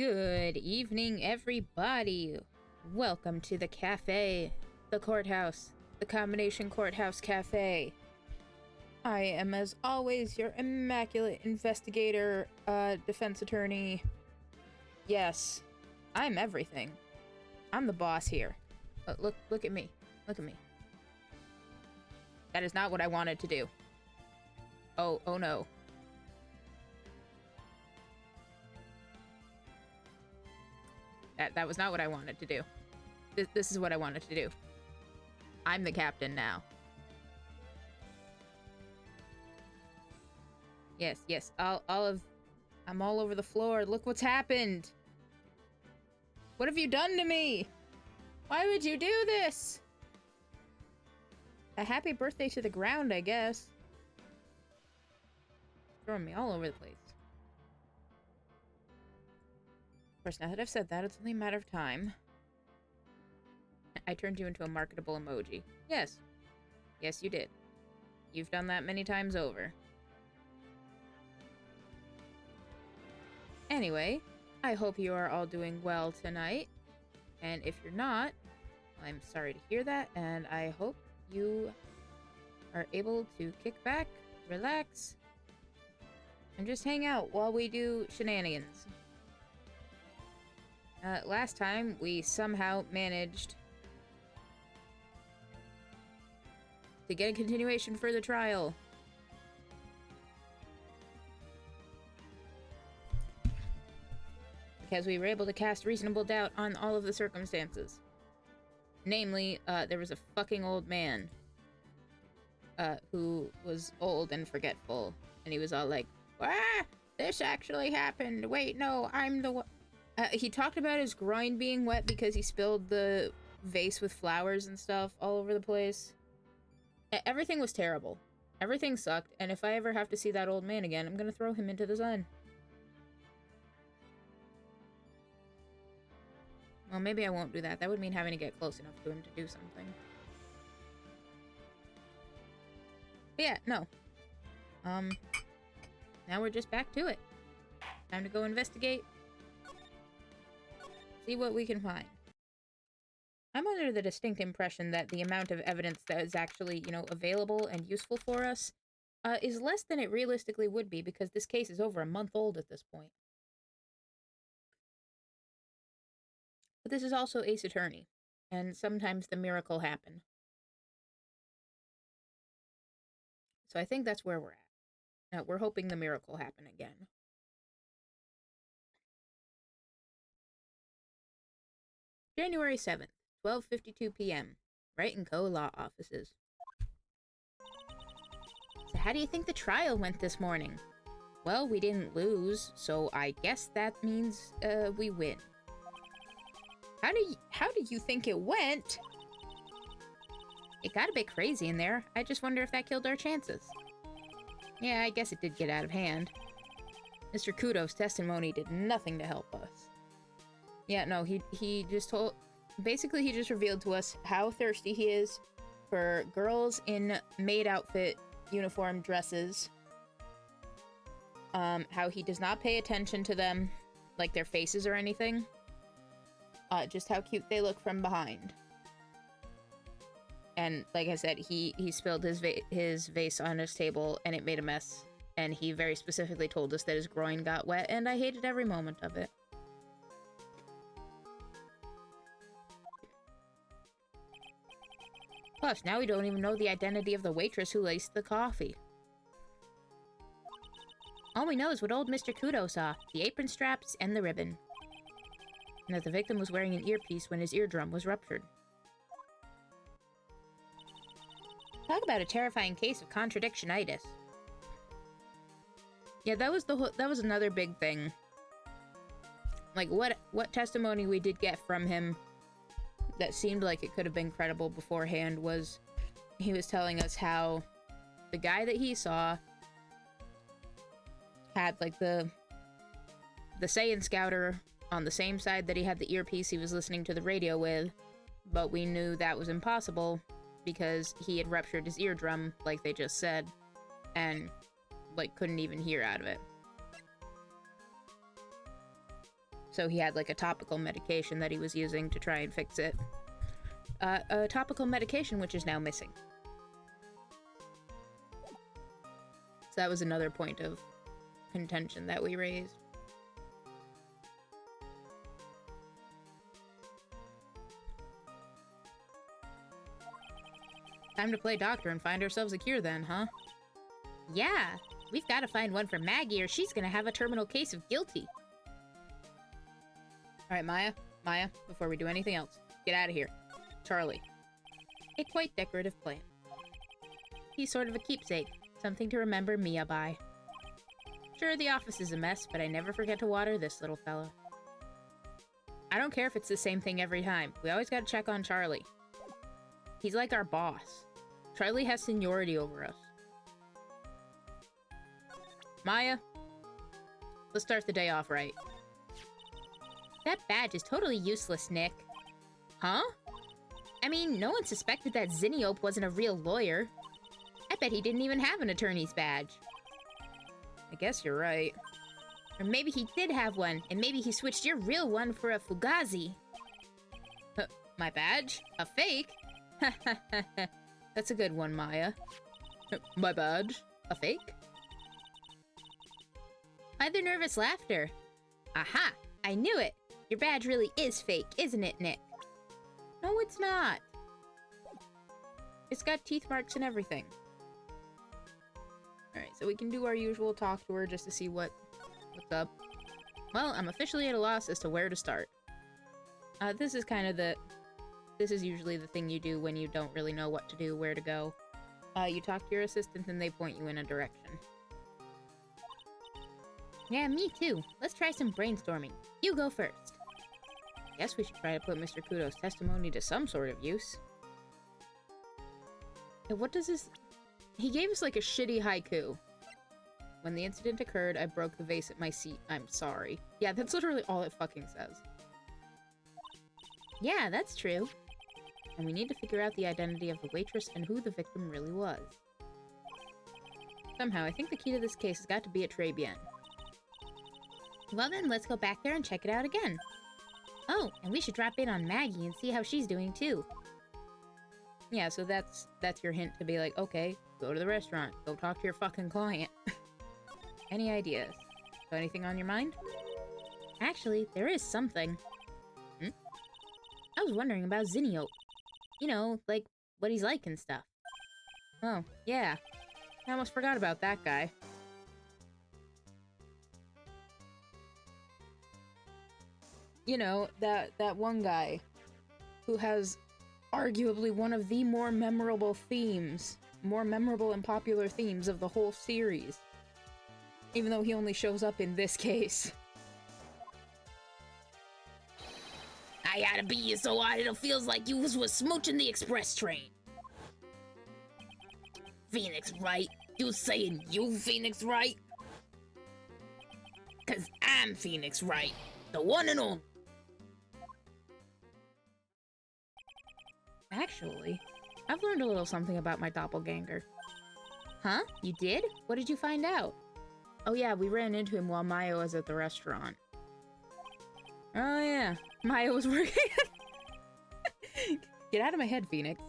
Good evening, everybody. Welcome to the cafe, the courthouse, the combination courthouse cafe. I am, as always, your immaculate investigator, defense attorney. Yes, I'm everything. I'm the boss here. Look at me. Look at me. That is not what I wanted to do. Oh no. That was not what I wanted to do. This is what I wanted to do. I'm the captain now. Yes. I'm all over the floor. Look what's happened. What have you done to me? Why would you do this? A happy birthday to the ground, I guess. Throwing me all over the place. Of course, now that I've said that, it's only a matter of time. I turned you into a marketable emoji. Yes. Yes, you did. You've done that many times over. Anyway, I hope you are all doing well tonight. And if you're not, I'm sorry to hear that, and I hope you are able to kick back, relax, and just hang out while we do shenanigans. Last time, we somehow managed to get a continuation for the trial. Because we were able to cast reasonable doubt on all of the circumstances. Namely, there was a fucking old man who was old and forgetful. And he was all like, "Ah, this actually happened. Wait, no, I'm the one." He talked about his groin being wet because he spilled the vase with flowers and stuff all over the place. Everything was terrible. Everything sucked, and if I ever have to see that old man again, I'm gonna throw him into the sun. Well, maybe I won't do that. That would mean having to get close enough to him to do something. But yeah, no. Now we're just back to it. Time to go investigate. See what we can find. I'm under the distinct impression that the amount of evidence that is actually, available and useful for us is less than it realistically would be, because this case is over a month old at this point. But this is also Ace Attorney, and sometimes the miracle happen. So I think that's where we're at. Now, we're hoping the miracle happen again. January 7th, 12:52 p.m. Wright & Co. Law Offices. So how do you think the trial went this morning? Well, we didn't lose, so I guess that means we win. How do you think it went? It got a bit crazy in there. I just wonder if that killed our chances. Yeah, I guess it did get out of hand. Mr. Kudo's testimony did nothing to help us. Yeah, no, he just basically he just revealed to us how thirsty he is for girls in maid outfit uniform dresses. How he does not pay attention to them, like their faces or anything. Just how cute they look from behind. And like I said, he spilled his vase on his table and it made a mess. And he very specifically told us that his groin got wet, and I hated every moment of it. Plus, now we don't even know the identity of the waitress who laced the coffee. All we know is what old Mr. Kudo saw, the apron straps and the ribbon. And that the victim was wearing an earpiece when his eardrum was ruptured. Talk about a terrifying case of contradictionitis. Yeah, that was another big thing. Like, what testimony we did get from him that seemed like it could have been credible beforehand was he was telling us how the guy that he saw had like the Saiyan Scouter on the same side that he had the earpiece he was listening to the radio with, but we knew that was impossible because he had ruptured his eardrum, like they just said, and like couldn't even hear out of it. So he had like a topical medication that he was using to try and fix it. A topical medication which is now missing. So that was another point of contention that we raised. Time to play doctor and find ourselves a cure then, huh? Yeah, we've got to find one for Maggie or she's gonna have a terminal case of guilty. Alright, Maya, before we do anything else, get out of here. Charlie. A quite decorative plant. He's sort of a keepsake, something to remember Mia by. Sure, the office is a mess, but I never forget to water this little fella. I don't care if it's the same thing every time. We always gotta check on Charlie. He's like our boss. Charlie has seniority over us. Maya, let's start the day off right. That badge is totally useless, Nick. Huh? I mean, no one suspected that Zinniop wasn't a real lawyer. I bet he didn't even have an attorney's badge. I guess you're right. Or maybe he did have one, and maybe he switched your real one for a Fugazi. My badge? A fake? That's a good one, Maya. My badge? A fake? Why the nervous laughter? Aha! I knew it! Your badge really is fake, isn't it, Nick? No, it's not. It's got teeth marks and everything. Alright, so we can do our usual talk to her just to see what's up. Well, I'm officially at a loss as to where to start. This is usually the thing you do when you don't really know what to do, where to go. You talk to your assistant and they point you in a direction. Yeah, me too. Let's try some brainstorming. You go first. Guess we should try to put Mr. Kudo's testimony to some sort of use. Now, what does this... He gave us like a shitty haiku. When the incident occurred, I broke the vase at my seat. I'm sorry. Yeah, that's literally all it fucking says. Yeah, that's true. And we need to figure out the identity of the waitress and who the victim really was. Somehow, I think the key to this case has got to be at Très Bien. Well then, let's go back there and check it out again. Oh, and we should drop in on Maggie and see how she's doing too. Yeah, so that's your hint to be like, okay, go to the restaurant. Go talk to your fucking client. Any ideas? Got anything on your mind? Actually, there is something. I was wondering about Zinniop. You know, like, what he's like and stuff. Oh, yeah. I almost forgot about that guy. You know, that one guy who has arguably one of the more memorable and popular themes of the whole series. Even though he only shows up in this case. I gotta be you so hard it feels like you was smooching the express train. Phoenix, right? You saying you Phoenix, right? Cause I'm Phoenix, right? The one and only. Actually, I've learned a little something about my doppelganger. Huh? You did? What did you find out? Oh yeah, we ran into him while Maya was at the restaurant. Oh yeah, Maya was working. Get out of my head, Phoenix.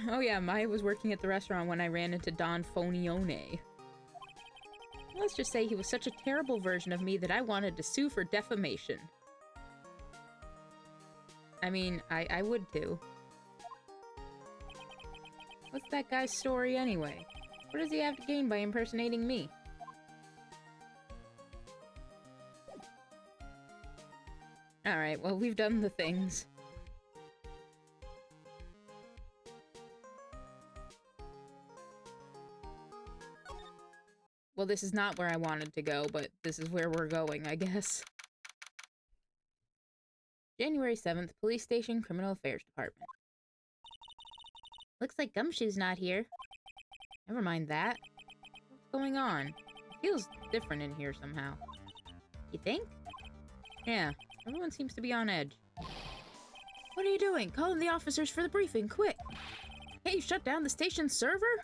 Oh yeah, Maya was working at the restaurant when I ran into Don Fonione. Let's just say he was such a terrible version of me that I wanted to sue for defamation. I mean, I would too. What's that guy's story anyway? What does he have to gain by impersonating me? Alright, well, we've done the things. Well, this is not where I wanted to go, but this is where we're going, I guess. January 7th, Police Station, Criminal Affairs Department. Looks like Gumshoe's not here. Never mind that. What's going on? It feels different in here somehow. You think? Yeah, everyone seems to be on edge. What are you doing? Calling the officers for the briefing, quick! Hey, shut down the station's server?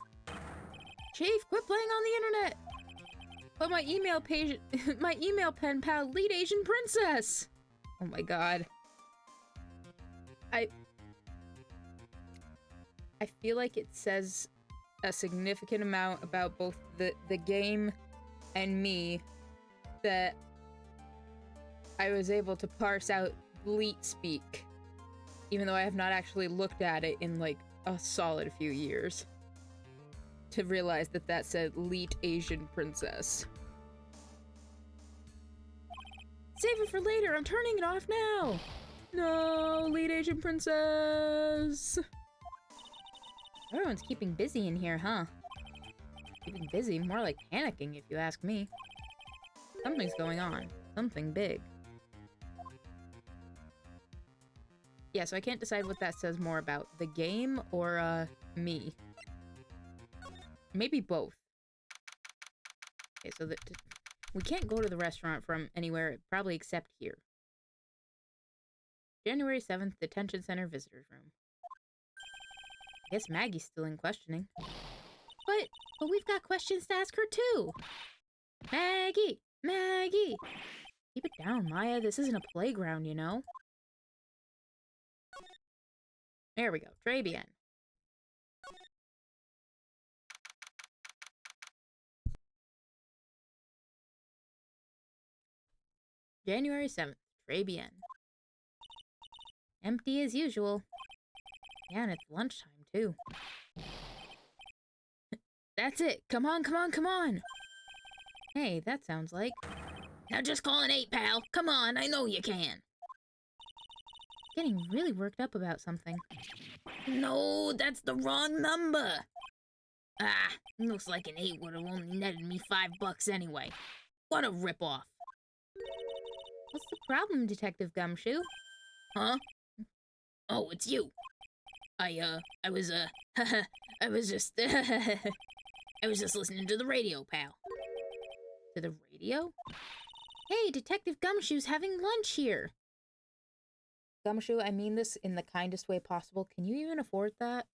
Chief, quit playing on the internet! But my email page, my email pen pal, lead Asian princess. Oh my god. I feel like it says a significant amount about both the game and me that I was able to parse out bleat speak, even though I have not actually looked at it in like a solid few years, to realize that that said leet Asian princess. Save it for later, I'm turning it off now! No, leet Asian princess! Everyone's keeping busy in here, huh? Keeping busy, more like panicking if you ask me. Something's going on. Something big. Yeah, so I can't decide what that says more about. The game or, me. Maybe both. Okay, so we can't go to the restaurant from anywhere, probably except here. January 7th, Detention Center Visitors Room. I guess Maggie's still in questioning. But we've got questions to ask her too! Maggie! Maggie! Keep it down, Maya. This isn't a playground, you know? There we go. Très bien. January 7th. Très bien. Empty as usual. Yeah, and it's lunchtime, too. That's it! Come on, come on, come on! Hey, that sounds like... Now just call an 8, pal! Come on, I know you can! Getting really worked up about something. No, that's the wrong number! Ah, looks like an 8 would have only netted me $5 anyway. What a ripoff! What's the problem, Detective Gumshoe? Huh? Oh, it's you. I was just listening to the radio, pal. To the radio? Hey, Detective Gumshoe's having lunch here. Gumshoe, I mean this in the kindest way possible. Can you even afford that?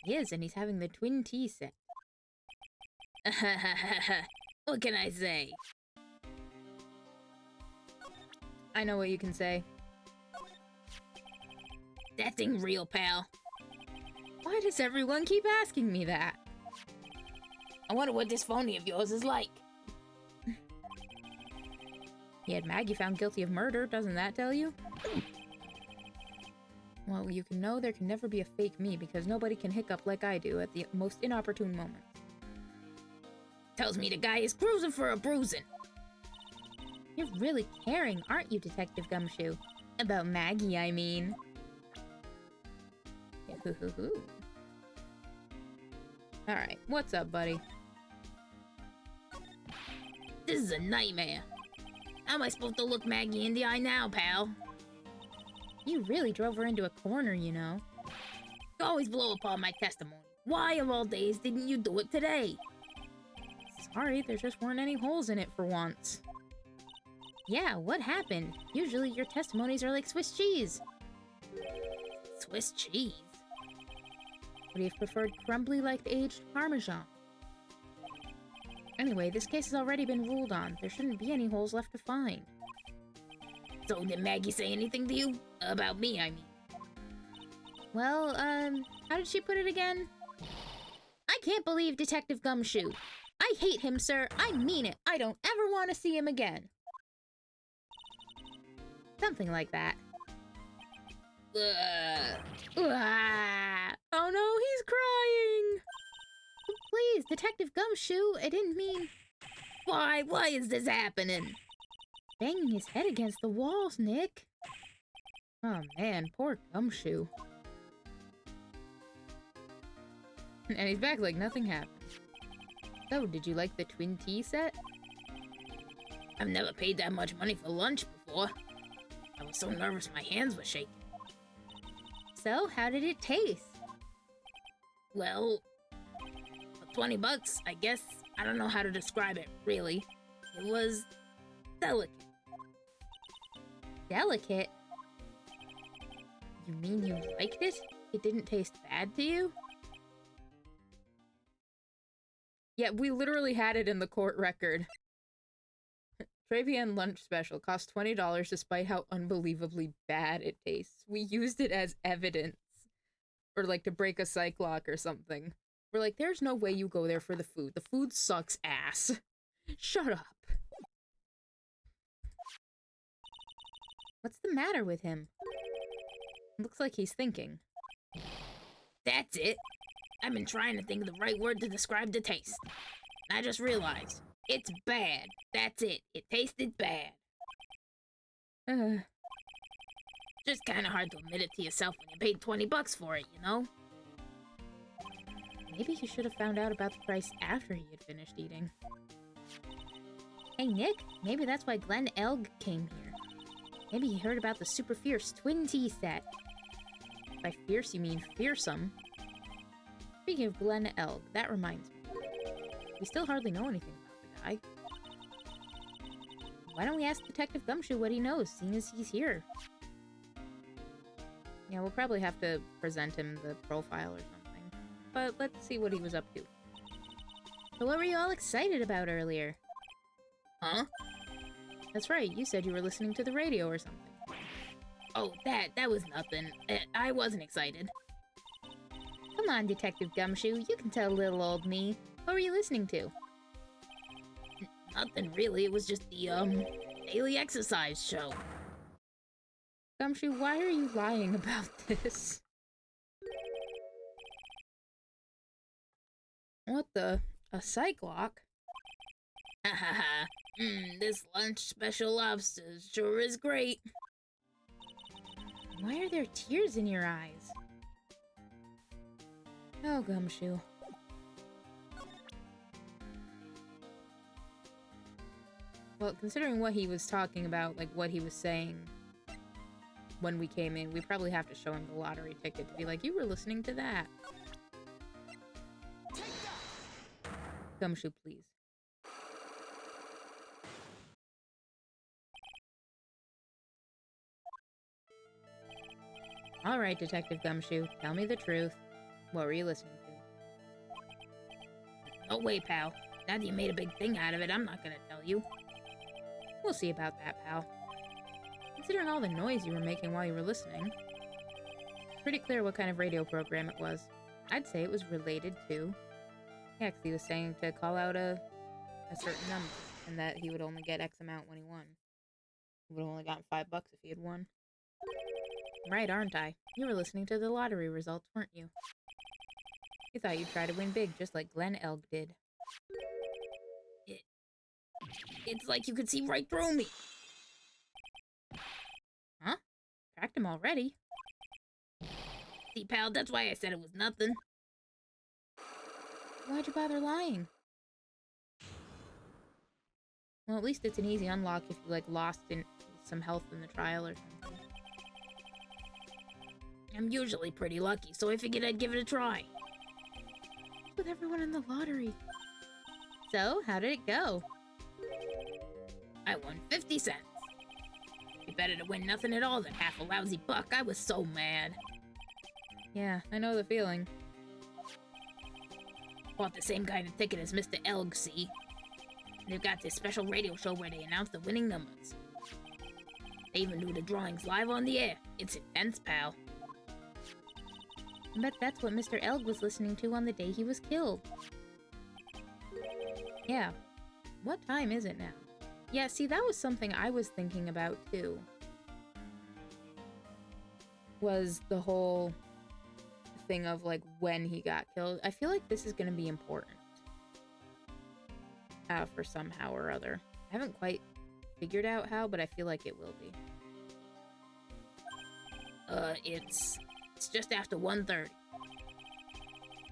He is, and he's having the twin tea set. What can I say? I know what you can say. That thing real, pal. Why does everyone keep asking me that? I wonder what this phony of yours is like. He had Maggie found guilty of murder, doesn't that tell you? Well, you can know there can never be a fake me because nobody can hiccup like I do at the most inopportune moments. Tells me the guy is cruising for a bruising. You're really caring, aren't you, Detective Gumshoe? About Maggie, I mean. Alright, what's up, buddy? This is a nightmare. How am I supposed to look Maggie in the eye now, pal? You really drove her into a corner, you know. You always blow upon my testimony. Why, of all days, didn't you do it today? Sorry, there just weren't any holes in it for once. Yeah, what happened? Usually your testimonies are like Swiss cheese. Swiss cheese? Would you have preferred crumbly like aged Parmesan? Anyway, this case has already been ruled on. There shouldn't be any holes left to find. So did Maggie say anything to you? About me, I mean. Well, how did she put it again? I can't believe Detective Gumshoe. I hate him, sir. I mean it. I don't ever want to see him again. Something like that. Oh no, he's crying! Please, Detective Gumshoe, I didn't mean... Why is this happening? Banging his head against the walls, Nick. Oh man, poor Gumshoe. And he's back like nothing happened. So, did you like the twin tea set? I've never paid that much money for lunch before. I was so nervous my hands were shaking. So, how did it taste? Well, for $20, I guess. I don't know how to describe it, really. It was delicate. Delicate? You mean you liked it? It didn't taste bad to you? Yeah, we literally had it in the court record. Travian lunch special cost $20 despite how unbelievably bad it tastes. We used it as evidence. Or like to break a psych lock or something. We're like, there's no way you go there for the food. The food sucks ass. Shut up. What's the matter with him? Looks like he's thinking. That's it. I've been trying to think of the right word to describe the taste. I just realized. It's bad. That's it. It tasted bad. Just kinda hard to admit it to yourself when you paid $20 for it, you know? Maybe he should have found out about the price after he had finished eating. Hey, Nick, maybe that's why Glenn Elg came here. Maybe he heard about the super fierce twin tea set. By fierce, you mean fearsome. Speaking of Glenn Elg, that reminds me. We still hardly know anything about the guy. Why don't we ask Detective Gumshoe what he knows, seeing as he's here? Yeah, we'll probably have to present him the profile or something. But let's see what he was up to. So what were you all excited about earlier? Huh? That's right, you said you were listening to the radio or something. Oh, that was nothing. I wasn't excited. Come on, Detective Gumshoe, you can tell little old me. What were you listening to? Nothing really, it was just the, daily exercise show. Gumshoe, why are you lying about this? What the? A psych lock? Hahaha. This lunch special lobster sure is great. Why are there tears in your eyes? Oh, Gumshoe. Well, considering what he was talking about, like what he was saying when we came in, we probably have to show him the lottery ticket to be like, you were listening to that. Gumshoe, please. Alright, Detective Gumshoe, tell me the truth. What were you listening to? No way, pal. Now that you made a big thing out of it, I'm not gonna tell you. We'll see about that, pal. Considering all the noise you were making while you were listening, it's pretty clear what kind of radio program it was. I'd say it was related to... Yeah, 'cause he was saying to call out a certain number, and that he would only get X amount when he won. He would have only gotten $5 if he had won. Right, aren't I? You were listening to the lottery results, weren't you? You thought you'd try to win big, just like Glenn Elg did. It's like you could see right through me! Huh? Tracked him already? See, pal, that's why I said it was nothing. Why'd you bother lying? Well, at least it's an easy unlock if you, like, lost in some health in the trial or something. I'm usually pretty lucky, so I figured I'd give it a try. With everyone in the lottery. So, how did it go? I won 50 cents. Be better to win nothing at all than half a lousy buck. I was so mad. Yeah, I know the feeling. Bought the same kind of ticket as Mr. Elg, see? They've got this special radio show where they announce the winning numbers. They even do the drawings live on the air. It's intense, pal. I bet that's what Mr. Elg was listening to on the day he was killed. Yeah. What time is it now? Yeah, see, that was something I was thinking about, too. Was the whole thing of, like, when he got killed. I feel like this is gonna be important. For somehow or other. I haven't quite figured out how, but I feel like it will be. It's just after 1:30.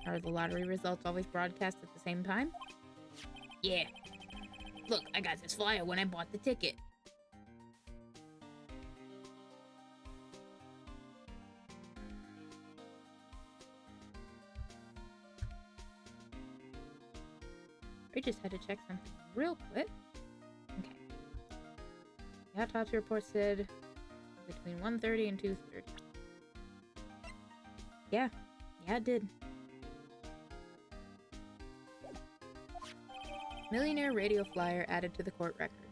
Are the lottery results always broadcast at the same time? Yeah. Look, I got this flyer when I bought the ticket. I just had to check something real quick. Okay. The autopsy report said between 1:30 and 2:30. Yeah, it did. Millionaire radio flyer added to the court record.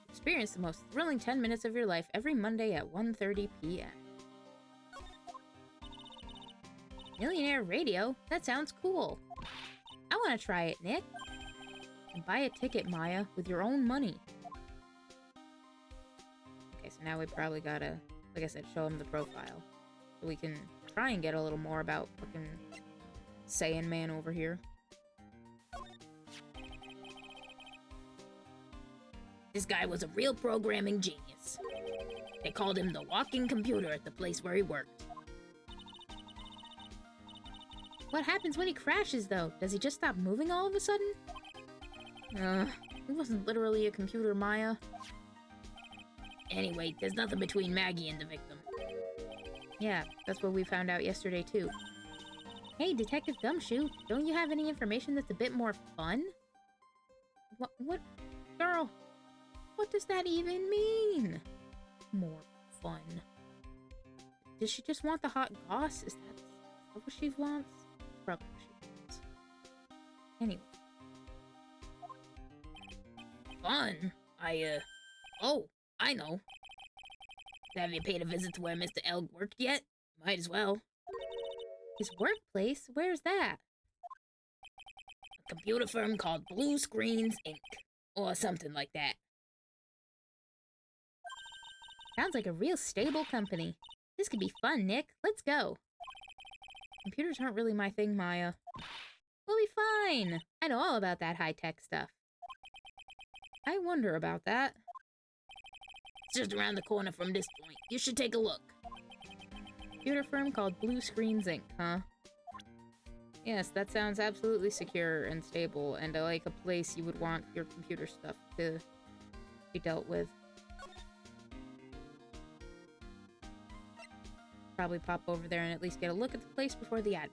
Experience the most thrilling 10 minutes of your life every Monday at 1:30 p.m. Millionaire radio? That sounds cool. I want to try it, Nick. And buy a ticket, Maya, with your own money. Okay, so now we probably gotta, like I said, show him the profile. So we can try and get a little more about fucking Saiyan Man over here. This guy was a real programming genius. They called him the walking computer at the place where he worked. What happens when he crashes, though? Does he just stop moving all of a sudden? He wasn't literally a computer, Maya. Anyway, there's nothing between Maggie and the victim. Yeah, that's what we found out yesterday, too. Hey, Detective Gumshoe, don't you have any information that's a bit more fun? What? Girl, what does that even mean? More fun. Does she just want the hot goss? Is that what she wants? Probably what she wants. Anyway. Fun? Oh, I know. Have you paid a visit to where Mr. L worked yet? Might as well. His workplace? Where's that? A computer firm called Blue Screens, Inc. Or something like that. Sounds like a real stable company. This could be fun, Nick. Let's go. Computers aren't really my thing, Maya. We'll be fine. I know all about that high-tech stuff. I wonder about that. It's just around the corner from this joint. You should take a look. Computer firm called Blue Screens Inc., huh? Yes, that sounds absolutely secure and stable, and like a place you would want your computer stuff to be dealt with. Probably pop over there and at least get a look at the place before the ad.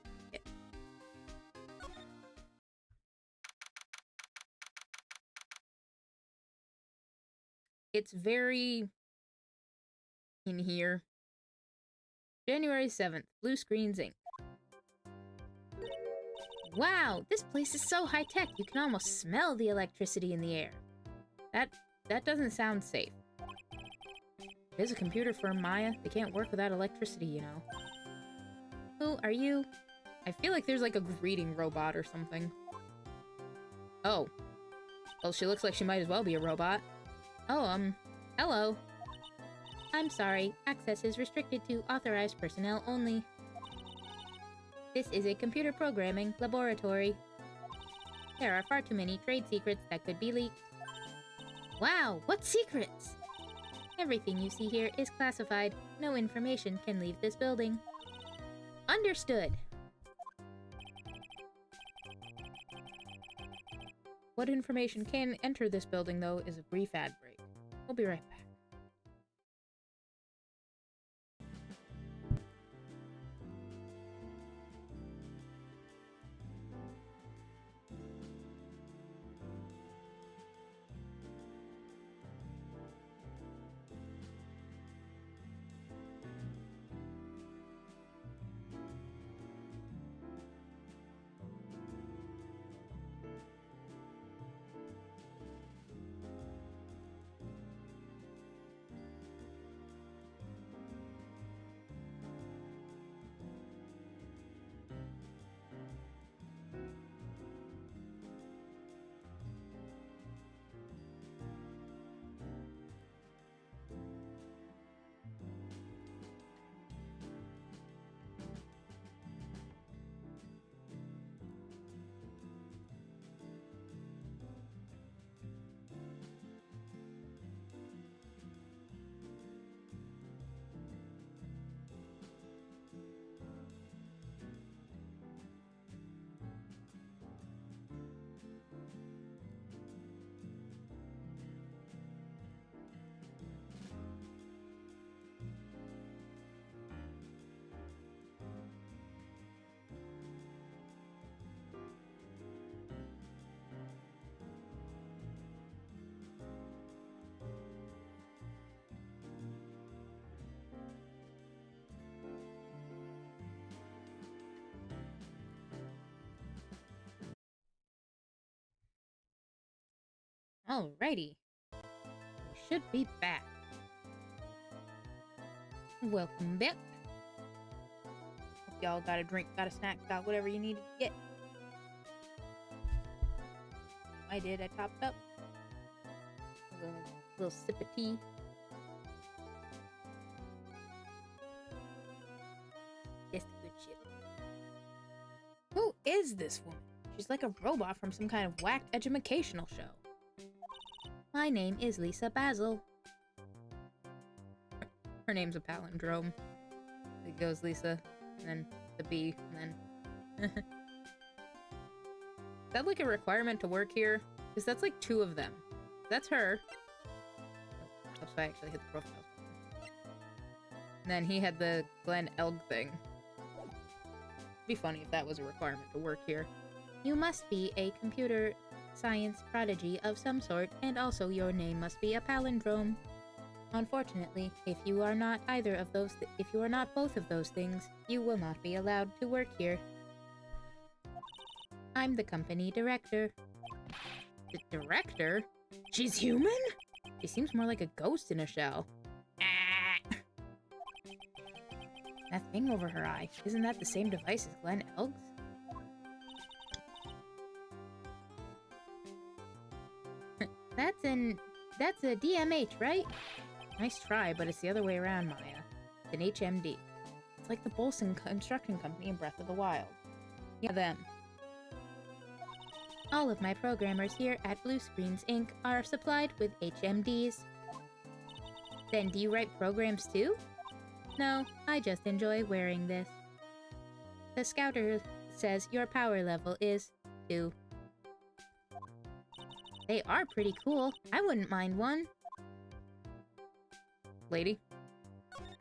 It's very in here. January 7th, Blue Screens Inc. Wow, this place is so high-tech you can almost smell the electricity in the air. That doesn't sound safe. It is a computer firm, Maya. They can't work without electricity, you know. Who are you? I feel like there's like a greeting robot or something. Oh. Well, she looks like she might as well be a robot. Oh, hello. I'm sorry. Access is restricted to authorized personnel only. This is a computer programming laboratory. There are far too many trade secrets that could be leaked. Wow, what secrets? Everything you see here is classified. No information can leave this building. Understood. What information can enter this building, though, is a brief ad break. We'll be right back. Alrighty. We should be back. Welcome back. Hope y'all got a drink, got a snack, got whatever you needed to get. I did. I topped up. A little sip of tea. That's the good shit. Who is this woman? She's like a robot from some kind of whacked educational show. My name is Lisa Basil. Her name's a palindrome. It goes Lisa, and then the B, and then... Is that like a requirement to work here? Because that's like 2 of them. That's her. Oops, I actually hit the profiles button. And then he had the Glen Elg thing. It'd be funny if that was a requirement to work here. You must be a computer science prodigy of some sort, and also your name must be a palindrome. Unfortunately, if you are not either of those, if you are not both of those things, you will not be allowed to work here. I'm the company director. The director? She's human? She seems more like a ghost in a shell. Ah! That thing over her eye, isn't that the same device as Glen Elg's? That's a DMH, right? Nice try, but it's the other way around, Maya. It's an HMD. It's like the Bolson Construction Company in Breath of the Wild. Yeah, them. All of my programmers here at Blue Screens Inc. are supplied with HMDs. Then do you write programs too? No, I just enjoy wearing this. The scouter says your power level is 2. They are pretty cool. I wouldn't mind one. Lady,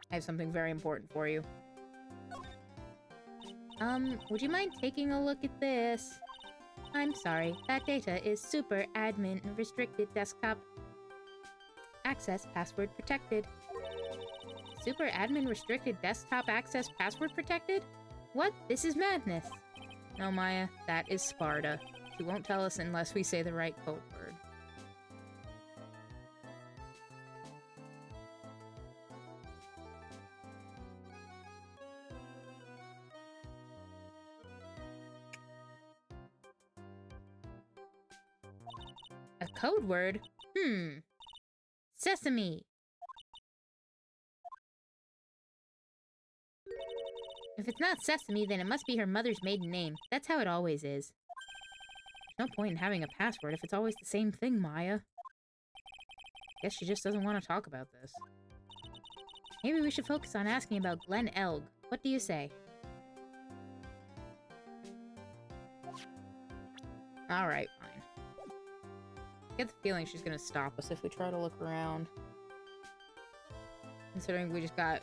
I have something very important for you. Would you mind taking a look at this? I'm sorry, that data is super admin restricted desktop access password protected. Super admin restricted desktop access password protected? What? This is madness. No, Maya, that is Sparta. She won't tell us unless we say the right code word. A code word? Sesame! If it's not Sesame, then it must be her mother's maiden name. That's how it always is. No point in having a password if it's always the same thing, Maya. Guess she just doesn't want to talk about this. Maybe we should focus on asking about Glen Elg. What do you say? Alright, fine. I get the feeling she's gonna stop us if we try to look around. Considering we just got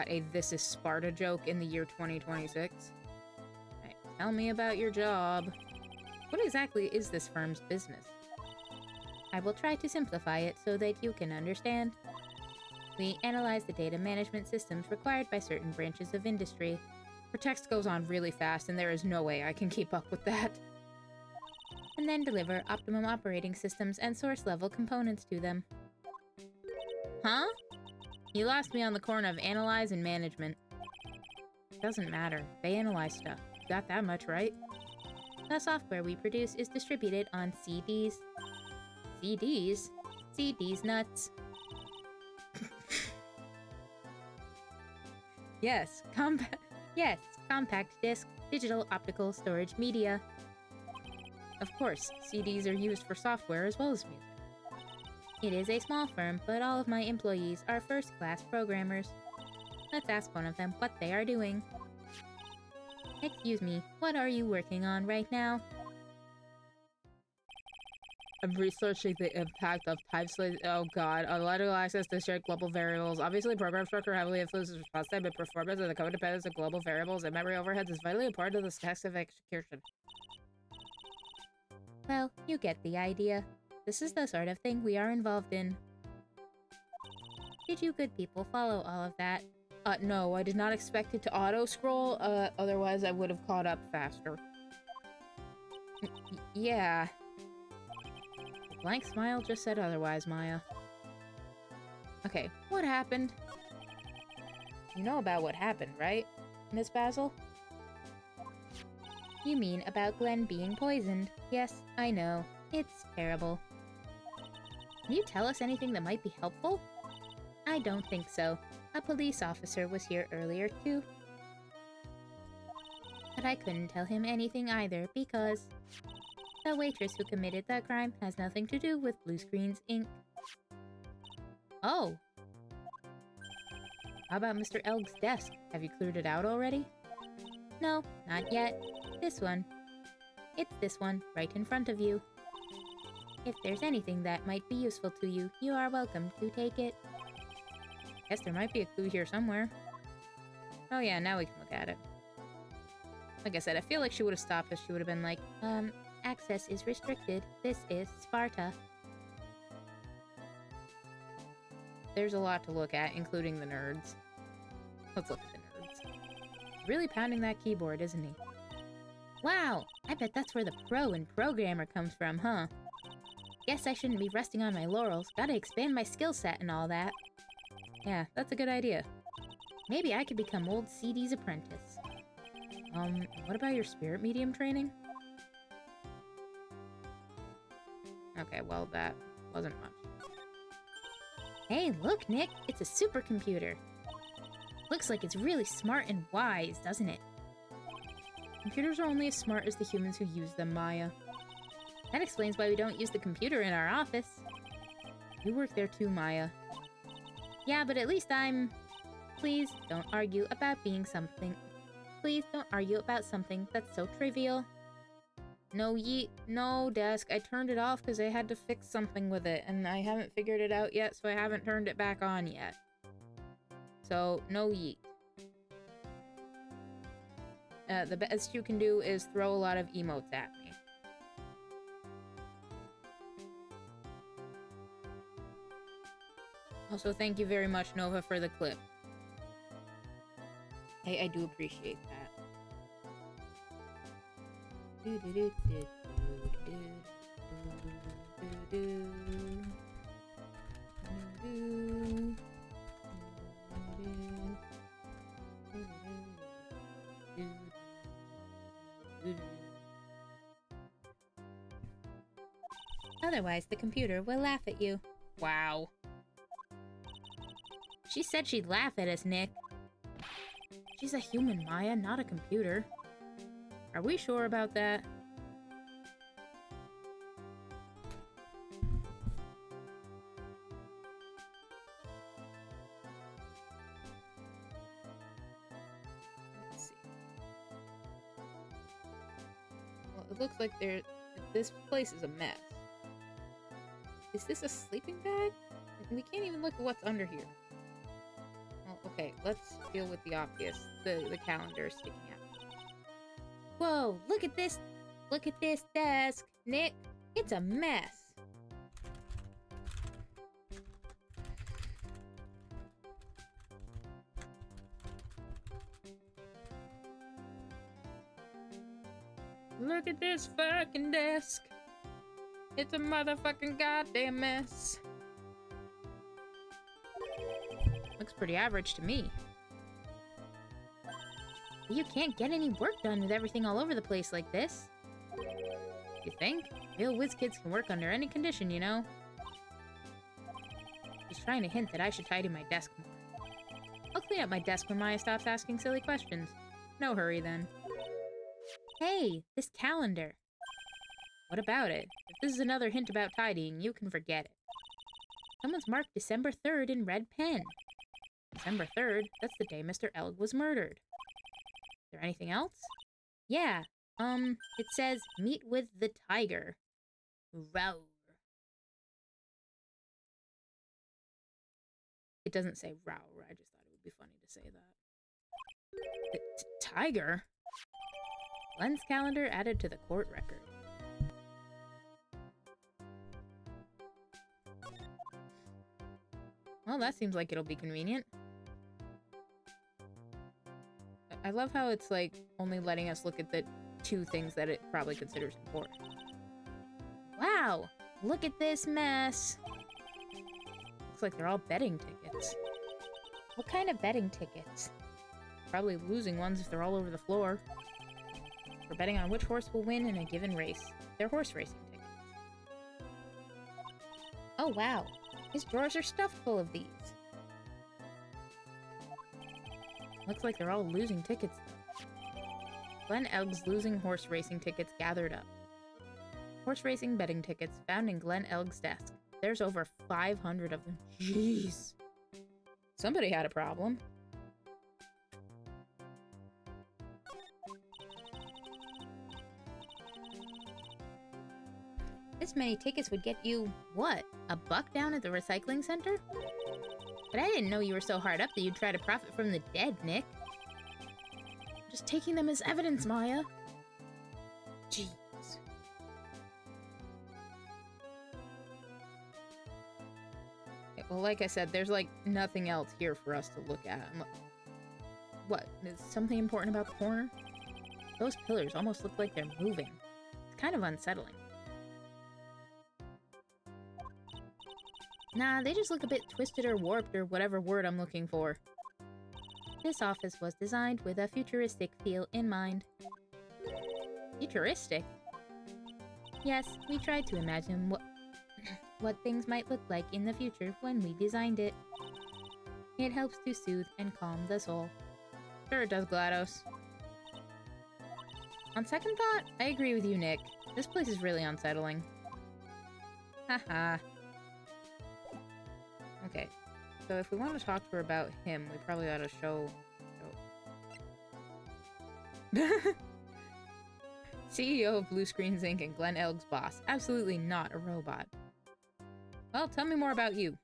a "This is Sparta" joke in the year 2026. Right, tell me about your job. What exactly is this firm's business? I will try to simplify it so that you can understand. We analyze the data management systems required by certain branches of industry. Her text goes on really fast, and there is no way I can keep up with that. And then deliver optimum operating systems and source-level components to them. Huh? You lost me on the corner of analyze and management. Doesn't matter. They analyze stuff. You got that much right? The software we produce is distributed on CDs. CDs? CDs nuts. Yes, compact disc, digital optical storage media. Of course, CDs are used for software as well as music. It is a small firm, but all of my employees are first-class programmers. Let's ask one of them what they are doing. Excuse me, what are you working on right now? I'm researching the impact of type-slice. Oh god, logical access to shared global variables. Obviously, program structure heavily influences response time and performance, and the codependence of global variables and memory overheads is vitally important to the task of execution. Well, you get the idea. This is the sort of thing we are involved in. Did you good people follow all of that? No, I did not expect it to auto-scroll, otherwise I would have caught up faster. Yeah. Blank smile just said otherwise, Maya. Okay, what happened? You know about what happened, right, Miss Basil? You mean about Glenn being poisoned. Yes, I know. It's terrible. Can you tell us anything that might be helpful? I don't think so. A police officer was here earlier, too. But I couldn't tell him anything either, because the waitress who committed that crime has nothing to do with Blue Screens, Inc. Oh. How about Mr. Elg's desk? Have you cleared it out already? No, not yet. This one. It's this one, right in front of you. If there's anything that might be useful to you, you are welcome to take it. Guess there might be a clue here somewhere. Oh yeah, now we can look at it. Like I said, I feel like she would have stopped us. She would have been like, access is restricted. This is Sparta. There's a lot to look at, including the nerds. Let's look at the nerds. Really pounding that keyboard, isn't he? Wow! I bet that's where the pro in programmer comes from, huh? Guess I shouldn't be resting on my laurels. Gotta expand my skill set and all that. Yeah, that's a good idea. Maybe I could become old CD's apprentice. What about your spirit medium training? Okay, well, that wasn't much. Hey, look, Nick! It's a supercomputer! Looks like it's really smart and wise, doesn't it? Computers are only as smart as the humans who use them, Maya. That explains why we don't use the computer in our office. You work there too, Maya. Yeah, but at least I'm... Please don't argue about being something. Please don't argue about something that's so trivial. No, no, desk. I turned it off because I had to fix something with it, and I haven't figured it out yet, so I haven't turned it back on yet. So, no yeet. The best you can do is throw a lot of emotes at me. Also, thank you very much, Nova, for the clip. I do appreciate that. Otherwise, the computer will laugh at you. Wow. She said she'd laugh at us, Nick. She's a human, Maya, not a computer. Are we sure about that? Let's see. Well, it looks like this place is a mess. Is this a sleeping bag? We can't even look at what's under here. Well, okay, let's deal with the obvious. The calendar is sticking out. Whoa, look at this! Look at this desk, Nick! It's a mess! Look at this fucking desk! It's a motherfucking goddamn mess! Looks pretty average to me. You can't get any work done with everything all over the place like this. You think? Real whiz kids can work under any condition, you know? She's trying to hint that I should tidy my desk more. I'll clean up my desk when Maya stops asking silly questions. No hurry, then. Hey, this calendar. What about it? If this is another hint about tidying, you can forget it. Someone's marked December 3rd in red pen. December 3rd? That's the day Mr. Elg was murdered. Is there anything else? Yeah, it says, meet with the tiger. Roar. It doesn't say roar, I just thought it would be funny to say that. Tiger? Glenn's calendar added to the court record. Well, that seems like it'll be convenient. I love how it's, like, only letting us look at the two things that it probably considers important. Wow! Look at this mess. Looks like they're all betting tickets. What kind of betting tickets? Probably losing ones if they're all over the floor. We're betting on which horse will win in a given race. They're horse racing tickets. Oh wow, his drawers are stuffed full of these. Looks like they're all losing tickets though. Glen Elg's losing horse racing tickets gathered up. Horse racing betting tickets found in Glen Elg's desk. There's over 500 of them. Jeez. Somebody had a problem. This many tickets would get you, what, a buck down at the recycling center? But I didn't know you were so hard up that you'd try to profit from the dead, Nick. I'm just taking them as evidence, Maya. Jeez. Well, like I said, there's like nothing else here for us to look at. What? Is something important about the corner? Those pillars almost look like they're moving. It's kind of unsettling. Nah, they just look a bit twisted or warped or whatever word I'm looking for. This office was designed with a futuristic feel in mind. Futuristic? Yes, we tried to imagine what things might look like in the future when we designed it. It helps to soothe and calm the soul. Sure it does, GLaDOS. On second thought, I agree with you, Nick. This place is really unsettling. Haha. Okay, so if we want to talk to her about him, we probably ought to show... CEO of Blue Screens Inc. and Glen Elg's boss. Absolutely not a robot. Well, tell me more about you.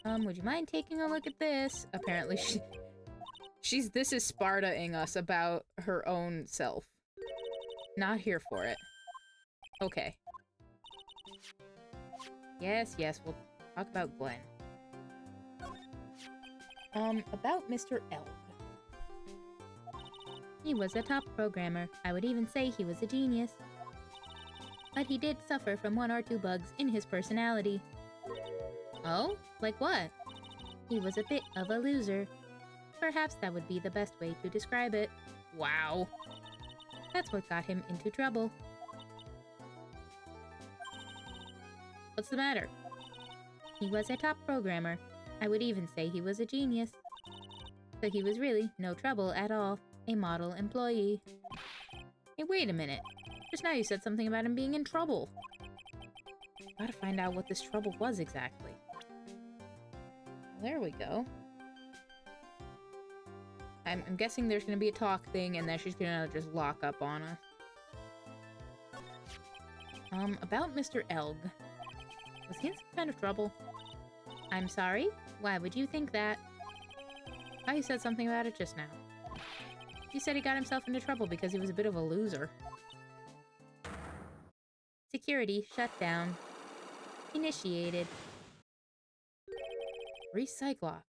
Would you mind taking a look at this? Apparently this is Sparta-ing us about her own self. Not here for it. Okay. Yes, we'll talk about Glen. About Mr. Elg. He was a top programmer. I would even say he was a genius. But he did suffer from one or two bugs in his personality. Oh? Like what? He was a bit of a loser. Perhaps that would be the best way to describe it. Wow. That's what got him into trouble. What's the matter? He was a top programmer. I would even say he was a genius. So he was really no trouble at all. A model employee. Hey, wait a minute. Just now you said something about him being in trouble. Gotta find out what this trouble was exactly. There we go. I'm guessing there's gonna be a talk thing and then she's gonna just lock up on us. About Mr. Elg. Was he in some kind of trouble? I'm sorry? Why would you think that? Oh, you said something about it just now. You said he got himself into trouble because he was a bit of a loser. Security shut down. Initiated. Recyclox.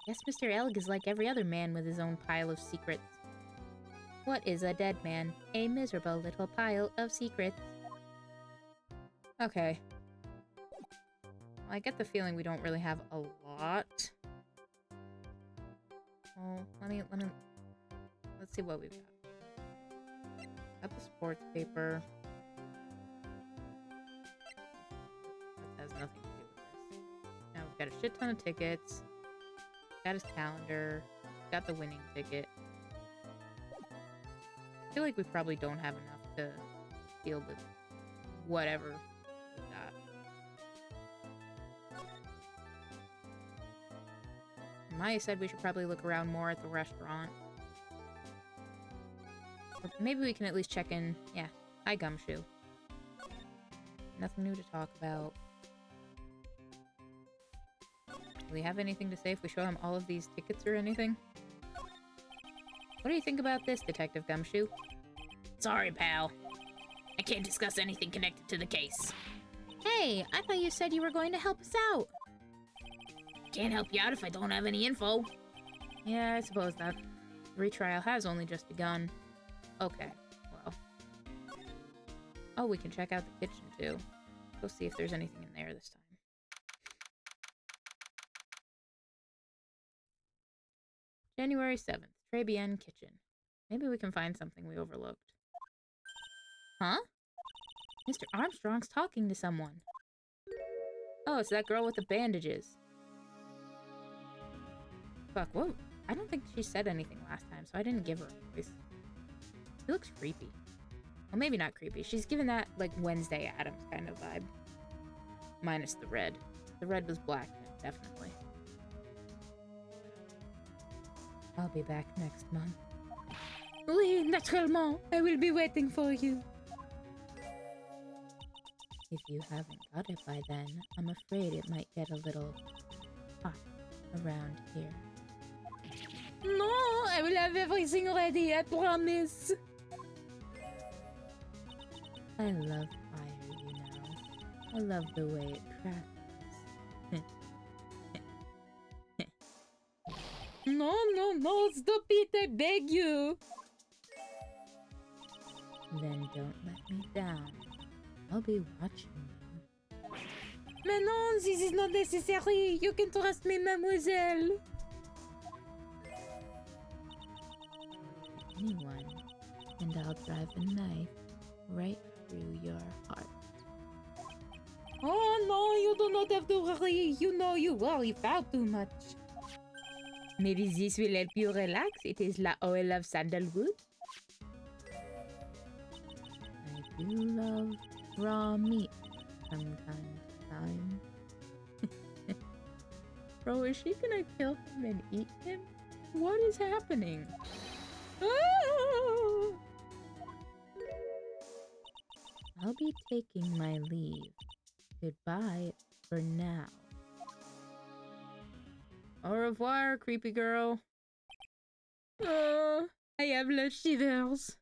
Guess Mr. Elg is like every other man with his own pile of secrets. What is a dead man? A miserable little pile of secrets. Okay. Well, I get the feeling we don't really have a lot. Well, let's see what we've got. Got the sports paper. That has nothing to do with this. Now we've got a shit ton of tickets. Got his calendar. Got the winning ticket. I feel like we probably don't have enough to deal with whatever we got. Maya said we should probably look around more at the restaurant. Or maybe we can at least check in. Yeah. Hi, Gumshoe. Nothing new to talk about. Do we have anything to say if we show him all of these tickets or anything? What do you think about this, Detective Gumshoe? Sorry, pal. I can't discuss anything connected to the case. Hey, I thought you said you were going to help us out. Can't help you out if I don't have any info. Yeah, I suppose that retrial has only just begun. Okay, well. Oh, we can check out the kitchen, too. Go see if there's anything in there this time. January 7th. Très bien kitchen. Maybe we can find something we overlooked. Huh? Mr. Armstrong's talking to someone. Oh, it's that girl with the bandages. Fuck, whoa. I don't think she said anything last time, so I didn't give her a voice. She looks creepy. Well, maybe not creepy. She's given that, like, Wednesday Addams kind of vibe. Minus the red. The red was black, definitely. I'll be back next month. Oui, naturellement. I will be waiting for you. If you haven't got it by then, I'm afraid it might get a little hot around here. No, I will have everything ready, I promise. I love fire, you know. I love the way it crackles. No, stop it, I beg you. Then don't let me down. I'll be watching you. Mais non, this is not necessary. You can trust me, mademoiselle. Anyone, and I'll drive a knife right through your heart. Oh no, you do not have to worry. You know you worry far too much. Maybe this will help you relax. It is la oil of sandalwood. I do love raw meat from time to time. Bro, is she gonna kill him and eat him? What is happening? Ah! I'll be taking my leave. Goodbye for now. Au revoir, creepy girl. Oh, I have the shivers.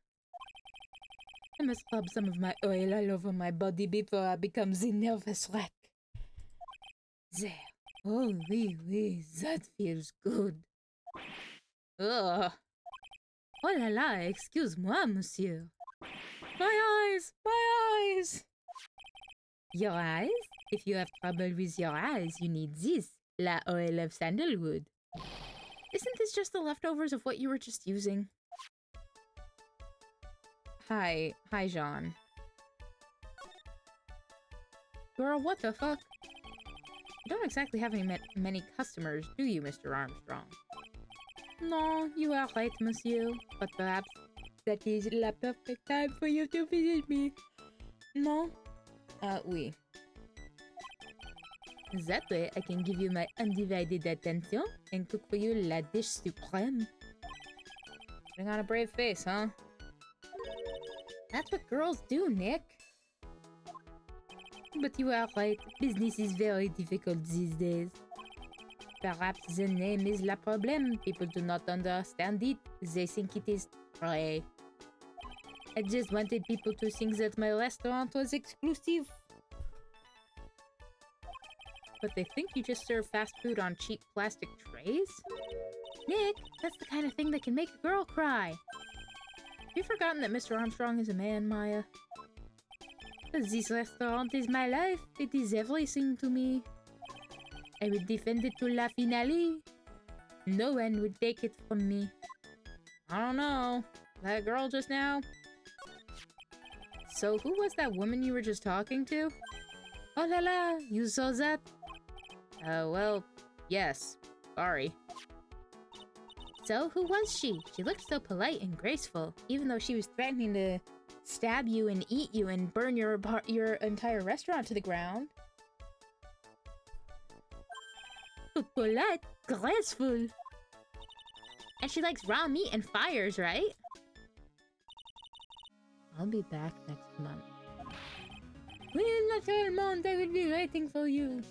I must rub some of my oil all over my body before I become the nervous wreck. There. Oh, oui, that feels good. Ugh. Oh la la, excuse-moi, monsieur. My eyes! My eyes! Your eyes? If you have trouble with your eyes, you need this. La oil of sandalwood. Isn't this just the leftovers of what you were just using? Hi, Jean. Girl, what the fuck? You don't exactly have many customers, do you, Mr. Armstrong? No, you are right, monsieur. But perhaps that is la perfect time for you to visit me. No? Oui. That way, I can give you my undivided attention and cook for you la dish supreme. Putting on a brave face, huh? That's what girls do, Nick. But you are right. Business is very difficult these days. Perhaps the name is la problem. People do not understand it. They think it is très. I just wanted people to think that my restaurant was exclusive. But they think you just serve fast food on cheap plastic trays? Nick, that's the kind of thing that can make a girl cry. Have you forgotten that Mr. Armstrong is a man, Maya? This restaurant is my life. It is everything to me. I will defend it to la finale. No one would take it from me. I don't know. That girl just now? So who was that woman you were just talking to? Oh la la, you saw that? Well, yes. Sorry. So, who was she? She looked so polite and graceful, even though she was threatening to stab you and eat you and burn your entire restaurant to the ground. Polite, graceful. And she likes raw meat and fires, right? I'll be back next month. Oui, naturellement, I will be waiting for you.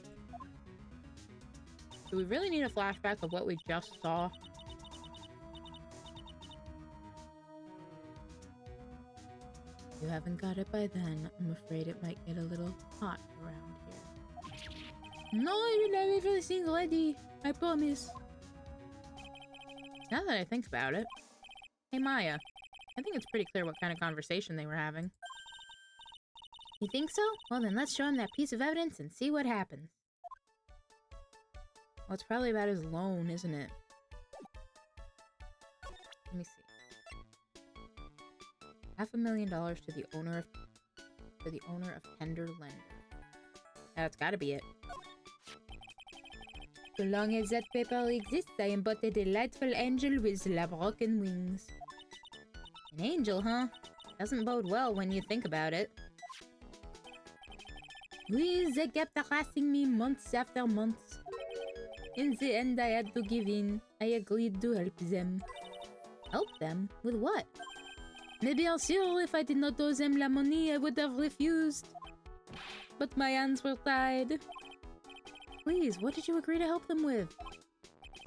Do we really need a flashback of what we just saw? If you haven't got it by then, I'm afraid it might get a little hot around here. No, I will have everything ready. I promise. Now that I think about it. Hey, Maya. I think it's pretty clear what kind of conversation they were having. You think so? Well, then let's show him that piece of evidence and see what happens. Well, it's probably about his loan, isn't it? Let me see. $500,000 to the owner of Tender Lender. That's gotta be it. So long as that paper exists, I am but a delightful angel with broken wings. An angel, huh? Doesn't bode well when you think about it. They kept harassing me months after months. In the end, I had to give in. I agreed to help them. Help them? With what? Mais bien sûr, if I did not owe them la money, I would have refused. But my hands were tied. Please, what did you agree to help them with?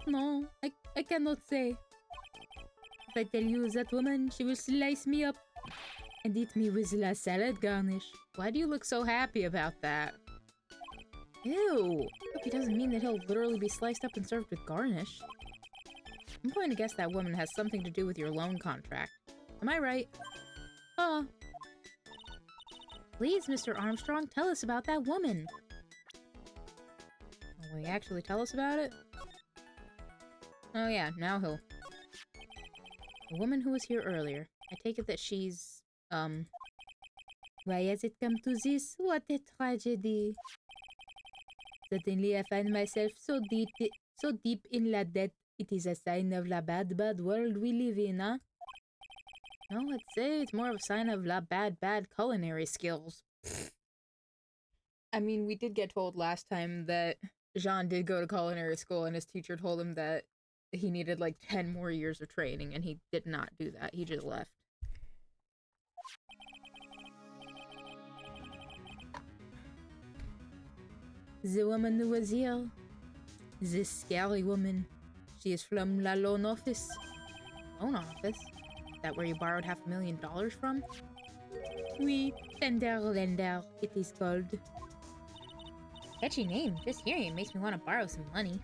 No, I cannot say. If I tell you that woman, she will slice me up and eat me with la salad garnish. Why do you look so happy about that? Ew! Hope he doesn't mean that he'll literally be sliced up and served with garnish. I'm going to guess that woman has something to do with your loan contract. Am I right? Please, Mr. Armstrong, tell us about that woman. Will he actually tell us about it? Oh yeah, now he'll... The woman who was here earlier. I take it that she's, Why has it come to this? What a tragedy. Suddenly I find myself so deep in la debt. It is a sign of la bad world we live in, huh? No, I'd say it's more of a sign of la bad culinary skills. I mean, we did get told last time that Jean did go to culinary school and his teacher told him that he needed like 10 more years of training and he did not do that. He just left. The woman who was here. This scary woman. She is from la loan office. Loan office? Is that where you borrowed $500,000 from? Oui, Tender Lender, it is called. Catchy name. Just hearing it makes me want to borrow some money.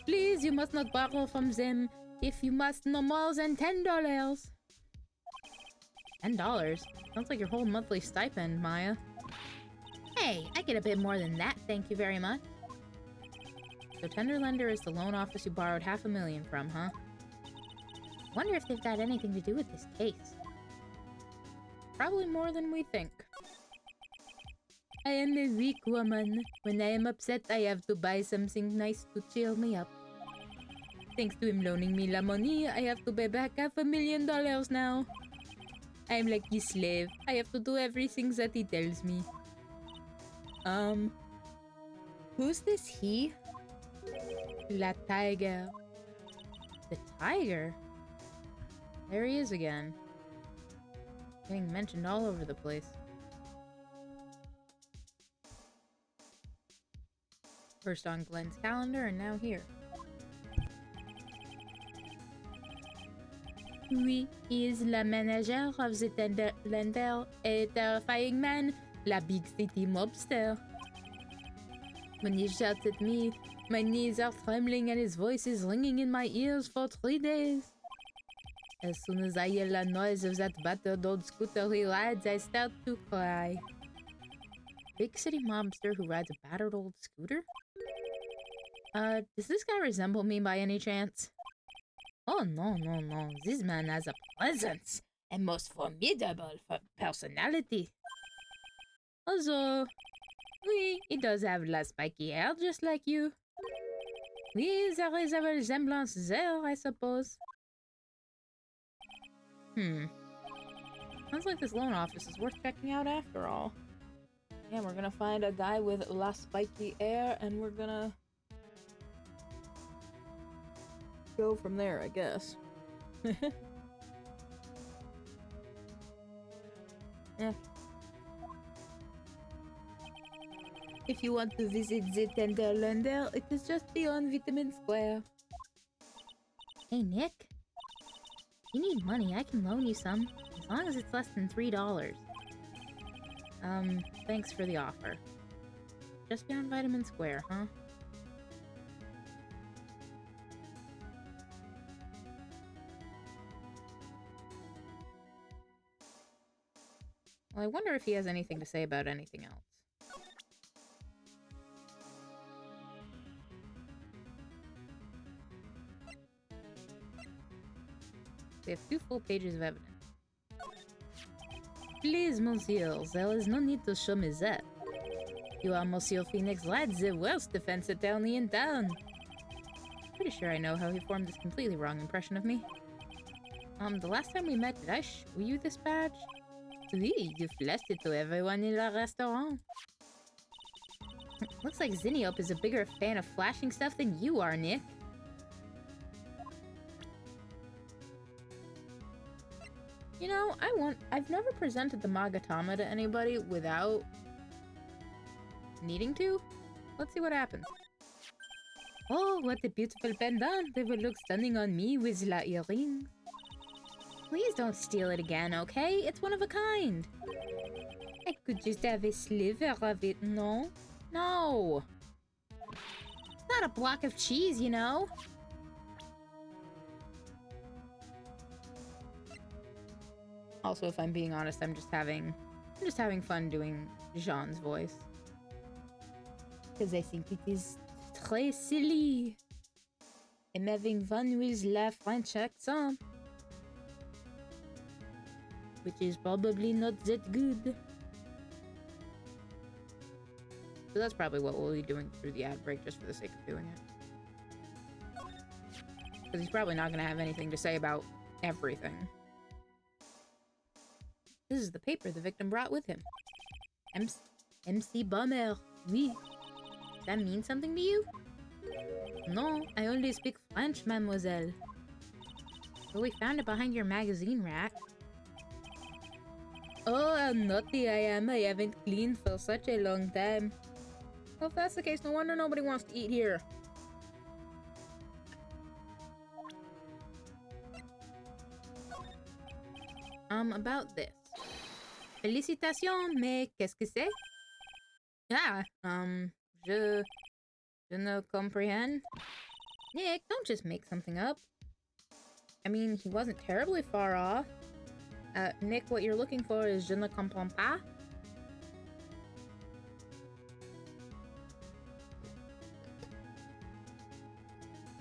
Please, you must not borrow from them. If you must, no more than $10. $10? Sounds like your whole monthly stipend, Maya. Hey, I get a bit more than that, thank you very much. So Tender Lender is the loan office you borrowed $500,000 from, huh? Wonder if they've got anything to do with this case. Probably more than we think. I am a weak woman. When I am upset, I have to buy something nice to cheer me up. Thanks to him loaning me la money, I have to pay back $500,000 now. I am like his slave. I have to do everything that he tells me. Who's this he? La Tiger. The tiger? There he is again. Getting mentioned all over the place. First on Glenn's calendar and now here. Oui, he is la manager of the Tender Lender, a terrifying man, la big city mobster. When he shouts at me, my knees are trembling and his voice is ringing in my ears for 3 days. As soon as I hear the noise of that battered old scooter he rides, I start to cry. Big city mobster who rides a battered old scooter? Does this guy resemble me by any chance? Oh, no. This man has a presence, a most formidable personality. Although, oui, he does have la spiky hair just like you. Oui, there is a resemblance there, I suppose. Sounds like this loan office is worth checking out after all. Yeah, we're gonna find a guy with la spiky hair and we're gonna go from there, I guess. Yeah. If you want to visit the Tender Lender, it is just beyond Vitamin Square. Hey, Nick. You need money, I can loan you some. As long as it's less than $3. Thanks for the offer. Just beyond Vitamin Square, huh? Well, I wonder if he has anything to say about anything else. We have 2 full pages of evidence. Please, monsieur, there is no need to show me that. You are Monsieur Phoenix Lad, the worst defense attorney in town. Pretty sure I know how he formed this completely wrong impression of me. The last time we met, did I show you this badge? Oui, you flashed it to everyone in the restaurant. Looks like Zinniop is a bigger fan of flashing stuff than you are, Nick. You know, I've never presented the Magatama to anybody without needing to. Let's see what happens. Oh, what a beautiful pendant. They will look stunning on me with la earring. Please don't steal it again, okay? It's one of a kind. I could just have a sliver of it, no? No! It's not a block of cheese, you know? Also, if I'm being honest, I'm just having fun doing Jean's voice. Because I think it is très silly. I'm having fun with la French accent. Which is probably not that good. So that's probably what we'll be doing through the ad break, just for the sake of doing it. Because he's probably not going to have anything to say about everything. This is the paper the victim brought with him. MC Bomber, oui. Does that mean something to you? No, I only speak French, mademoiselle. Well, we found it behind your magazine rack. Oh, how naughty I am. I haven't cleaned for such a long time. Well, if that's the case, no wonder nobody wants to eat here. About this. Félicitations, mais qu'est-ce que c'est? Ah, je ne comprends. Nick, don't just make something up. I mean, he wasn't terribly far off. Nick, what you're looking for is je ne comprends pas.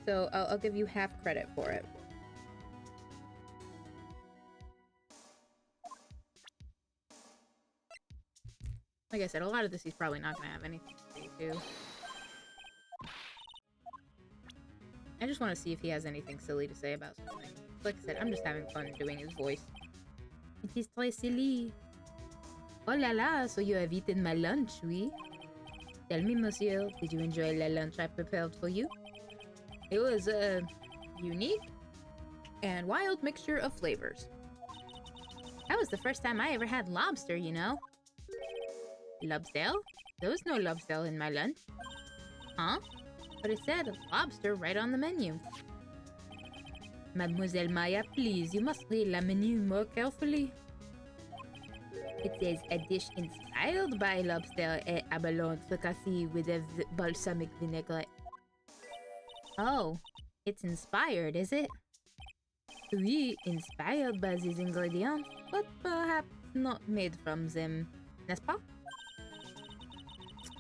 So I'll give you half credit for it. Like I said, a lot of this he's probably not going to have anything to do. I just want to see if he has anything silly to say about something. Like I said, I'm just having fun doing his voice. It is très silly. Oh la la, so you have eaten my lunch, oui? Tell me, monsieur, did you enjoy the lunch I prepared for you? It was a unique and wild mixture of flavors. That was the first time I ever had lobster, you know? Lobster? There was no lobster in my lunch. Huh? But it said lobster right on the menu. Mademoiselle Maya, please, you must read the menu more carefully. It says a dish inspired by lobster et abalone fricassee with a balsamic vinaigrette. Oh, it's inspired, is it? Oui, inspired by these ingredients, but perhaps not made from them, n'est-ce pas?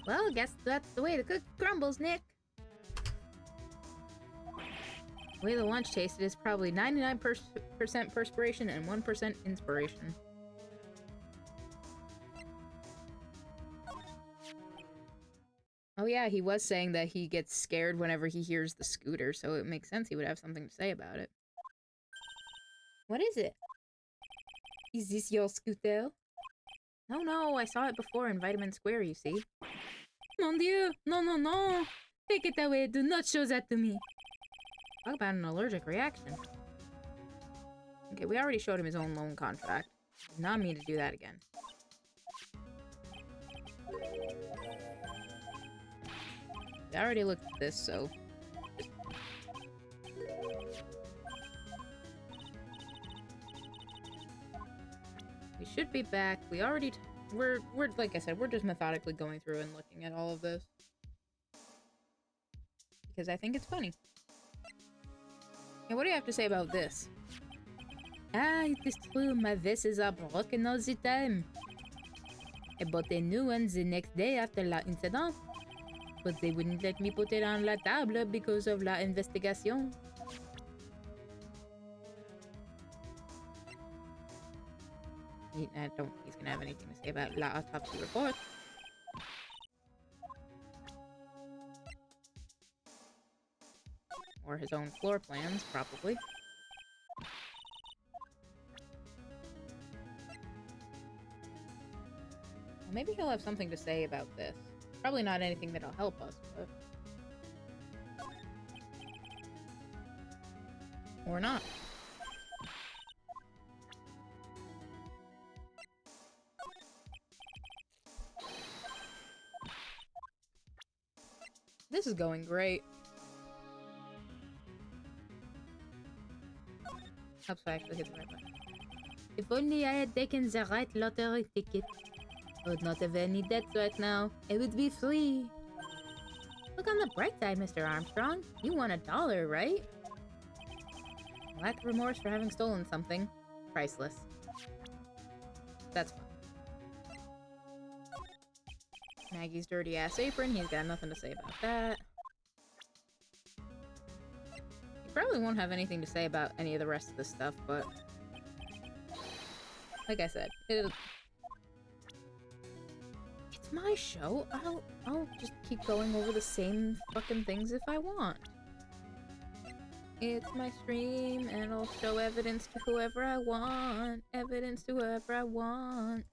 Well, I guess that's the way the cookie crumbles, Nick. The way the lunch tasted is probably 99% perspiration and 1% inspiration. Oh yeah, he was saying that he gets scared whenever he hears the scooter, so it makes sense he would have something to say about it. What is it? Is this your scooter? No, I saw it before in Vitamin Square, you see. Mon Dieu! No! Take it away, do not show that to me! Talk about an allergic reaction. Okay, we already showed him his own loan contract. Did not mean to do that again. We already looked at this, so... We should be back. We already... We're like I said, we're just methodically going through and looking at all of this. Because I think it's funny. Yeah, what do you have to say about this? Ah, it is true. My vessels are broken all the time. I bought a new one the next day after la incident. But they wouldn't let me put it on la table because of la investigation. I don't think he's gonna have anything to say about la autopsy report. Or his own floor plans, probably. Well, maybe he'll have something to say about this. Probably not anything that'll help us, but... Or not. This is going great. Helps I actually hit the right button. If only I had taken the right lottery ticket. I would not have any debts right now. I would be free. Look on the bright side, Mr. Armstrong. You won $1, right? Lack of remorse for having stolen something. Priceless. That's fun. Maggie's dirty ass apron. He's got nothing to say about that. He probably won't have anything to say about any of the rest of this stuff, but... Like I said, it's my show. I'll just keep going over the same fucking things if I want. It's my stream, and I'll show evidence to whoever I want. Evidence to whoever I want.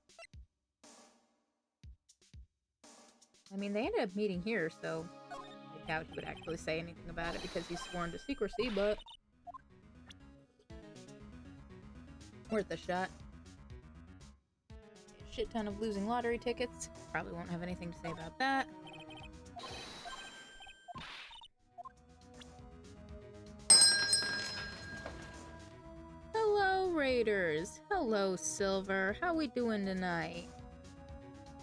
I mean, they ended up meeting here, so I doubt he would actually say anything about it because he's sworn to secrecy, but... worth a shot. A shit ton of losing lottery tickets. Probably won't have anything to say about that. Hello, Raiders. Hello, Silver. How we doing tonight?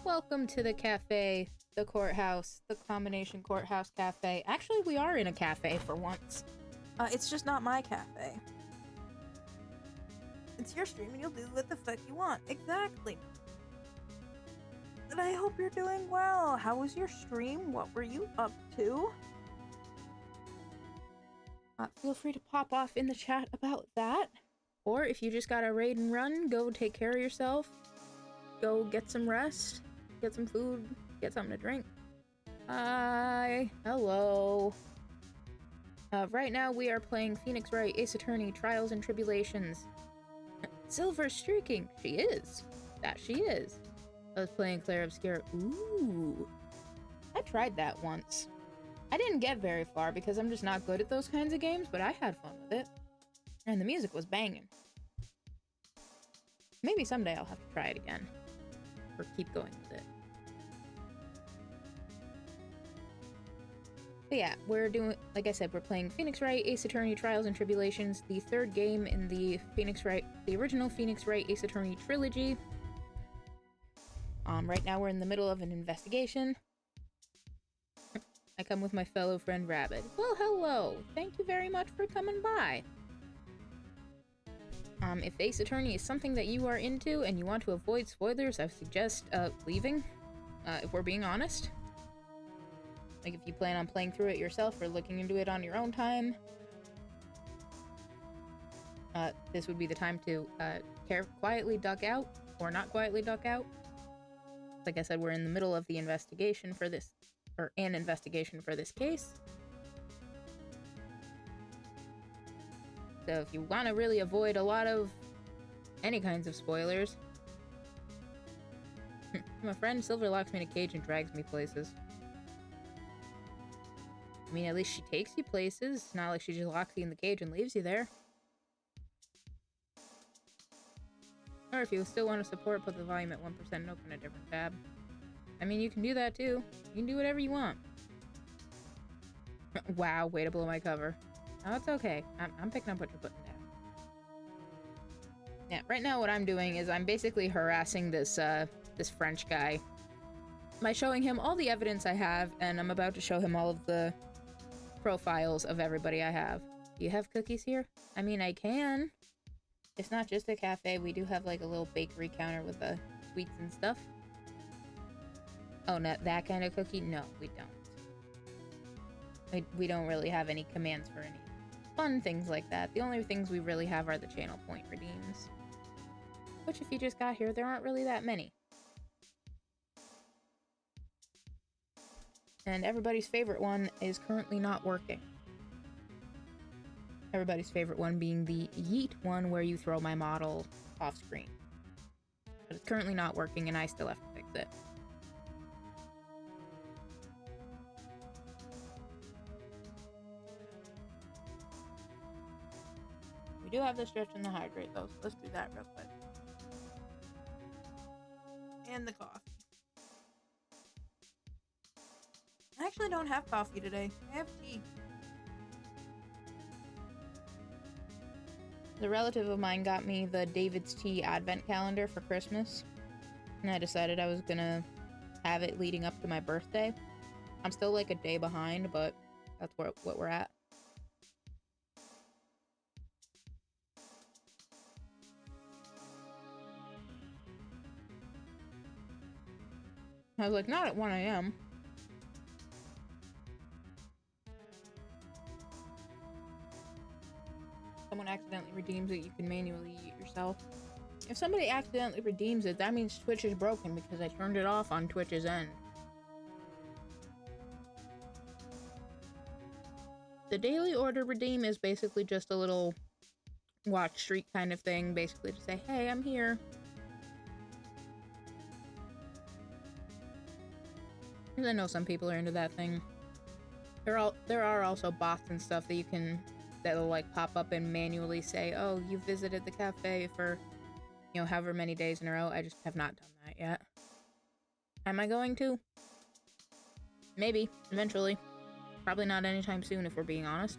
Welcome to the cafe, the courthouse, the combination courthouse cafe. Actually, we are in a cafe for once. It's just not my cafe. It's your stream and you'll do what the fuck you want. Exactly. And I hope you're doing well. How was your stream? What were you up to? Feel free to pop off in the chat about that. Or if you just got a raid and run, go take care of yourself. Go get some rest. Get some food. Get something to drink. Hi. Hello. Right now we are playing Phoenix Wright, Ace Attorney, Trials and Tribulations. Silver streaking. She is. That she is. I was playing Claire Obscura. Ooh. I tried that once. I didn't get very far because I'm just not good at those kinds of games, but I had fun with it. And the music was banging. Maybe someday I'll have to try it again. Or keep going with it. But yeah, we're doing, like I said, we're playing Phoenix Wright, Ace Attorney, Trials and Tribulations, the third game in the original Phoenix Wright Ace Attorney trilogy. Right now we're in the middle of an investigation. I come with my fellow friend Rabbit. Well, hello! Thank you very much for coming by. If Ace Attorney is something that you are into and you want to avoid spoilers, I suggest, leaving, if we're being honest. Like, if you plan on playing through it yourself or looking into it on your own time, this would be the time to, quietly duck out, or not quietly duck out. Like I said, we're in the middle of the investigation for this, or an investigation for this case. So if you want to really avoid a lot of any kinds of spoilers... My friend Silver locks me in a cage and drags me places. I mean, at least she takes you places. It's not like she just locks you in the cage and leaves you there. Or if you still want to support, put the volume at 1% and open a different tab. I mean, you can do that too. You can do whatever you want. Wow, way to blow my cover. No, it's okay. I'm picking up what you're putting down. Yeah, right now what I'm doing is I'm basically harassing this, this French guy by showing him all the evidence I have, and I'm about to show him all of the profiles of everybody I have. Do you have cookies here? I mean, I can. It's not just a cafe. We do have, like, a little bakery counter with, sweets and stuff. Oh, no, that kind of cookie? No, we don't. We don't really have any commands for any fun things like that. The only things we really have are the channel point redeems. Which, if you just got here, there aren't really that many. And everybody's favorite one is currently not working. Everybody's favorite one being the yeet one, where you throw my model off screen. But it's currently not working, and I still have to fix it. We do have the stretch and the hydrate, though, so let's do that real quick. And the coffee. I actually don't have coffee today. I have tea. The relative of mine got me the David's Tea Advent Calendar for Christmas. And I decided I was gonna have it leading up to my birthday. I'm still like a day behind, but that's what we're at. I was like, not at 1 a.m. Someone accidentally redeems it, you can manually eat yourself. If somebody accidentally redeems it, that means Twitch is broken because I turned it off on Twitch's end. The daily order redeem is basically just a little watch streak kind of thing, basically to say, hey, I'm here. Because I know some people are into that thing. There are also bots and stuff that'll like pop up and manually say, oh, you visited the cafe for, you know, however many days in a row. I just have not done that yet. Am I going to? Maybe, eventually. Probably not anytime soon, if we're being honest.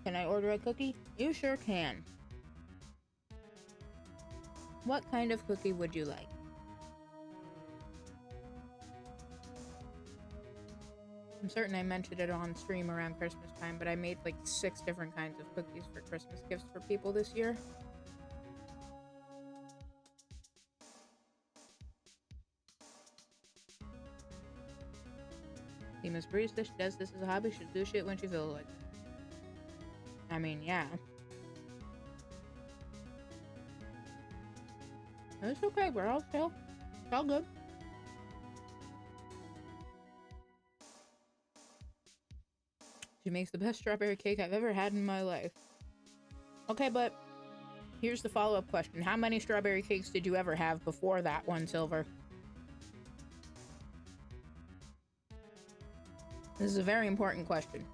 Can I order a cookie? You sure can. What kind of cookie would you like? I'm certain I mentioned it on stream around Christmas time, but I made like 6 different kinds of cookies for Christmas gifts for people this year. See, Miss Barista, she does this as a hobby. She'll do shit when she feels like it. I mean, yeah. It's okay, we're all chill. It's all good. She makes the best strawberry cake I've ever had in my life. Okay, but here's the follow-up question. How many strawberry cakes did you ever have before that one, Silver? This is a very important question.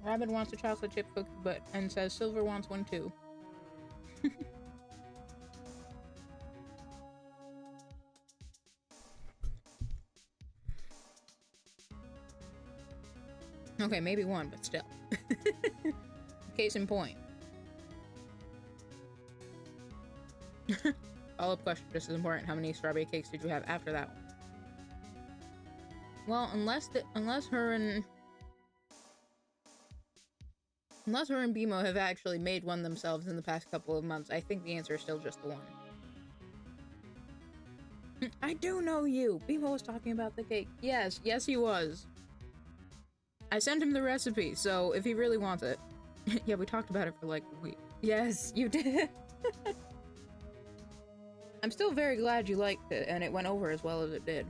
Rabbit wants a chocolate chip cookie, and says Silver wants one too. Okay, maybe one, but still. Case in point. Follow-up question, just as important. How many strawberry cakes did you have after that one? Well, unless her and BMO have actually made one themselves in the past couple of months, I think the answer is still just the one. I do know you! BMO was talking about the cake. Yes, he was. I sent him the recipe, so if he really wants it. Yeah, we talked about it for like a week. Yes, you did. I'm still very glad you liked it, and it went over as well as it did.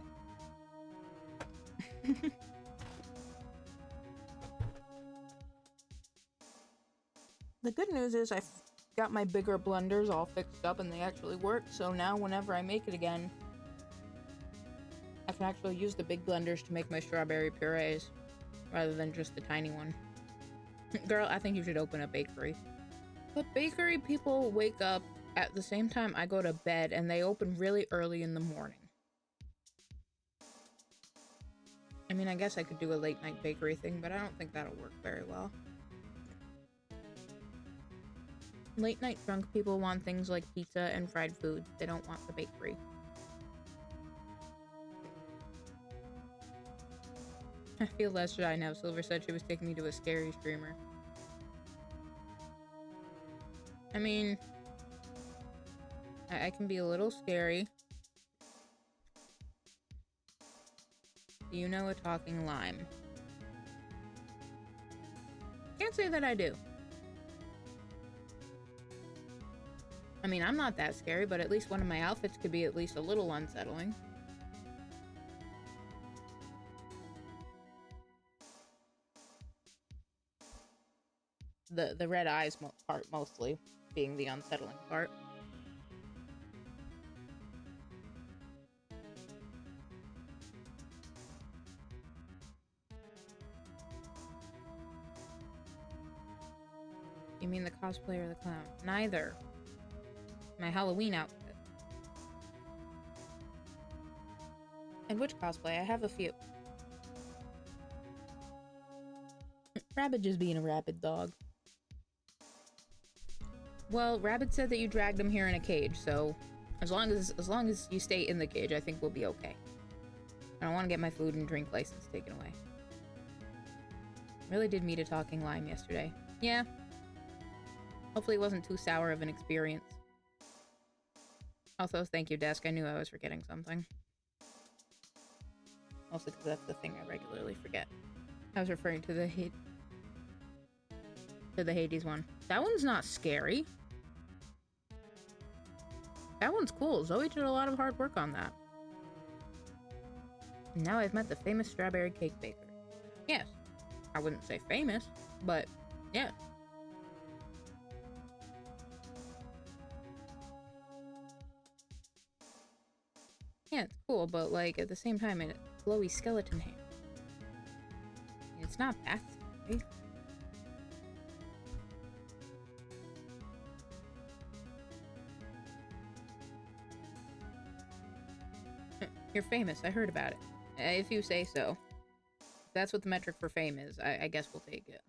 The good news is I've got my bigger blenders all fixed up and they actually work, so now whenever I make it again, I can actually use the big blenders to make my strawberry purees, rather than just the tiny one. Girl, I think you should open a bakery. But bakery people wake up at the same time I go to bed, and they open really early in the morning. I mean, I guess I could do a late night bakery thing, but I don't think that'll work very well. Late night drunk people want things like pizza and fried food. They don't want the bakery. I feel less shy now. Silver said she was taking me to a scary streamer. I mean, I can be a little scary. Do you know a talking lime? Can't say that I do. I mean, I'm not that scary, but at least one of my outfits could be at least a little unsettling. The red eyes part mostly being the unsettling part. You mean the cosplay or the clown? Neither. My Halloween outfit. And which cosplay? I have a few. Rabbit just being a rabid dog. Well, Rabbit said that you dragged him here in a cage, so as long as you stay in the cage, I think we'll be okay. I don't want to get my food and drink license taken away. Really did meet a talking lime yesterday. Yeah. Hopefully it wasn't too sour of an experience. Also, thank you, desk. I knew I was forgetting something. Mostly because that's the thing I regularly forget. I was referring to the Hades one. That one's not scary. That one's cool. Zoe did a lot of hard work on that. Now I've met the famous strawberry cake baker. Yes. I wouldn't say famous, but yeah. Yeah, it's cool, but like at the same time, it's glowy skeleton hand. It's not that scary. You're famous. I heard about it. If you say so. If that's what the metric for fame is, I guess we'll take it.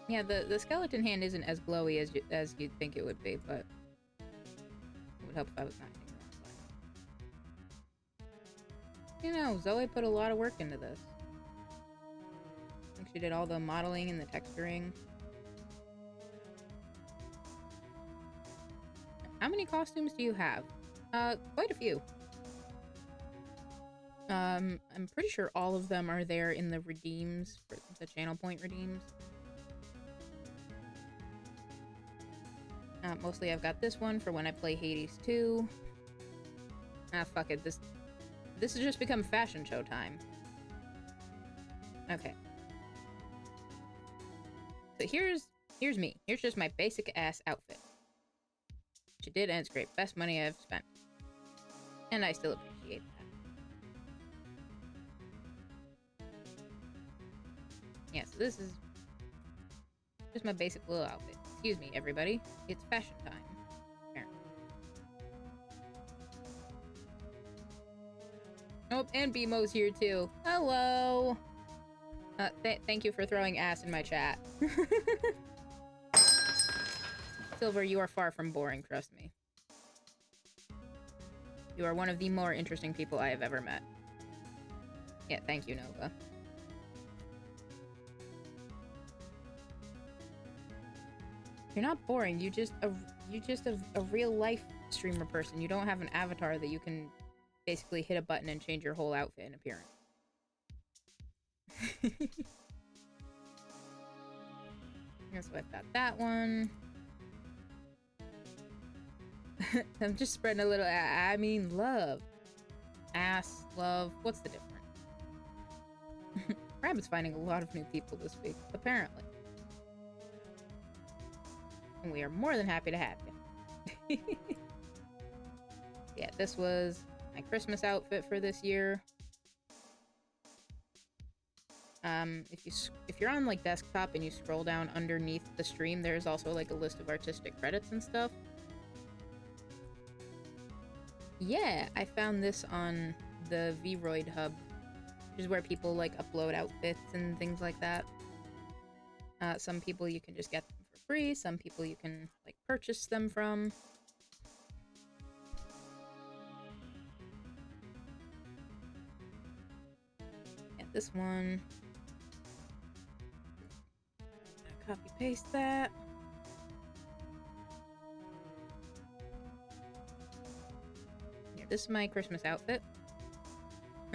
Yeah, the skeleton hand isn't as glowy as you'd think it would be, but it would help if I was not hitting the wrong button. You know, Zoe put a lot of work into this. I think she did all the modeling and the texturing. How many costumes do you have? Quite a few. I'm pretty sure all of them are there in the redeems, for the channel point redeems. Mostly I've got this one for when I play Hades 2. Ah, fuck it. This has just become fashion show time. Okay. So here's me. Here's just my basic ass outfit. She did, and it's great. Best money I've spent. And I still appreciate that. Yeah, so this is just my basic little outfit. Excuse me, everybody. It's fashion time. Apparently. Oh, and BMO's here too. Hello! Thank you for throwing ass in my chat. Silver, you are far from boring, trust me. You are one of the more interesting people I have ever met. Yeah, thank you, Nova. You're not boring. You're just a real life streamer person. You don't have an avatar that you can basically hit a button and change your whole outfit and appearance. So I've got that one. I'm just spreading a little, I mean, love. Ass, love, what's the difference? Rabbit's finding a lot of new people this week, apparently. And we are more than happy to have you. Yeah, this was my Christmas outfit for this year. If you're on like desktop and you scroll down underneath the stream, there's also like a list of artistic credits and stuff. Yeah, I found this on the Vroid hub, which is where people like upload outfits and things like that. Some people you can just get them for free, some people you can like purchase them from. Yeah, this one. Copy paste that. Here, this is my Christmas outfit.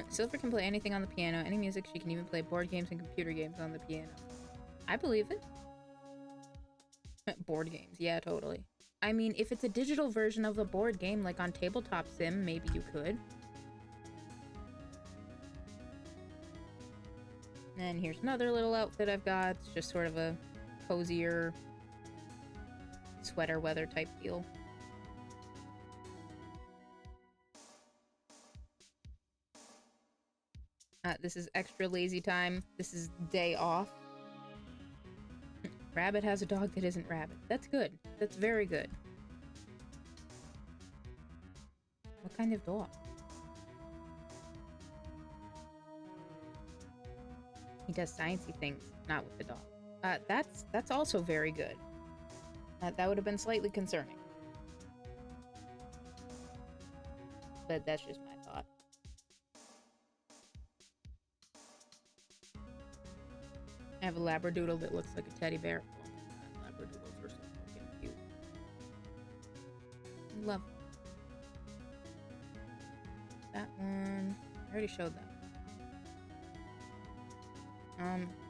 Silver can play anything on the piano, any music. She can even play board games and computer games on the piano. I believe it. Board games, yeah, totally. I mean, if it's a digital version of a board game, like on Tabletop Sim, maybe you could. And here's another little outfit I've got. It's just sort of a cozier sweater weather type deal. This is extra lazy time. This is day off. Rabbit has a dog that isn't Rabbit. That's good. That's very good. What kind of dog? He does sciencey things, not with the dog. That's also very good. That would have been slightly concerning. But that's just my thought. I have a Labradoodle that looks like a teddy bear. Oh my god, Labradoodles are so fucking cute. Love that one. I already showed that.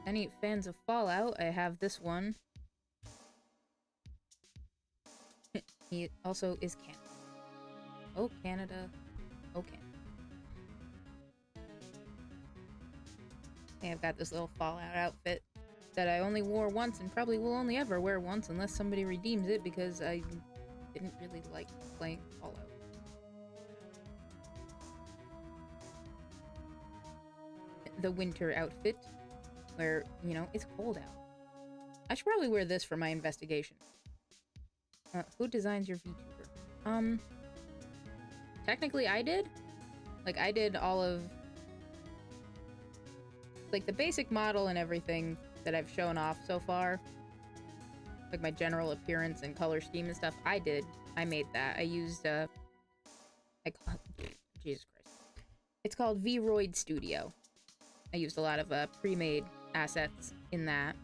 Any fans of Fallout, I have this one. He also is Canada. Oh, Canada. Oh, Canada. Okay, I've got this little Fallout outfit that I only wore once and probably will only ever wear once unless somebody redeems it because I didn't really like playing Fallout. The winter outfit, where, you know, it's cold out. I should probably wear this for my investigation. Who designs your VTuber? Technically I did. Like, I did all of, like, the basic model and everything that I've shown off so far. Like, my general appearance and color scheme and stuff, I did. I made that. I used, Jesus Christ. It's called Vroid Studio. I used a lot of, pre-made assets in that.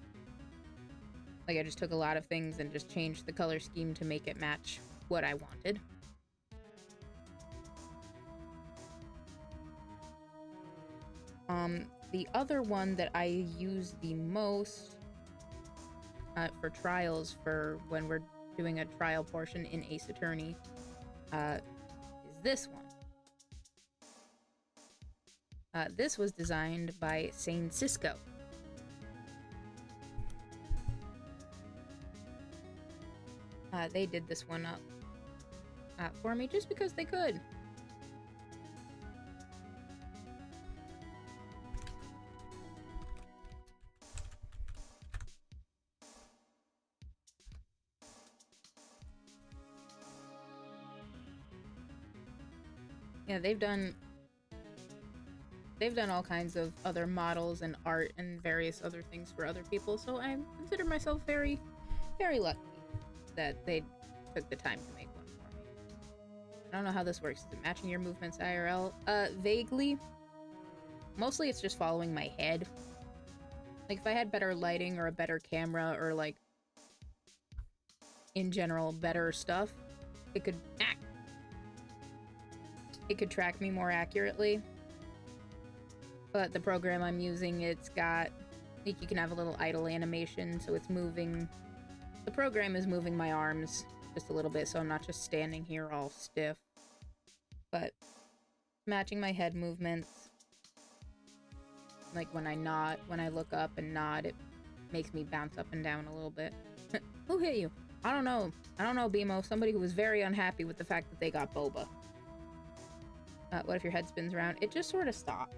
Like, I just took a lot of things and just changed the color scheme to make it match what I wanted. The other one that I use the most for trials for when we're doing a trial portion in Ace Attorney is this one. This was designed by Sane Cisco. They did this one up for me just because they could. Yeah, they've done all kinds of other models and art and various other things for other people, so I consider myself very, very lucky that they took the time to make one for me. I don't know how this works. Is it matching your movements IRL? Vaguely. Mostly it's just following my head. Like, if I had better lighting or a better camera or, like, in general, better stuff, it could track me more accurately. But the program I'm using, it's got, like, you can have a little idle animation, so it's moving. The program is moving my arms just a little bit, so I'm not just standing here all stiff. But matching my head movements. Like, when I nod, when I look up and nod, it makes me bounce up and down a little bit. Who hit you? I don't know. I don't know, BMO. Somebody who was very unhappy with the fact that they got boba. What if your head spins around? It just sort of stops.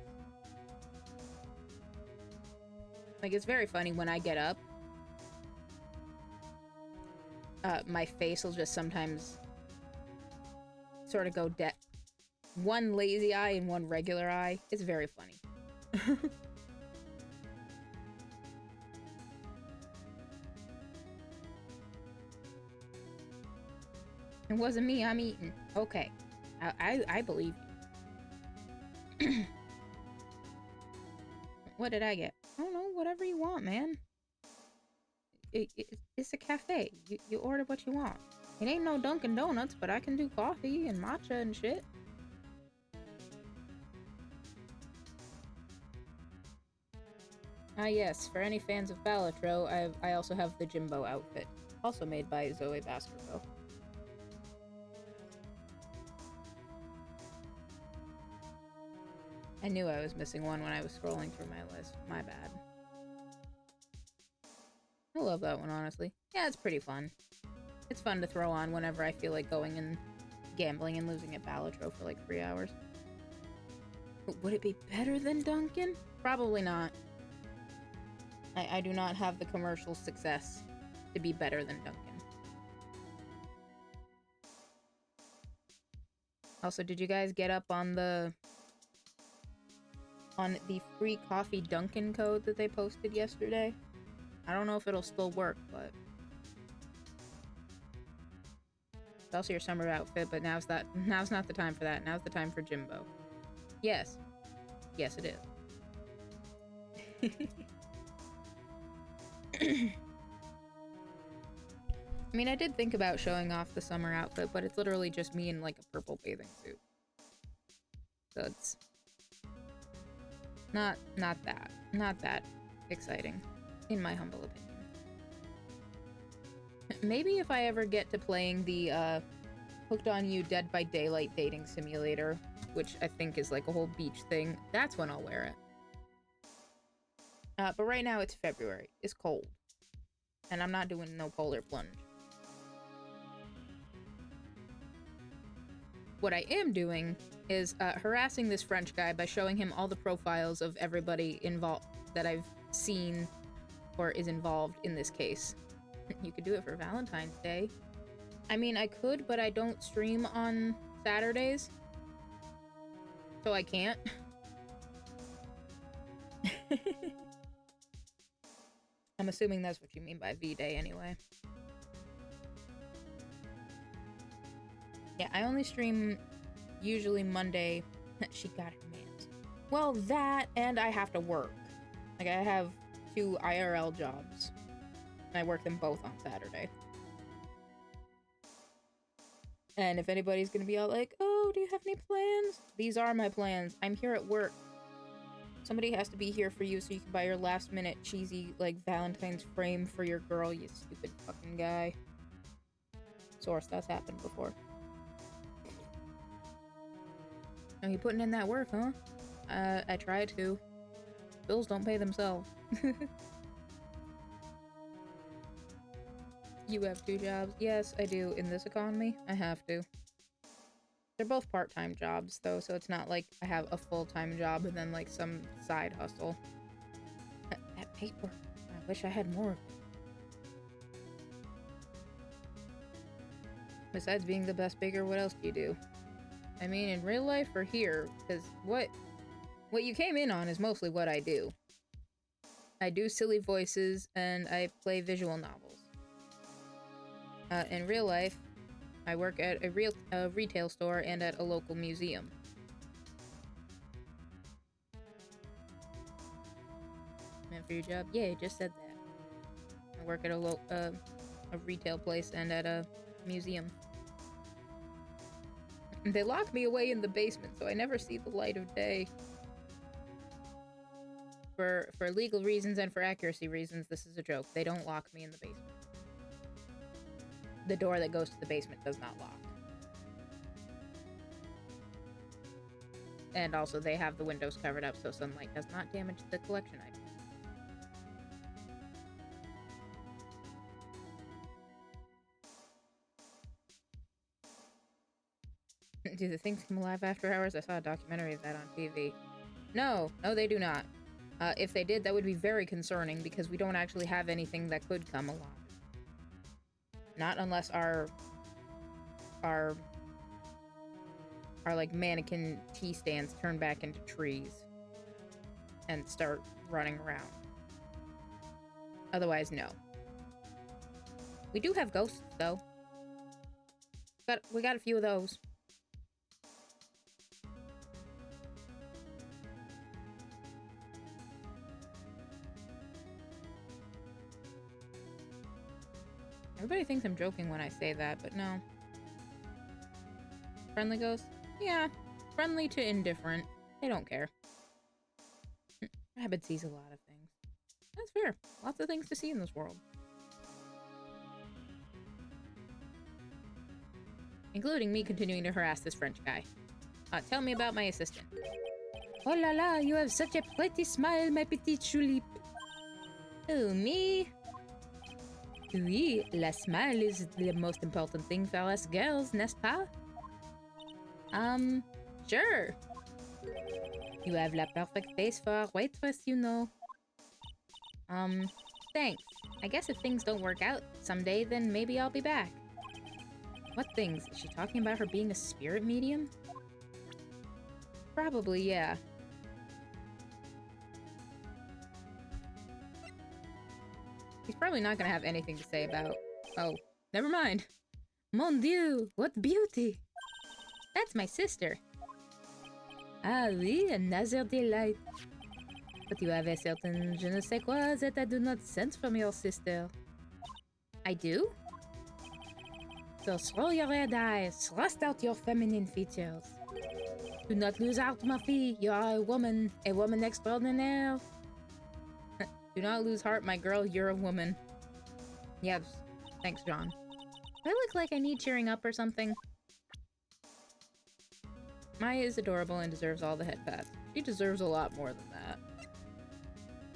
Like, it's very funny when I get up. My face will just sometimes sort of go dead. One lazy eye and one regular eye. It's very funny. It wasn't me, I'm eating. Okay. I believe you. What did I get? I don't know, whatever you want, man. it's a cafe. You order what you want. It ain't no Dunkin' Donuts, but I can do coffee and matcha and shit. Ah yes, for any fans of Balatro, I also have the Jimbo outfit, also made by Zoe Baskerville. I knew I was missing one when I was scrolling through my list. My bad. I love that one, honestly. Yeah, it's pretty fun. It's fun to throw on whenever I feel like going and gambling and losing at Balatro for like 3 hours. But would it be better than Dunkin'? Probably not. I do not have the commercial success to be better than Dunkin'. Also, did you guys get up on the free coffee Dunkin' code that they posted yesterday? I don't know if it'll still work, but it's also your summer outfit, but now's not the time for that. Now's the time for Jimbo. Yes. Yes, it is. I mean, I did think about showing off the summer outfit, but it's literally just me in like a purple bathing suit. So it's not that exciting, in my humble opinion. Maybe if I ever get to playing the Hooked on You Dead by Daylight dating simulator, which I think is like a whole beach thing, that's when I'll wear it. But right now it's February. It's cold. And I'm not doing no polar plunge. What I am doing is harassing this French guy by showing him all the profiles of everybody involved that I've seen or is involved in this case. You could do it for Valentine's Day. I mean, I could, but I don't stream on Saturdays. So I can't. I'm assuming that's what you mean by V-Day anyway. Yeah, I only stream usually Monday. She got her mans. Well, that and I have to work. Like, I have 2 IRL jobs. And I work them both on Saturday. And if anybody's gonna be all like, oh, do you have any plans? These are my plans. I'm here at work. Somebody has to be here for you so you can buy your last minute cheesy, like, Valentine's frame for your girl, you stupid fucking guy. Source, that's happened before. Oh, you putting in that work, huh? I try to. Bills don't pay themselves. You have 2 jobs? Yes, I do. In this economy, I have to. They're both part-time jobs, though, so it's not like I have a full-time job and then, like, some side hustle. That paper. I wish I had more of it. Besides being the best baker, what else do you do? I mean, in real life or here? Because what you came in on is mostly what I do. I do silly voices, and I play visual novels. In real life, I work at a retail store and at a local museum. And for your job? Yeah, you just said that. I work at a retail place and at a museum. They lock me away in the basement, so I never see the light of day. For legal reasons and for accuracy reasons, this is a joke. They don't lock me in the basement. The door that goes to the basement does not lock. And also, they have the windows covered up so sunlight does not damage the collection items. Do the things come alive after hours? I saw a documentary of that on TV. No, they do not. If they did, that would be very concerning because we don't actually have anything that could come alive. Not unless our like mannequin tea stands turn back into trees and start running around. Otherwise, no. We do have ghosts though. We got a few of those. Everybody thinks I'm joking when I say that, but no. Friendly ghost? Yeah. Friendly to indifferent. They don't care. Rabbit sees a lot of things. That's fair. Lots of things to see in this world. Including me continuing to harass this French guy. Tell me about my assistant. Oh la la, you have such a pretty smile, my petite tulip. Oh, me? Oui, la smile is the most important thing for us girls, n'est-ce pas? Sure. You have la perfect face for a waitress, you know. Thanks. I guess if things don't work out someday, then maybe I'll be back. What things? Is she talking about her being a spirit medium? Probably, yeah. He's probably not gonna have anything to say about... Oh, never mind. Mon Dieu, what beauty! That's my sister. Ah oui, another delight. But you have a certain je ne sais quoi that I do not sense from your sister. I do? So throw your red eyes, thrust out your feminine features. Do not lose heart, ma fille. You are a woman extraordinaire. Do not lose heart, my girl. You're a woman. Yes. Thanks, John. Do I look like I need cheering up or something? Maya is adorable and deserves all the head pats. She deserves a lot more than that.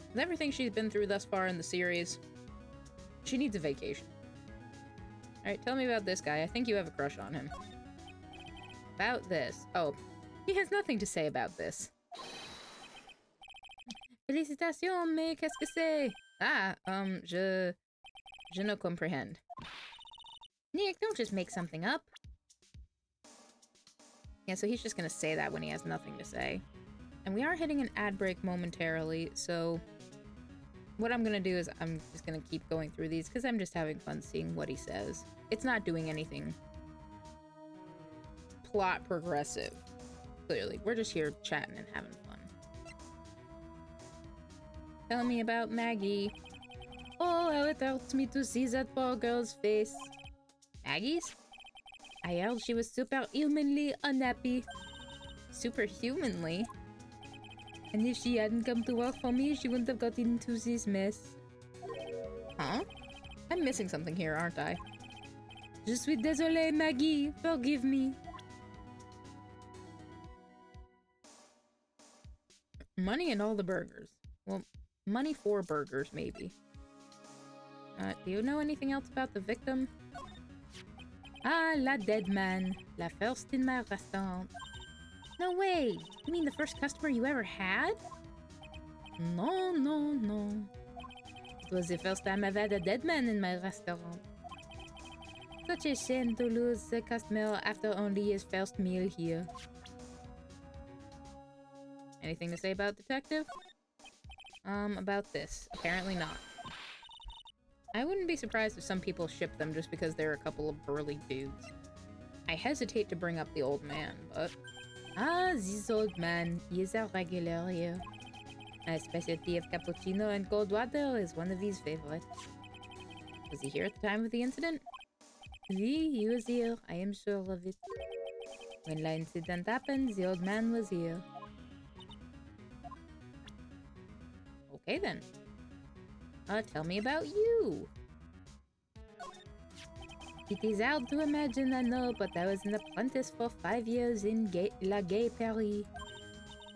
With everything she's been through thus far in the series, she needs a vacation. Alright, tell me about this guy. I think you have a crush on him. About this. Oh, he has nothing to say about this. Félicitations, mais qu'est-ce que c'est? Ah, je ne comprehend. Nick, don't just make something up. Yeah, so he's just gonna say that when he has nothing to say. And we are hitting an ad break momentarily, so what I'm gonna do is I'm just gonna keep going through these because I'm just having fun seeing what he says. It's not doing anything plot progressive, clearly. We're just here chatting and having fun. Tell me about Maggie. Oh, how it hurts me to see that poor girl's face. Maggie's? I heard she was superhumanly unhappy. Superhumanly? And if she hadn't come to work for me, she wouldn't have got into this mess. Huh? I'm missing something here, aren't I? Je suis désolée, Maggie. Forgive me. Money and all the burgers. Well, money for burgers, maybe. Do you know anything else about the victim? Ah, la dead man. La first in my restaurant. No way! You mean the first customer you ever had? No, no, no. It was the first time I've had a dead man in my restaurant. Such a shame to lose the customer after only his first meal here. Anything to say about Detective? About this. Apparently not. I wouldn't be surprised if some people ship them just because they're a couple of burly dudes. I hesitate to bring up the old man, but... Ah, this old man. He is a regular here. My specialty of cappuccino and cold water is one of his favorites. Was he here at the time of the incident? Oui, he was here. I am sure of it. When the incident happened, the old man was here. Okay then. Tell me about you. It is hard to imagine, I know, but I was an apprentice for 5 years in La Gay Paris.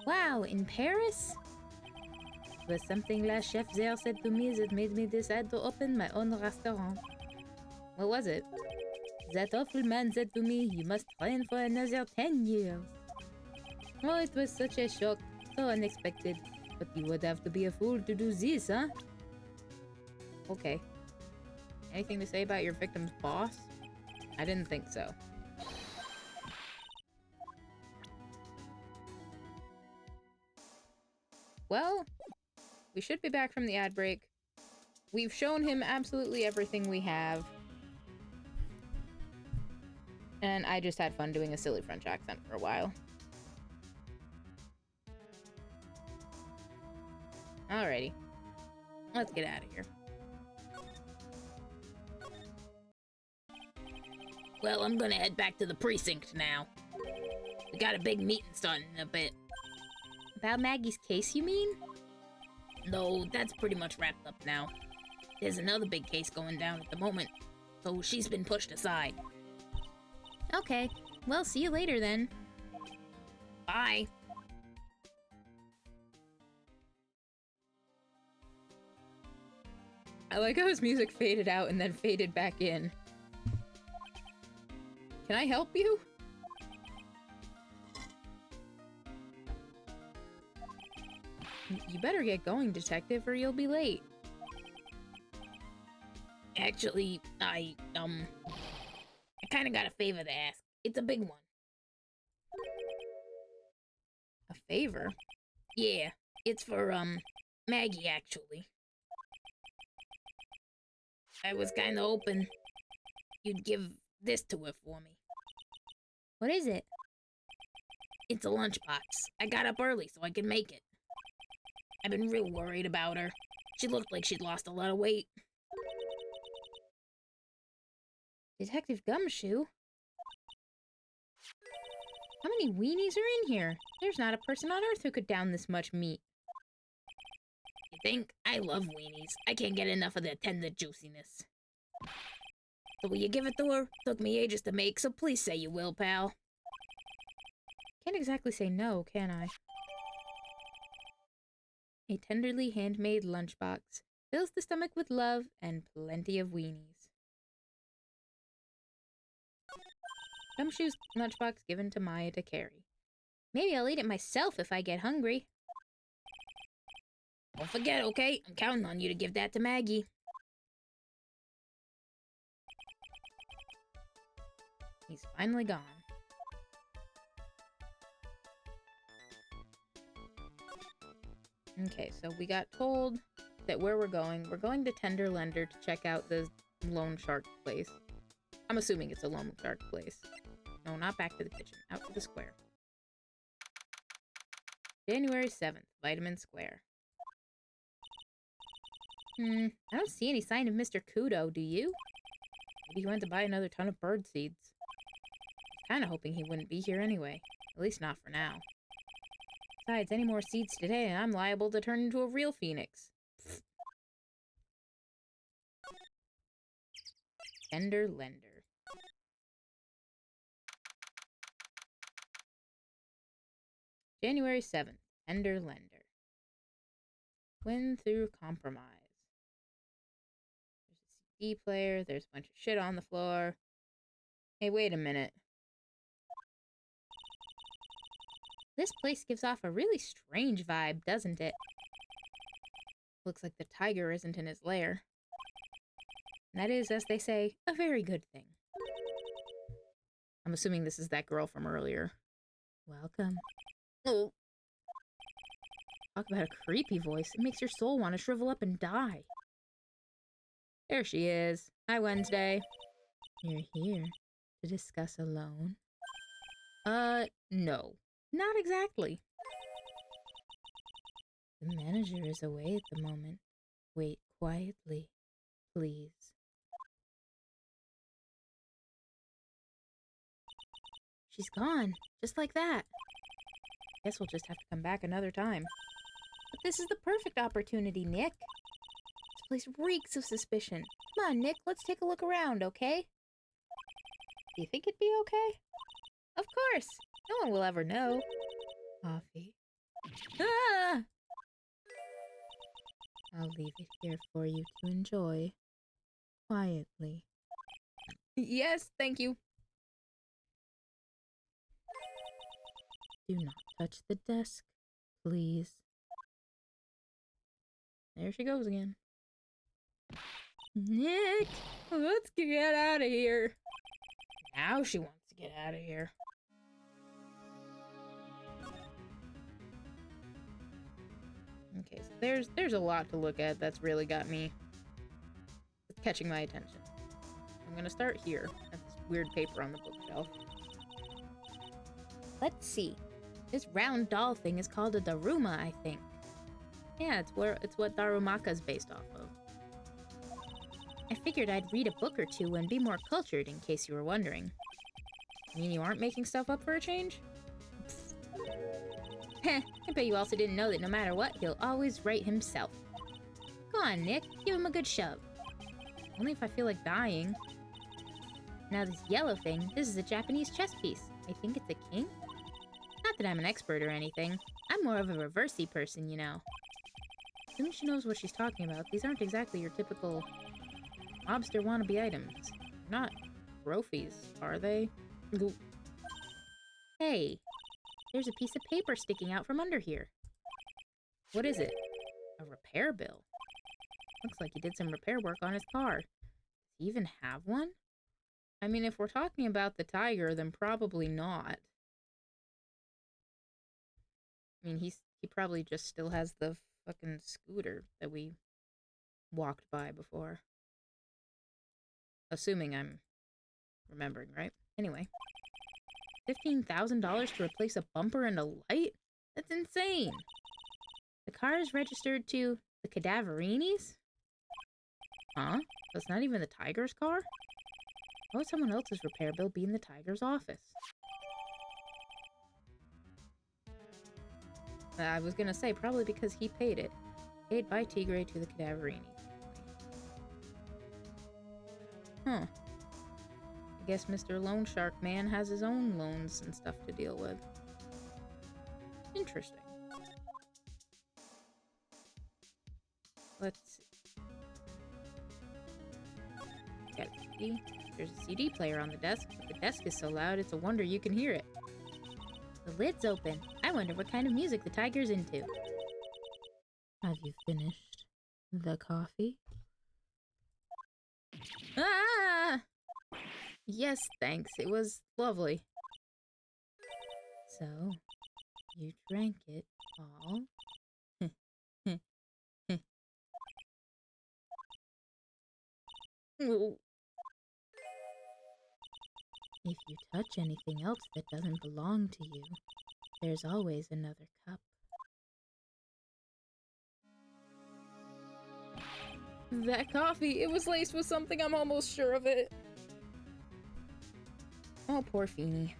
Wow, in Paris? It was something la chef there said to me that made me decide to open my own restaurant. What was it? That awful man said to me, you must train for another 10 years. Oh, it was such a shock, so unexpected. But you would have to be a fool to do this, huh? Okay. Anything to say about your victim's boss? I didn't think so. Well, we should be back from the ad break. We've shown him absolutely everything we have. And I just had fun doing a silly French accent for a while. Alrighty. Let's get out of here. Well, I'm gonna head back to the precinct now. We got a big meeting starting in a bit. About Maggie's case, you mean? No, that's pretty much wrapped up now. There's another big case going down at the moment, so she's been pushed aside. Okay, well, see you later then. Bye. I like how his music faded out and then faded back in. Can I help you? You better get going, detective, or you'll be late. Actually, I kinda got a favor to ask. It's a big one. A favor? Yeah, it's for, Maggie, actually. I was kinda hoping you'd give this to her for me. What is it? It's a lunchbox. I got up early so I could make it. I've been real worried about her. She looked like she'd lost a lot of weight. Detective Gumshoe? How many weenies are in here? There's not a person on Earth who could down this much meat. You think? I love weenies. I can't get enough of their tender juiciness. So will you give it to her? Took me ages to make, so please say you will, pal. Can't exactly say no, can I? A tenderly handmade lunchbox fills the stomach with love and plenty of weenies. Gumshoe's lunchbox given to Maya to carry. Maybe I'll eat it myself if I get hungry. Don't forget, okay? I'm counting on you to give that to Maggie. He's finally gone. Okay, so we got told that where we're going to Tender Lender to check out the loan shark place. I'm assuming it's a loan shark place. No, not back to the kitchen. Out to the square. January 7th, Vitamin Square. I don't see any sign of Mr. Kudo, do you? Maybe he went to buy another ton of bird seeds. Kinda hoping he wouldn't be here anyway. At least not for now. Besides, any more seeds today and I'm liable to turn into a real phoenix. Tender Lender. January 7th, Tender Lender. Win through compromise. There's a CD player, there's a bunch of shit on the floor. Hey, wait a minute. This place gives off a really strange vibe, doesn't it? Looks like the tiger isn't in his lair. And that is, as they say, a very good thing. I'm assuming this is that girl from earlier. Welcome. Oh. Talk about a creepy voice. It makes your soul want to shrivel up and die. There she is. Hi, Wednesday. You're here to discuss a loan? No. Not exactly. The manager is away at the moment. Wait quietly, please. She's gone, just like that. Guess we'll just have to come back another time. But this is the perfect opportunity, Nick. This place reeks of suspicion. Come on, Nick, let's take a look around, okay? Do you think it'd be okay? Of course! No one will ever know. Coffee. Ah! I'll leave it here for you to enjoy. Quietly. Yes, thank you. Do not touch the desk, please. There she goes again. Nick, let's get out of here. Now she wants to get out of here. Okay, so there's a lot to look at that's really got me catching my attention. I'm gonna start here at this weird paper on the bookshelf. Let's see. This round doll thing is called a Daruma, I think. Yeah, it's what Darumaka's based off of. I figured I'd read a book or two and be more cultured, in case you were wondering. You mean you aren't making stuff up for a change? Heh, I bet you also didn't know that no matter what, he'll always write himself. Go on, Nick. Give him a good shove. Only if I feel like dying. Now this yellow thing, this is a Japanese chess piece. I think it's a king? Not that I'm an expert or anything. I'm more of a reversey person, you know. Assuming she knows what she's talking about, these aren't exactly your typical mobster wannabe items. Not trophies, are they? Hey, there's a piece of paper sticking out from under here. What is it? A repair bill. Looks like he did some repair work on his car. Does he even have one? I mean, if we're talking about the tiger, then probably not. I mean, he probably just still has the fucking scooter that we walked by before. Assuming I'm remembering, right? Anyway. $15,000 to replace a bumper and a light? That's insane! The car is registered to the Cadaverinis? Huh? That's not even the tiger's car? Why would someone else's repair bill be in the tiger's office? I was gonna say, probably because he paid it. Paid by Tigre to the Cadaverini. Huh. I guess Mr. Loan Shark Man has his own loans and stuff to deal with. Interesting. Let's see. Got a CD. There's a CD player on the desk, but the desk is so loud it's a wonder you can hear it. The lid's open. I wonder what kind of music the tiger's into. Have you finished the coffee? Ah! Yes, thanks. It was lovely. So, you drank it all? If you touch anything else that doesn't belong to you, there's always another cup. That coffee, it was laced with something, I'm almost sure of it. Oh, poor Feeny.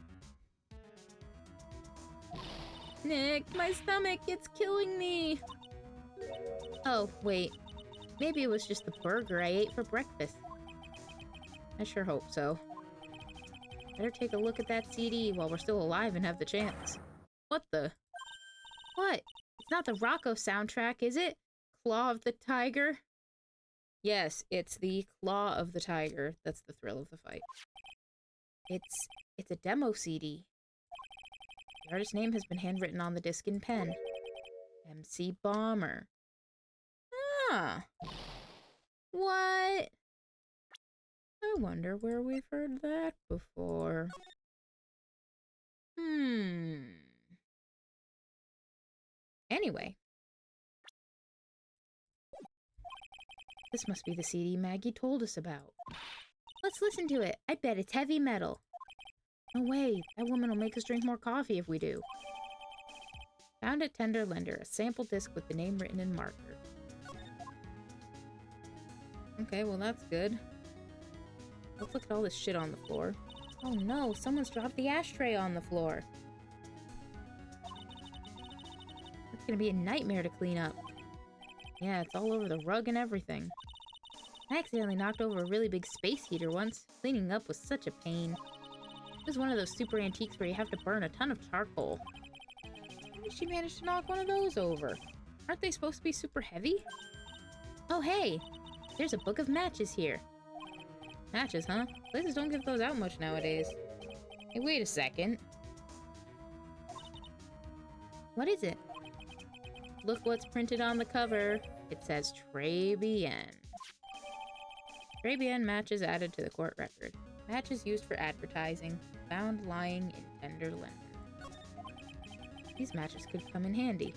Nick, my stomach, it's killing me! Oh, wait. Maybe it was just the burger I ate for breakfast. I sure hope so. Better take a look at that CD while we're still alive and have the chance. What the? What? It's not the Rocco soundtrack, is it? Claw of the Tiger? Yes, it's the Claw of the Tiger. That's the thrill of the fight. It's a demo CD. The artist's name has been handwritten on the disc in pen. MC Bomber. Ah. What? I wonder where we've heard that before. Anyway. This must be the CD Maggie told us about. Let's listen to it. I bet it's heavy metal. No way. That woman will make us drink more coffee if we do. Found at Tender Lender, a sample disc with the name written in marker. Okay, well that's good. Let's look at all this shit on the floor. Oh no, someone's dropped the ashtray on the floor. It's gonna be a nightmare to clean up. Yeah, it's all over the rug and everything. I accidentally knocked over a really big space heater once. Cleaning up was such a pain. It was one of those super antiques where you have to burn a ton of charcoal. How did she manage to knock one of those over? Aren't they supposed to be super heavy? Oh hey! There's a book of matches here. Matches, huh? Places don't give those out much nowadays. Hey, wait a second. What is it? Look what's printed on the cover. It says Très Bien. Très Bien matches added to the court record. Matches used for advertising. Found lying in Tender Lender. These matches could come in handy.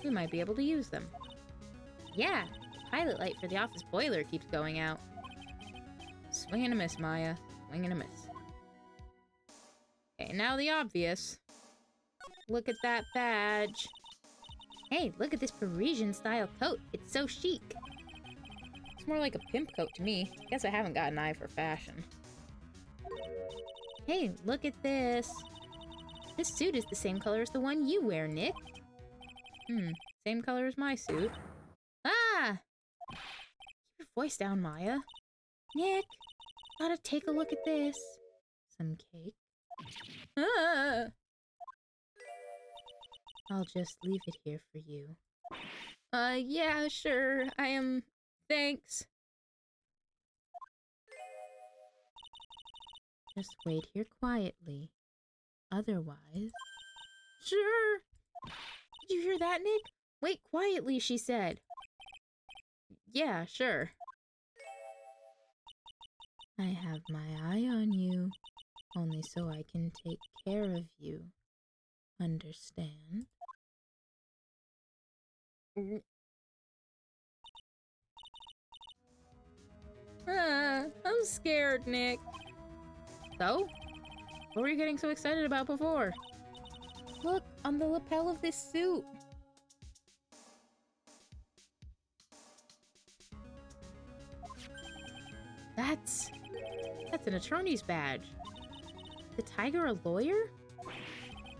We might be able to use them. Yeah! Pilot light for the office boiler keeps going out. Swing and a miss, Maya. Swing and a miss. Okay, now the obvious. Look at that badge. Hey, look at this Parisian-style coat. It's so chic. Looks more like a pimp coat to me. Guess I haven't got an eye for fashion. Hey, look at this. This suit is the same color as the one you wear, Nick. Same color as my suit. Ah! Keep your voice down, Maya. Nick, gotta take a look at this. Some cake. Ah! I'll just leave it here for you. Yeah, sure. Thanks. Just wait here quietly. Otherwise... Sure! Did you hear that, Nick? Wait quietly, she said. Yeah, sure. I have my eye on you, only so I can take care of you. Understand? I'm scared, Nick. So? What were you getting so excited about before? Look, on the lapel of this suit. That's an attorney's badge. The tiger a lawyer?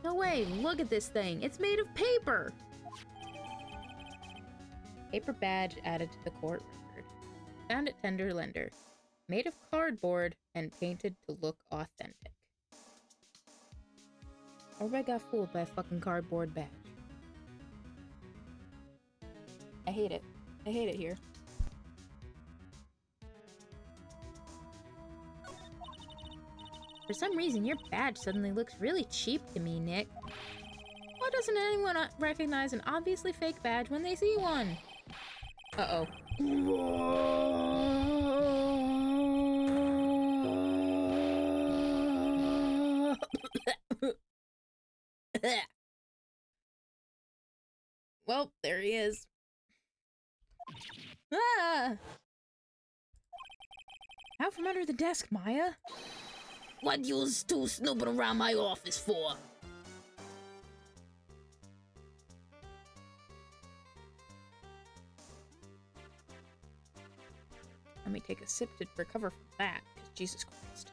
No way, look at this thing. It's made of paper. Paper badge added to the court record. Found at tender lender. Made of cardboard and painted to look authentic. Or I got fooled by a fucking cardboard badge. I hate it. I hate it here. For some reason, your badge suddenly looks really cheap to me, Nick. Why doesn't anyone recognize an obviously fake badge when they see one? Uh-oh. Well, there he is. Ah! Out from under the desk, Maya. What you two snooping around my office for? Let me take a sip to recover from that, because Jesus Christ.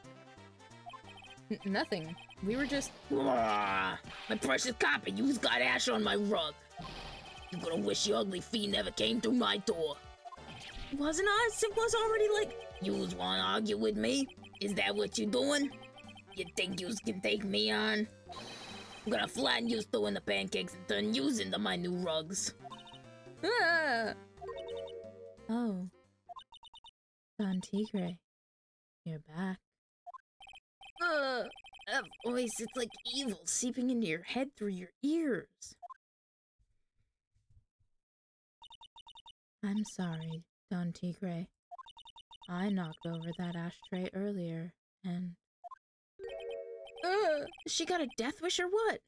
Nothing. We were just... My precious copper, you's got ash on my rug. You're gonna wish your ugly feet never came through my door. Wasn't I? It was already like... Yous wanna argue with me? Is that what you doing? You think yous can take me on? I'm gonna flatten yous throwing the pancakes and turn yous into my new rugs. Ah! Oh. Don Tigre. You're back. That voice, it's like evil seeping into your head through your ears. I'm sorry, Don Tigre. I knocked over that ashtray earlier, and... she got a death wish or what?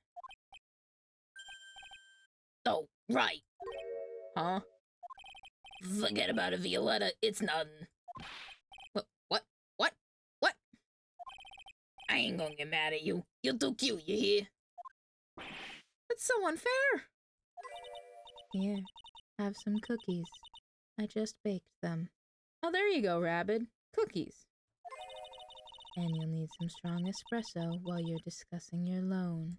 Oh, right. Huh? Forget about it, Violetta. It's nothing. What? I ain't gonna get mad at you. You're too cute, you hear? That's so unfair. Here, have some cookies. I just baked them. Oh, there you go, Rabbit. Cookies. And you'll need some strong espresso while you're discussing your loan.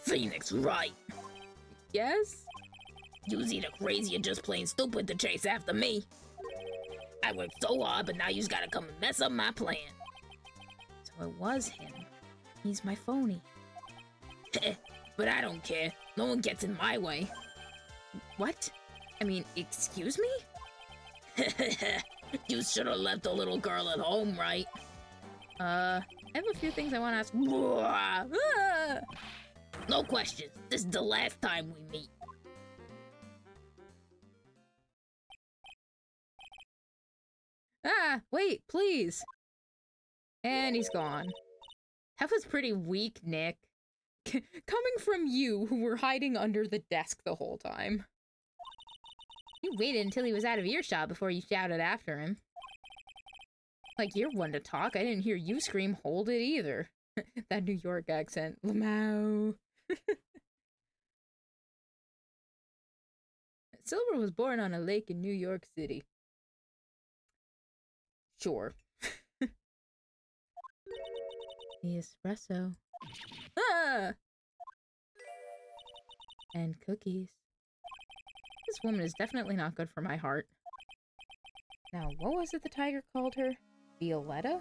Phoenix, right? Yes? You's either crazy or just plain stupid to chase after me. I worked so hard, but now you's gotta come and mess up my plan. So it was him. He's my phony. But I don't care. No one gets in my way. What? I mean, excuse me? You should have left the little girl at home, right? I have a few things I want to ask. No questions. This is the last time we meet. Wait, please. And he's gone. That was pretty weak, Nick. Coming from you, who were hiding under the desk the whole time. You waited until he was out of earshot before you shouted after him. Like, you're one to talk. I didn't hear you scream, hold it, either. That New York accent. Lamau. Silver was born on a lake in New York City. Sure. The espresso. Ah! And cookies. This woman is definitely not good for my heart. Now, what was it the tiger called her? Violetta?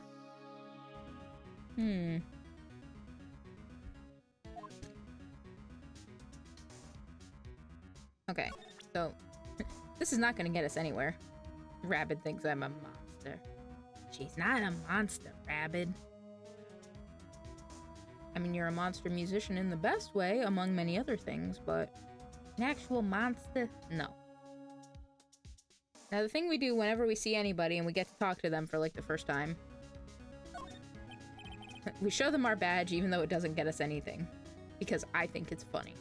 Okay, so this is not gonna get us anywhere. Rabbit thinks I'm a monster. She's not a monster, Rabbit. I mean, you're a monster musician in the best way, among many other things, but an actual monster? No. Now, the thing we do whenever we see anybody and we get to talk to them for, like, the first time, we show them our badge even though it doesn't get us anything. Because I think it's funny.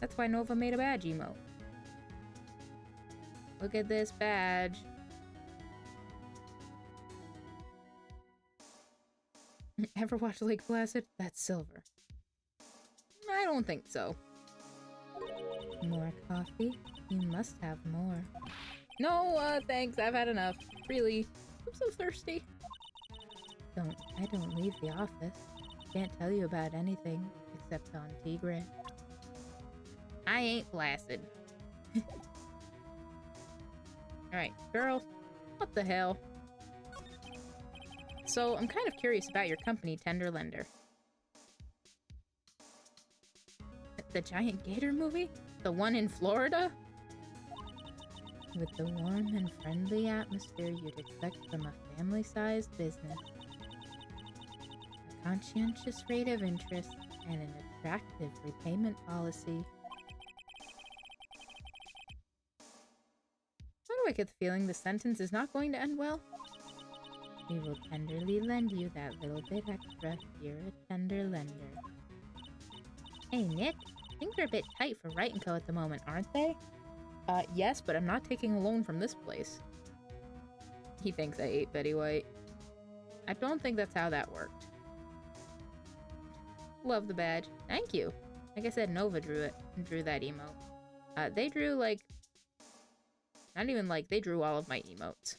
That's why Nova made a badge emote. Look at this badge. Ever watch Lake Placid? That's Silver. I don't think so. More coffee? You must have more. No, thanks. I've had enough. Really. I'm so thirsty. I don't leave the office. Can't tell you about anything except on Tigre. I ain't Placid. Alright, girls. What the hell? So, I'm kind of curious about your company, Tenderlender. The giant gator movie? The one in Florida? With the warm and friendly atmosphere you'd expect from a family-sized business. A conscientious rate of interest and an attractive repayment policy. Why do I get the feeling the sentence is not going to end well? We will tenderly lend you that little bit extra. You're a tender lender. Hey, Nick. Things are a bit tight for Wright & Co. at the moment, aren't they? Yes, but I'm not taking a loan from this place. He thinks I ate Betty White. I don't think that's how that worked. Love the badge. Thank you. Like I said, Nova drew that emote. They drew, like... Not even like, they drew all of my emotes.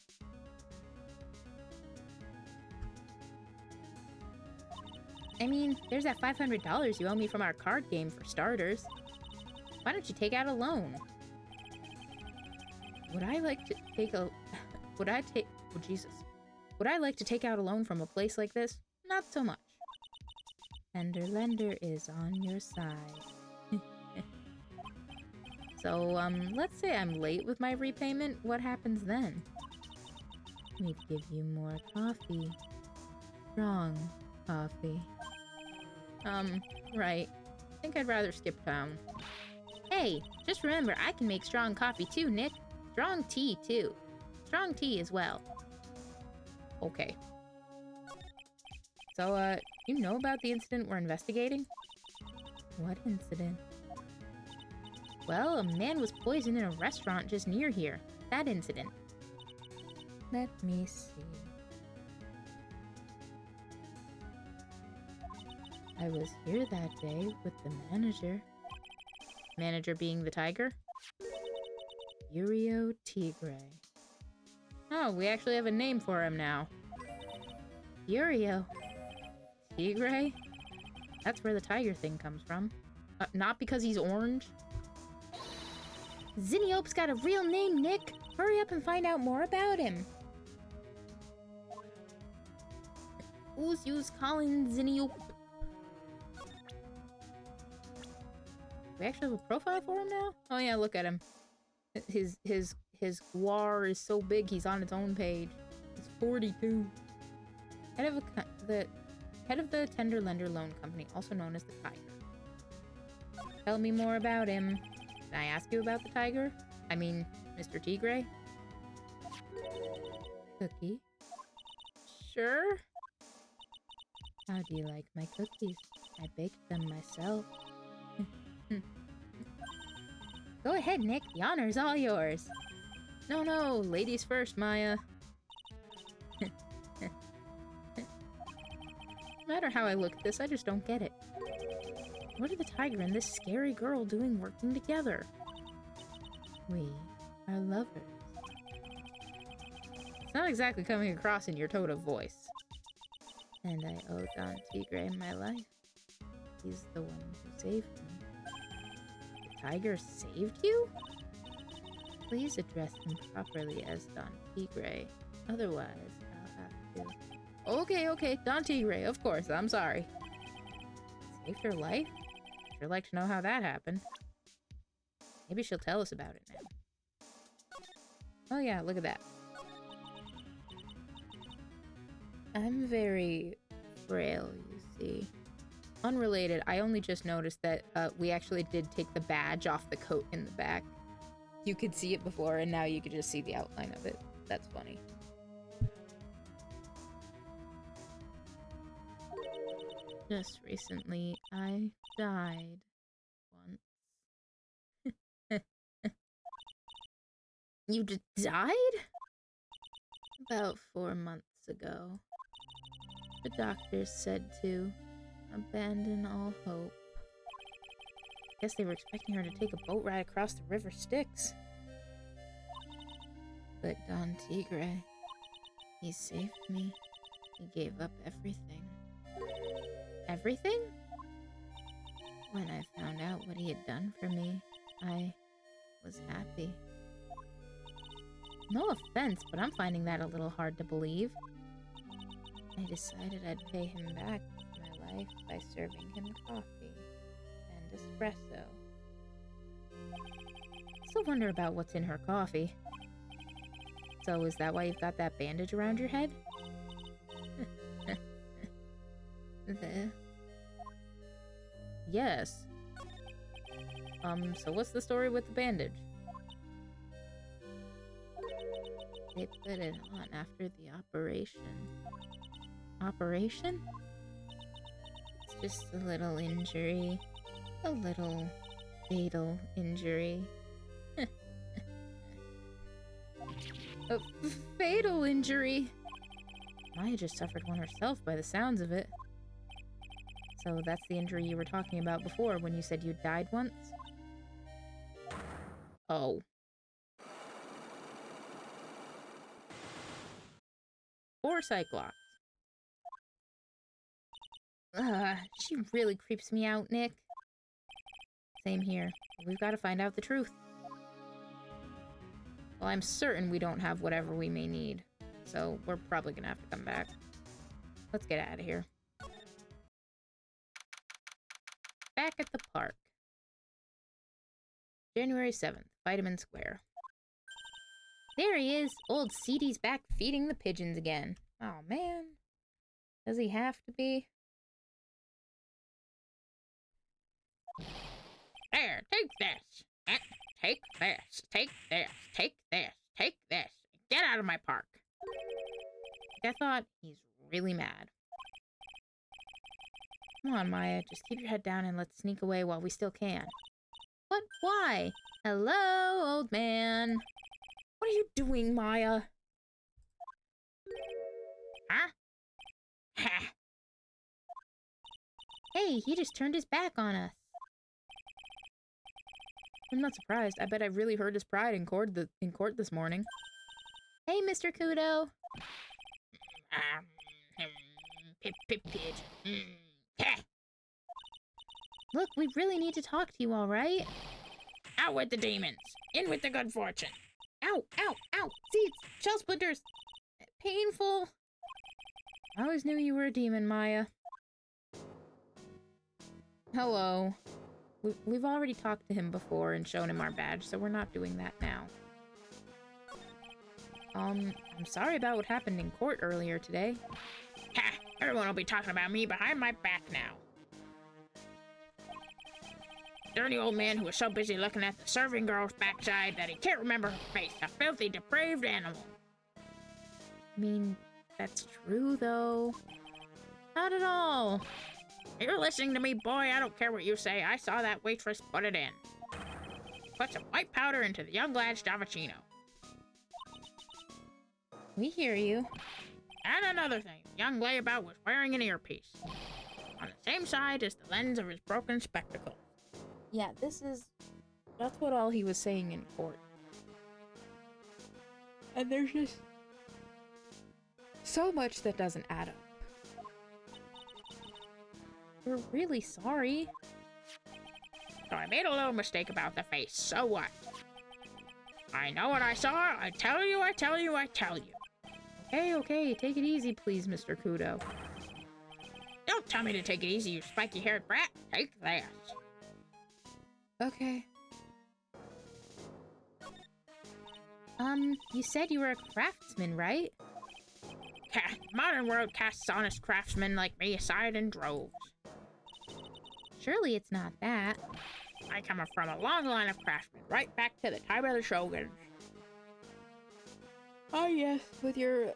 I mean, there's that $500 you owe me from our card game for starters. Why don't you take out a loan? Would I like to take a... Oh, Jesus. Would I like to take out a loan from a place like this? Not so much. Tender lender is on your side. So, let's say I'm late with my repayment. What happens then? We'd give you more coffee. Strong coffee. Right. I think I'd rather skip town. Hey, just remember, I can make strong coffee too, Nick. Strong tea, too. Strong tea as well. Okay. So, you know about the incident we're investigating? What incident? Well, a man was poisoned in a restaurant just near here. That incident. Let me see. I was here that day with the manager. Manager being the tiger? Furio Tigre. Oh, we actually have a name for him now. Furio. Tigre? That's where the tiger thing comes from. Not because he's orange. Zinniop's got a real name, Nick! Hurry up and find out more about him! Who's calling Zinniop? We actually have a profile for him now? Oh yeah, look at him. His guar is so big he's on its own page. He's 42. Head of the Tender Lender Loan Company, also known as the Tiger. Tell me more about him. Can I ask you about the tiger? I mean, Mr. Tigre? Cookie? Sure? How do you like my cookies? I baked them myself. Go ahead, Nick. The honor's all yours. No, ladies first, Maya. No matter how I look at this, I just don't get it. What are the tiger and this scary girl doing working together? We are lovers. It's not exactly coming across in your tone of voice. And I owe Don Tigre my life. He's the one who saved me. The tiger saved you? Please address him properly as Don Tigre. Otherwise, I'll have to... Okay, Don Tigre, of course, I'm sorry. Saved her life? I'd sure like to know how that happened. Maybe she'll tell us about it now. Oh yeah, look at that. I'm very frail, you see. Unrelated, I only just noticed that we actually did take the badge off the coat in the back. You could see it before, and now you could just see the outline of it. That's funny. Just recently, I died once. You just died? About 4 months ago. The doctors said to abandon all hope. Guess they were expecting her to take a boat ride across the river Styx. But Don Tigre, he saved me. He gave up everything. Everything? When I found out what he had done for me, I was happy. No offense, but I'm finding that a little hard to believe. I decided I'd pay him back with my life by serving him coffee and espresso. Still wonder about what's in her coffee. So is that why you've got that bandage around your head? Yes. So what's the story with the bandage? They put it on after the operation. Operation? It's just a little injury. A little fatal injury. A fatal injury? Maya just suffered one herself by the sounds of it. So that's the injury you were talking about before when you said you died once? Oh. Or Cyclops. She really creeps me out, Nick. Same here. We've got to find out the truth. Well, I'm certain we don't have whatever we may need. So we're probably gonna have to come back. Let's get out of here. Back at the park. January 7th, Vitamin Square. There he is! Old Seedy's back feeding the pigeons again. Oh man. Does he have to be? There, take this! Take this! Take this! Take this! Take this! Get out of my park! I thought he's really mad. Come on, Maya. Just keep your head down and let's sneak away while we still can. What? Why? Hello, old man. What are you doing, Maya? Huh? Ha! Hey, he just turned his back on us. I'm not surprised. I bet I really hurt his pride in court this morning. Hey, Mr. Kudo. Look, we really need to talk to you, all right? Out with the demons. In with the good fortune. Ow, ow, ow. Seeds, shell splinters. Painful. I always knew you were a demon, Maya. Hello. We've already talked to him before and shown him our badge, so we're not doing that now. I'm sorry about what happened in court earlier today. Ha! Everyone will be talking about me behind my back now. Dirty old man who was so busy looking at the serving girl's backside that he can't remember her face. A filthy, depraved animal. I mean, that's true, though. Not at all. You're listening to me, boy. I don't care what you say. I saw that waitress put it in. Put some white powder into the young lad's Davicino. We hear you. And another thing. The young layabout was wearing an earpiece. On the same side as the lens of his broken spectacle. Yeah, that's what all he was saying in court. And there's just so much that doesn't add up. We're really sorry. So I made a little mistake about the face. So what? I know what I saw. I tell you, I tell you, I tell you. Okay, take it easy, please, Mr. Kudo. Don't tell me to take it easy, you spiky-haired brat. Take that. Okay. You said you were a craftsman, right? Modern world casts honest craftsmen like me aside in droves. Surely it's not that. I come from a long line of craftsmen, right back to the time of the shoguns. Oh, yes, with your,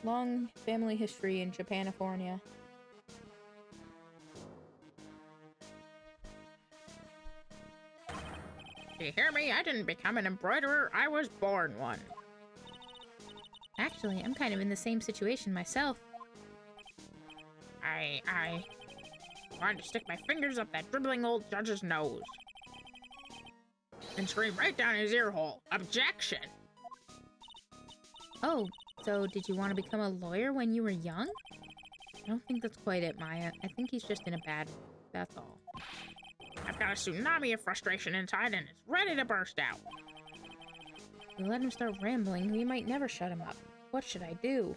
long family history in Japanifornia. You hear me? I didn't become an embroiderer. I was born one. Actually, I'm kind of in the same situation myself. I wanted to stick my fingers up that dribbling old judge's nose. And scream right down his ear hole. Objection! Oh, so did you want to become a lawyer when you were young? I don't think that's quite it, Maya. I think he's just in a bad mood, that's all. I've got a tsunami of frustration inside and it's ready to burst out. If we let him start rambling, we might never shut him up. What should I do?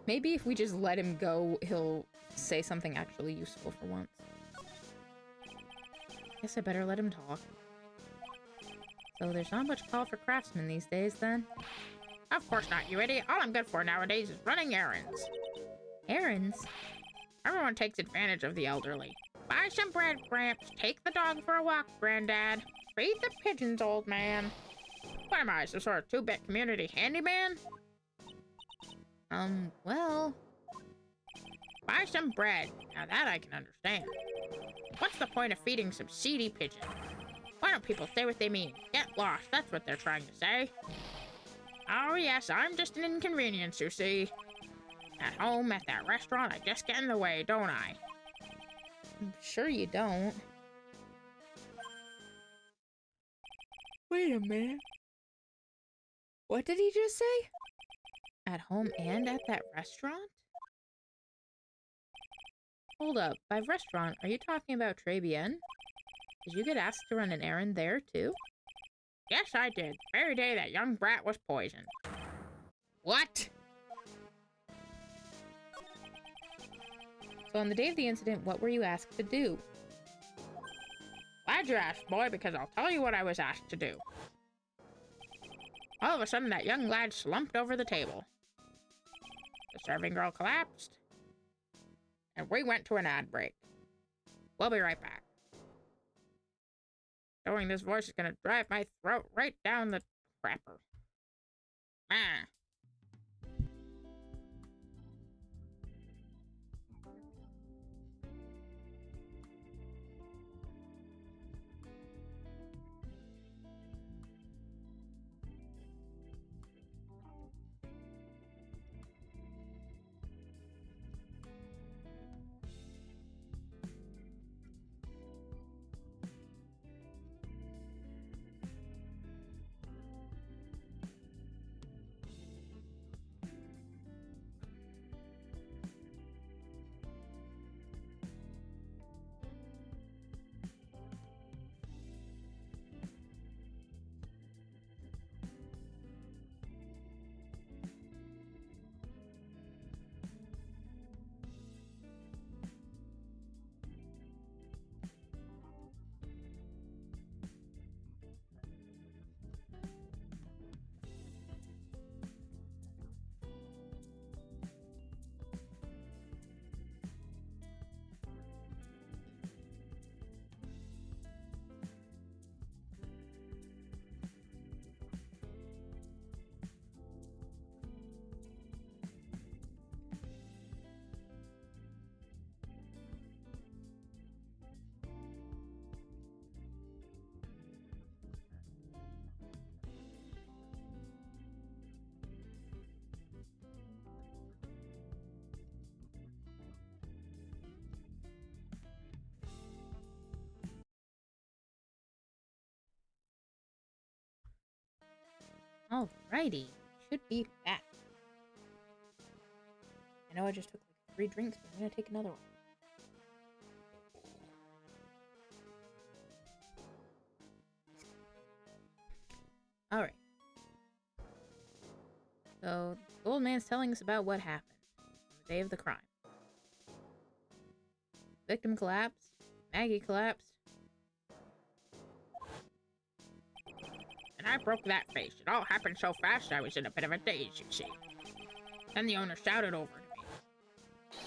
Maybe if we just let him go, he'll say something actually useful for once. Guess I better let him talk. So there's not much call for craftsmen these days, then? Of course not, you idiot. All I'm good for nowadays is running errands. Errands? Everyone takes advantage of the elderly. Buy some bread, Gramps. Take the dog for a walk, Granddad. Feed the pigeons, old man. What am I, some sort of 2-bit community handyman? Well... Buy some bread. Now that I can understand. What's the point of feeding some seedy pigeon? Why don't people say what they mean? Get lost, that's what they're trying to say. Oh yes, I'm just an inconvenience, you see. At home, at that restaurant, I just get in the way, don't I? I'm sure you don't. Wait a minute. What did he just say? At home and at that restaurant? Hold up, by restaurant, are you talking about Trebien? Did you get asked to run an errand there, too? Yes, I did. The very day that young brat was poisoned. What? So on the day of the incident, what were you asked to do? Glad you asked, boy, because I'll tell you what I was asked to do. All of a sudden, that young lad slumped over the table. The serving girl collapsed, and we went to an ad break. We'll be right back. Knowing this voice is gonna drive my throat right down the crapper. Ah. Alrighty. Should be back. I know I just took like 3 drinks, but I'm gonna take another one. Alright. So, the old man's telling us about what happened on the day of the crime. Victim collapsed. Maggie collapsed. And I broke that face. It all happened so fast I was in a bit of a daze, you see. Then the owner shouted over to me.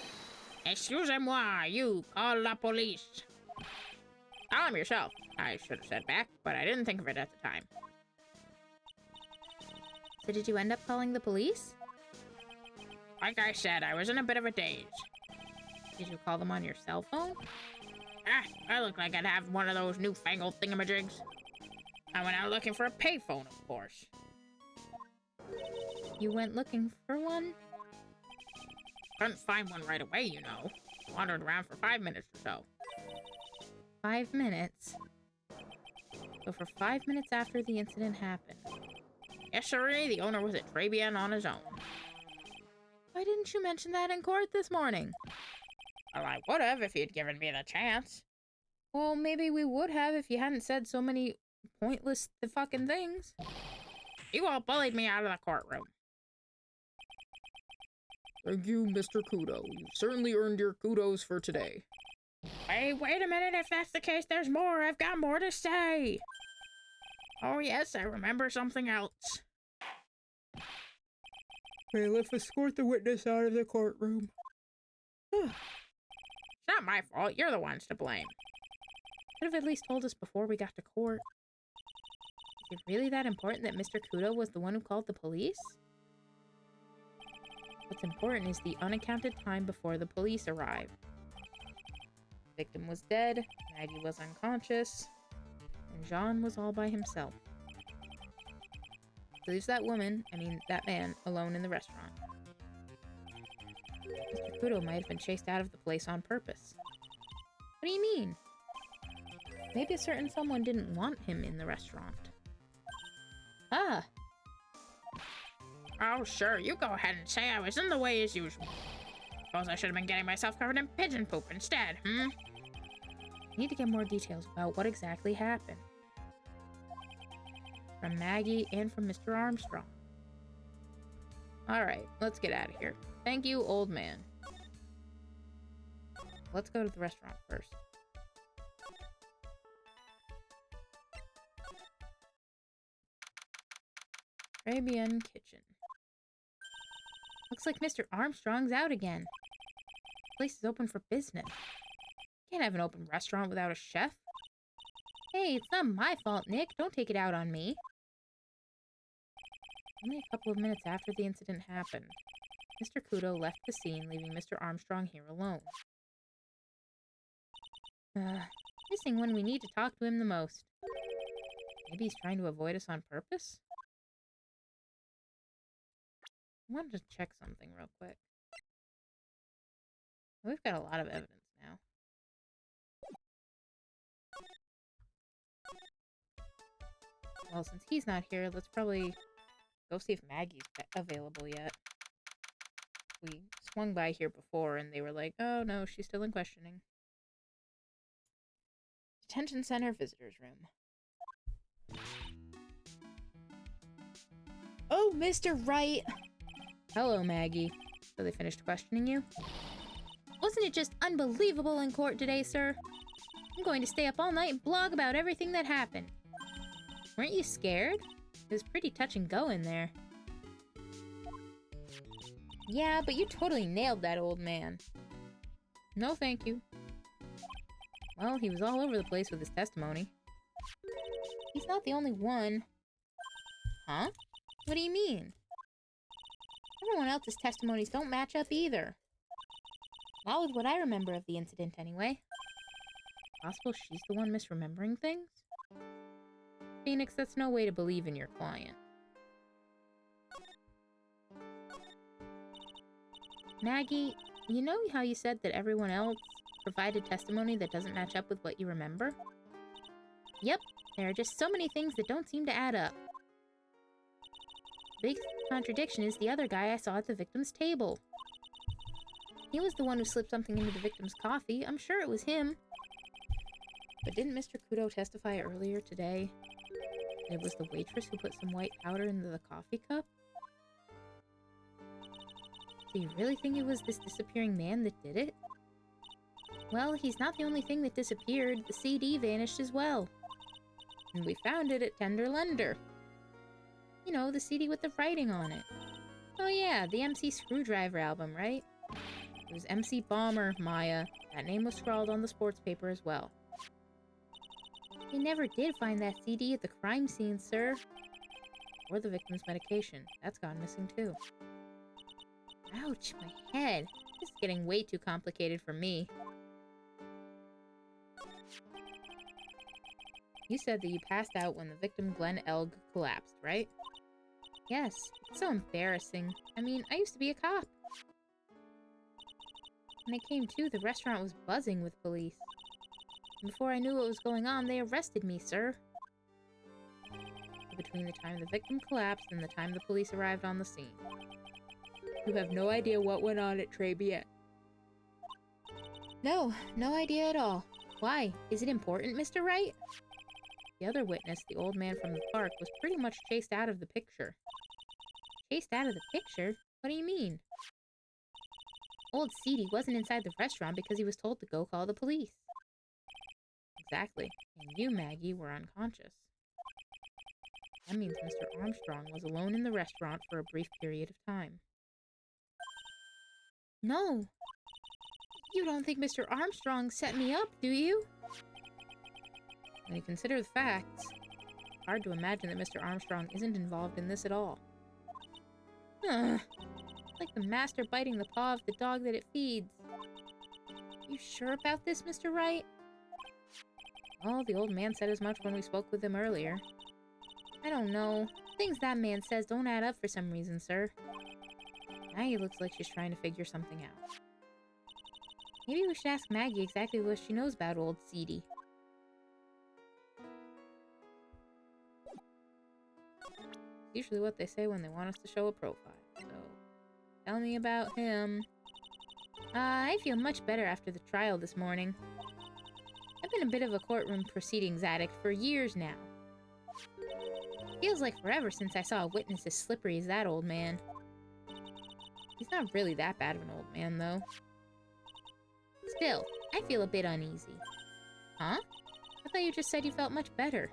Excusez-moi, you call la police. Tell him yourself, I should have said back, but I didn't think of it at the time. So did you end up calling the police? Like I said, I was in a bit of a daze. Did you call them on your cell phone? I look like I'd have one of those newfangled thingamajigs. I went out looking for a payphone, of course. You went looking for one? Couldn't find one right away, you know. Wandered around for 5 minutes or so. 5 minutes? So for 5 minutes after the incident happened. Yes, sirree, the owner was at Trabian on his own. Why didn't you mention that in court this morning? Well, I would have if he'd given me the chance. Well, maybe we would have if you hadn't said so many pointless fucking things. You all bullied me out of the courtroom. Thank you, Mr. Kudo. You certainly earned your kudos for today. Hey, wait a minute. If that's the case, there's more. I've got more to say. Oh, yes, I remember something else. Bailiff, escort the witness out of the courtroom. It's not my fault. You're the ones to blame. Could have at least told us before we got to court. Is it really that important that Mr. Kudo was the one who called the police? What's important is the unaccounted time before the police arrived. The victim was dead, Maggie was unconscious, and Jean was all by himself. Leaves that man, alone in the restaurant. Mr. Kudo might have been chased out of the place on purpose. What do you mean? Maybe a certain someone didn't want him in the restaurant. Ah! Oh, sure. You go ahead and say I was in the way as usual. Suppose I should have been getting myself covered in pigeon poop instead, I need to get more details about what exactly happened. From Maggie and from Mr. Armstrong. Alright, let's get out of here. Thank you, old man. Let's go to the restaurant first. Arabian Kitchen. Looks like Mr. Armstrong's out again. The place is open for business. Can't have an open restaurant without a chef. Hey, it's not my fault, Nick. Don't take it out on me. Only a couple of minutes after the incident happened, Mr. Kudo left the scene, leaving Mr. Armstrong here alone. Missing when we need to talk to him the most. Maybe he's trying to avoid us on purpose? I wanted to check something real quick. We've got a lot of evidence now. Well, since he's not here, let's probably go see if Maggie's available yet. We swung by here before and they were like, oh no, she's still in questioning. Detention Center Visitors Room. Oh, Mr. Wright! Hello, Maggie. So they finished questioning you? Wasn't it just unbelievable in court today, sir? I'm going to stay up all night and blog about everything that happened. Weren't you scared? It was pretty touch and go in there. Yeah, but you totally nailed that old man. No, thank you. Well, he was all over the place with his testimony. He's not the only one. Huh? What do you mean? Everyone else's testimonies don't match up either. Not with what I remember of the incident, anyway. Possible she's the one misremembering things? Phoenix, that's no way to believe in your client. Maggie, you know how you said that everyone else provided testimony that doesn't match up with what you remember? Yep, there are just so many things that don't seem to add up. The big contradiction is the other guy I saw at the victim's table. He was the one who slipped something into the victim's coffee. I'm sure it was him. But didn't Mr. Kudo testify earlier today that it was the waitress who put some white powder into the coffee cup? Do you really think it was this disappearing man that did it? Well, he's not the only thing that disappeared. The CD vanished as well. And we found it at Tender Lender. You know, the CD with the writing on it. Oh yeah, the MC Screwdriver album, right? It was MC Bomber, Maya. That name was scrawled on the sports paper as well. They never did find that CD at the crime scene, sir. Or the victim's medication. That's gone missing too. Ouch, my head. This is getting way too complicated for me. You said that you passed out when the victim Glenn Elg collapsed, right? Yes, it's so embarrassing. I mean, I used to be a cop. When I came to, the restaurant was buzzing with police. And before I knew what was going on, they arrested me, sir. Between the time the victim collapsed and the time the police arrived on the scene. You have no idea what went on at Trebiet. No, no idea at all. Why? Is it important, Mr. Wright? The other witness, the old man from the park, was pretty much chased out of the picture. Chased out of the picture? What do you mean? Old Seedy wasn't inside the restaurant because he was told to go call the police. Exactly. And you, Maggie, were unconscious. That means Mr. Armstrong was alone in the restaurant for a brief period of time. No. You don't think Mr. Armstrong set me up, do you? When you consider the facts, it's hard to imagine that Mr. Armstrong isn't involved in this at all. Ugh. Like the master biting the paw of the dog that it feeds. You sure about this, Mr. Wright? Well, the old man said as much when we spoke with him earlier. I don't know. Things that man says don't add up for some reason, sir. Maggie looks like she's trying to figure something out. Maybe we should ask Maggie exactly what she knows about old Seedy. It's usually what they say when they want us to show a profile, so tell me about him. I feel much better after the trial this morning. I've been a bit of a courtroom proceedings addict for years now. Feels like forever since I saw a witness as slippery as that old man. He's not really that bad of an old man, though. Still, I feel a bit uneasy. Huh? I thought you just said you felt much better.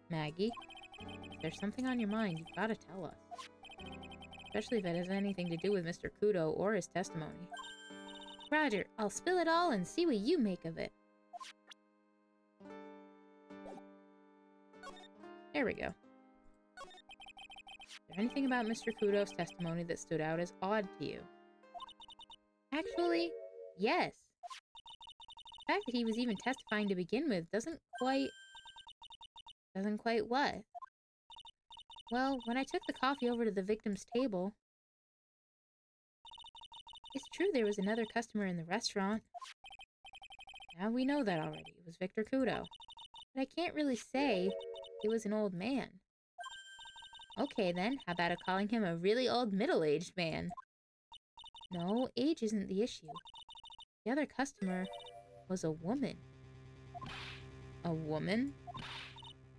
Maggie, if there's something on your mind, you've got to tell us. Especially if it has anything to do with Mr. Kudo or his testimony. Roger, I'll spill it all and see what you make of it. There we go. Is there anything about Mr. Kudo's testimony that stood out as odd to you? Actually, yes. The fact that he was even testifying to begin with doesn't quite what? Well, when I took the coffee over to the victim's table, it's true there was another customer in the restaurant. Now we know that already. It was Victor Kudo. But I can't really say it was an old man. Okay then, how about calling him a really old middle-aged man? No, age isn't the issue. The other customer was a woman. A woman?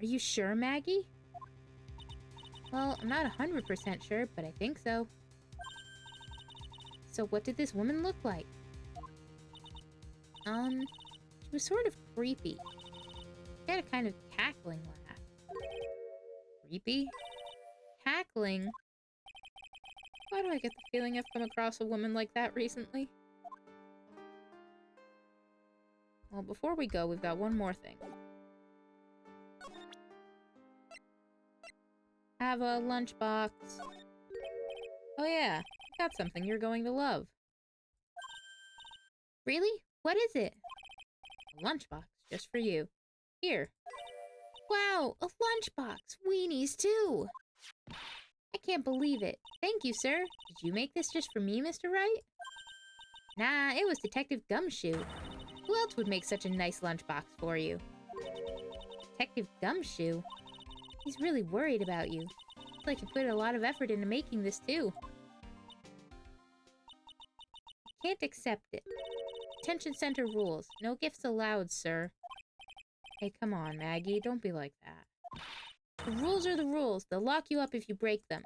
Are you sure, Maggie? Well, I'm not 100% sure, but I think so. So what did this woman look like? She was sort of creepy. She had a kind of cackling laugh. Creepy? Cackling? Why do I get the feeling I've come across a woman like that recently? Well, before we go, we've got one more thing. Have a lunchbox. Oh yeah, I got something you're going to love. Really? What is it? A lunchbox, just for you. Here. Wow, a lunchbox! Weenies, too! I can't believe it. Thank you, sir. Did you make this just for me, Mr. Wright? Nah, it was Detective Gumshoe. Who else would make such a nice lunchbox for you? Detective Gumshoe? He's really worried about you. like you put a lot of effort into making this, too. Can't accept it. Attention center rules. No gifts allowed, sir. Hey, come on, Maggie. Don't be like that. The rules are the rules. They'll lock you up if you break them.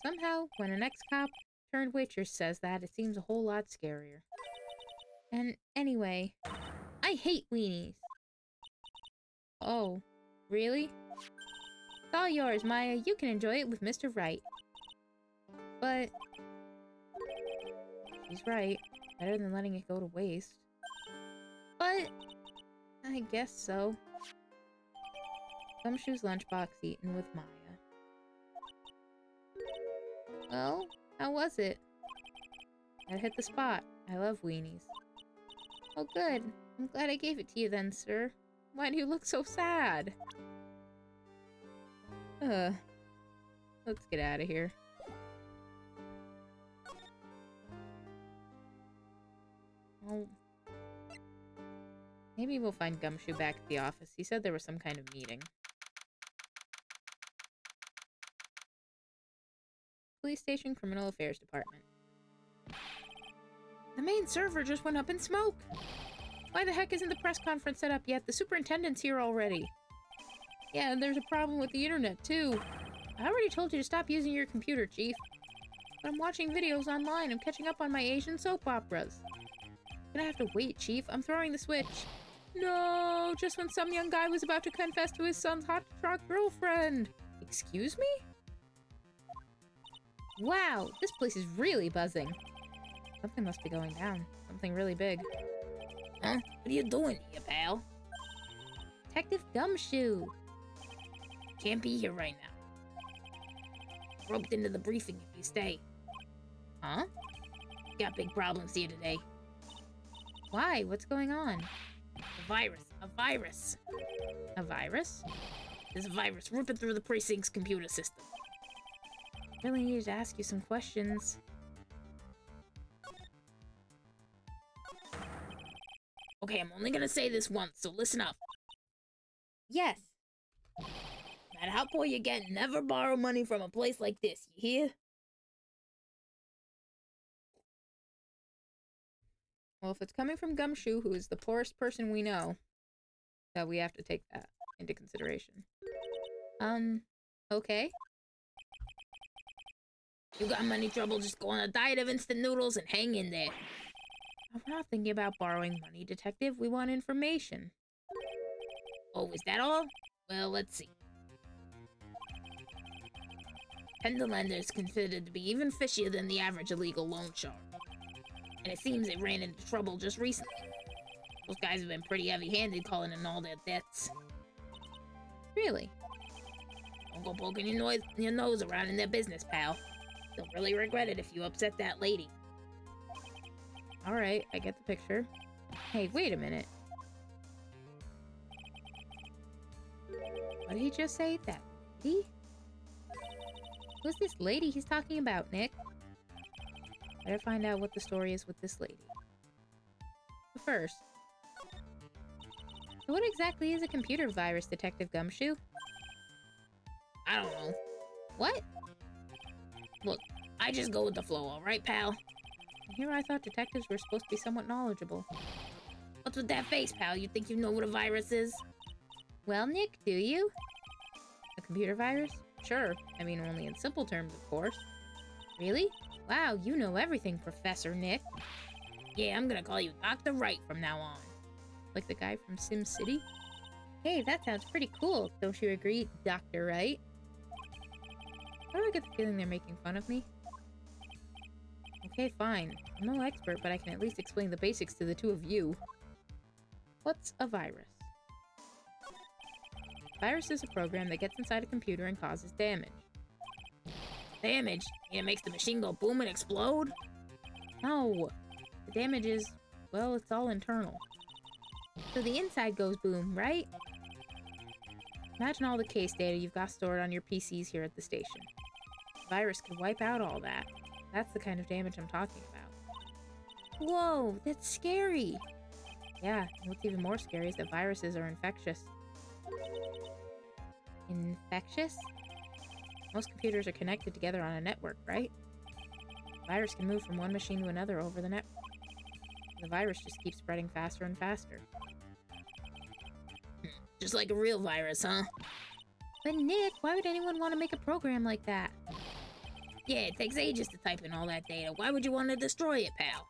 Somehow, when an ex-cop turned waitress says that, it seems a whole lot scarier. And anyway, I hate weenies. Oh, really? It's all yours, Maya. You can enjoy it with Mr. Wright. But he's right. Better than letting it go to waste. But I guess so. Gumshoe's lunchbox eaten with Maya. Well, how was it? I hit the spot. I love weenies. Oh, good. I'm glad I gave it to you then, sir. Why do you look so sad? Let's get out of here. Well, maybe we'll find Gumshoe back at the office. He said there was some kind of meeting. Police Station Criminal Affairs Department. The main server just went up in smoke! Why the heck isn't the press conference set up yet? The superintendent's here already. Yeah, and there's a problem with the internet, too. I already told you to stop using your computer, Chief. But I'm watching videos online. I'm catching up on my Asian soap operas. I'm gonna have to wait, Chief. I'm throwing the switch. No! Just when some young guy was about to confess to his son's hot truck girlfriend. Excuse me? Wow, this place is really buzzing. Something must be going down. Something really big. Huh? What are you doing here, pal? Detective Gumshoe. Can't be here right now. Roped into the briefing if you stay. Huh? Got big problems here today. Why? What's going on? A virus. A virus. A virus? There's a virus ripping through the precinct's computer system. Really needed to ask you some questions. Okay, I'm only gonna say this once, so listen up. Yes. No matter how poor you get, never borrow money from a place like this, you hear? Well, if it's coming from Gumshoe, who is the poorest person we know, that we have to take that into consideration. Okay. You got money trouble, just go on a diet of instant noodles and hang in there. We're not thinking about borrowing money, Detective. We want information. Oh, is that all? Well, let's see. Pendle lender is considered to be even fishier than the average illegal loan shark. And it seems it ran into trouble just recently. Those guys have been pretty heavy-handed calling in all their debts. Really? Don't go poking your nose around in their business, pal. They'll really regret it if you upset that lady. Alright, I get the picture. Hey, wait a minute. What did he just say? That lady? Who's this lady he's talking about, Nick? Better find out what the story is with this lady. But first, so what exactly is a computer virus, Detective Gumshoe? I don't know. What? Look, I just go with the flow, alright, pal? Here I thought detectives were supposed to be somewhat knowledgeable. What's with that face, pal? You think you know what a virus is? Well, Nick, do you? A computer virus? Sure. I mean, only in simple terms, of course. Really? Wow, you know everything, Professor Nick. Yeah, I'm gonna call you Dr. Wright from now on. Like the guy from Sim City? Hey, that sounds pretty cool. Don't you agree, Dr. Wright? Why do I get the feeling they're making fun of me? Okay, fine. I'm no expert, but I can at least explain the basics to the two of you. What's a virus? A virus is a program that gets inside a computer and causes damage. Damage? It makes the machine go boom and explode? No! The damage is, well, it's all internal. So the inside goes boom, right? Imagine all the case data you've got stored on your PCs here at the station. The virus could wipe out all that. That's the kind of damage I'm talking about. Whoa, that's scary! Yeah, and what's even more scary is that viruses are infectious. Infectious? Most computers are connected together on a network, right? The virus can move from one machine to another over the network. The virus just keeps spreading faster and faster. Just like a real virus, huh? But Nick, why would anyone want to make a program like that? Yeah, it takes ages to type in all that data. Why would you want to destroy it, pal?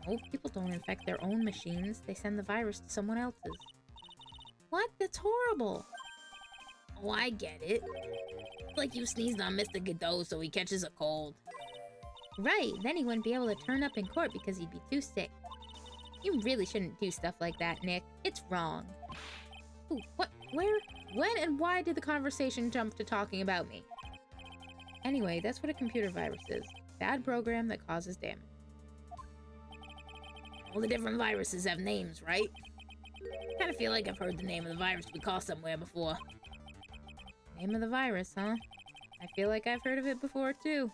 No, people don't infect their own machines. They send the virus to someone else's. What? That's horrible. Oh, I get it. It's like you sneezed on Mr. Godot so he catches a cold. Right, then he wouldn't be able to turn up in court because he'd be too sick. You really shouldn't do stuff like that, Nick. It's wrong. Ooh, what? Where? When and why did the conversation jump to talking about me? Anyway, that's what a computer virus is. Bad program that causes damage. All the different viruses have names, right? I kind of feel like I've heard the name of the virus we call somewhere before. Name of the virus, huh? I feel like I've heard of it before, too.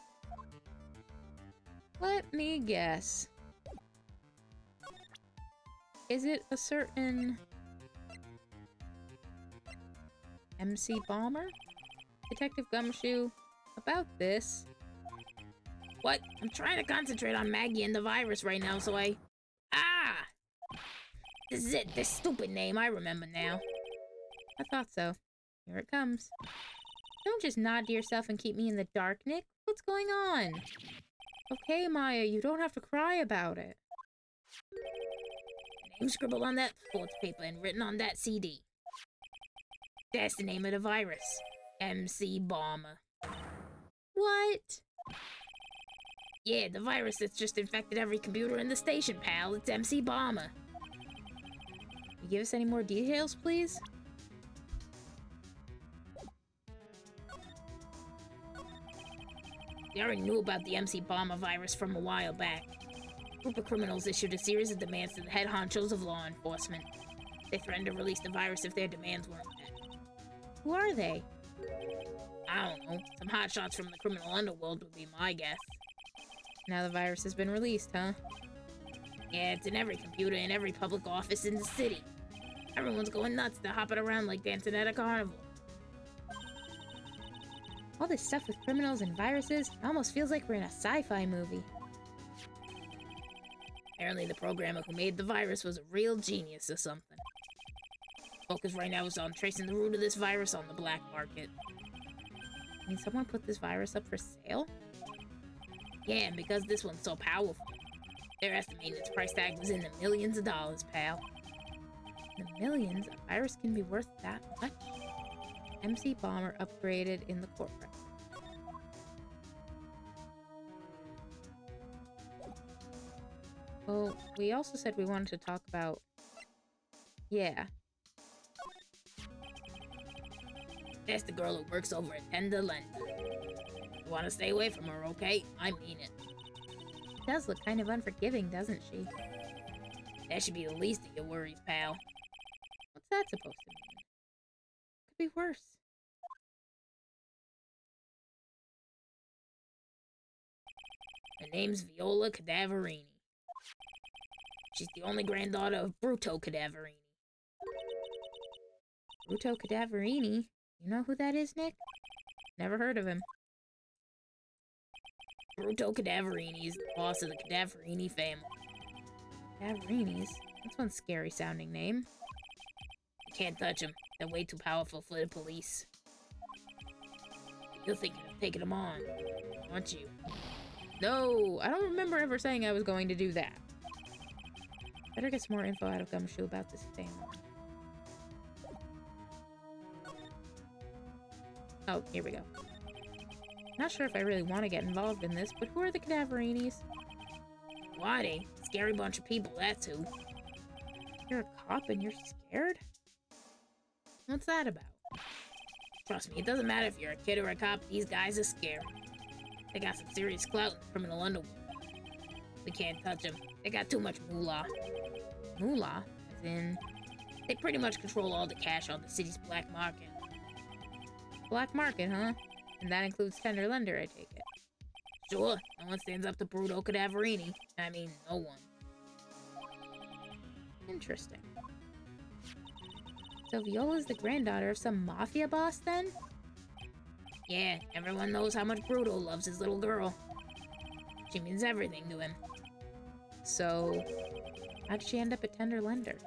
Let me guess. Is it a certain MC Bomber? Detective Gumshoe, about this. What? I'm trying to concentrate on Maggie and the virus right now, so I... Ah! This is it. This stupid name. I remember now. I thought so. Here it comes. Don't just nod to yourself and keep me in the dark, Nick. What's going on? Okay, Maya, you don't have to cry about it. Name scribbled on that sports paper and written on that CD. That's the name of the virus. MC Bomber. What? Yeah, the virus that's just infected every computer in the station, pal. It's MC Bomber. You give us any more details, please? They already knew about the MC Bomber virus from a while back. A group of criminals issued a series of demands to the head honchos of law enforcement. They threatened to release the virus if their demands weren't met. Who are they? I don't know. Some hotshots from the criminal underworld would be my guess. Now the virus has been released, huh? Yeah, it's in every computer in every public office in the city. Everyone's going nuts. They're hopping around like dancing at a carnival. All this stuff with criminals and viruses, it almost feels like we're in a sci-fi movie. Apparently the programmer who made the virus was a real genius or something. Focus right now is on tracing the root of this virus on the black market. I mean, someone put this virus up for sale? Yeah, and because this one's so powerful, they're estimating its price tag was in the millions of dollars, pal. The millions? A virus can be worth that much? MC Bomber upgraded in the corporate. Well, we also said we wanted to talk about... Yeah. That's the girl who works over at Tender Lender. You want to stay away from her, okay? I mean it. She does look kind of unforgiving, doesn't she? That should be the least of your worries, pal. What's that supposed to mean? Could be worse. Her name's Viola Cadaverini. She's the only granddaughter of Bruto Cadaverini. Bruto Cadaverini? You know who that is, Nick? Never heard of him. Bruto Cadaverini is the boss of the Cadaverini family. Cadaverinis? That's one scary sounding name. You can't touch them. They're way too powerful for the police. You're thinking of taking them on, aren't you? No, I don't remember ever saying I was going to do that. Better get some more info out of Gumshoe about this family. Oh, here we go. Not sure if I really want to get involved in this, but who are the Cadaverinis? Why, they? Scary bunch of people, that's who. You're a cop and you're scared? What's that about? Trust me, it doesn't matter if you're a kid or a cop, these guys are scary. They got some serious clout in the criminal underworld. We can't touch them. They got too much moolah. Moolah? As in... They pretty much control all the cash on the city's black market. Black market, huh? And that includes Tender Lender, I take it. Sure, no one stands up to Bruto Cadaverini. I mean, no one. Interesting. So Viola's the granddaughter of some mafia boss, then? Yeah, everyone knows how much Bruto loves his little girl. She means everything to him. So, how'd she end up at Tender Lender?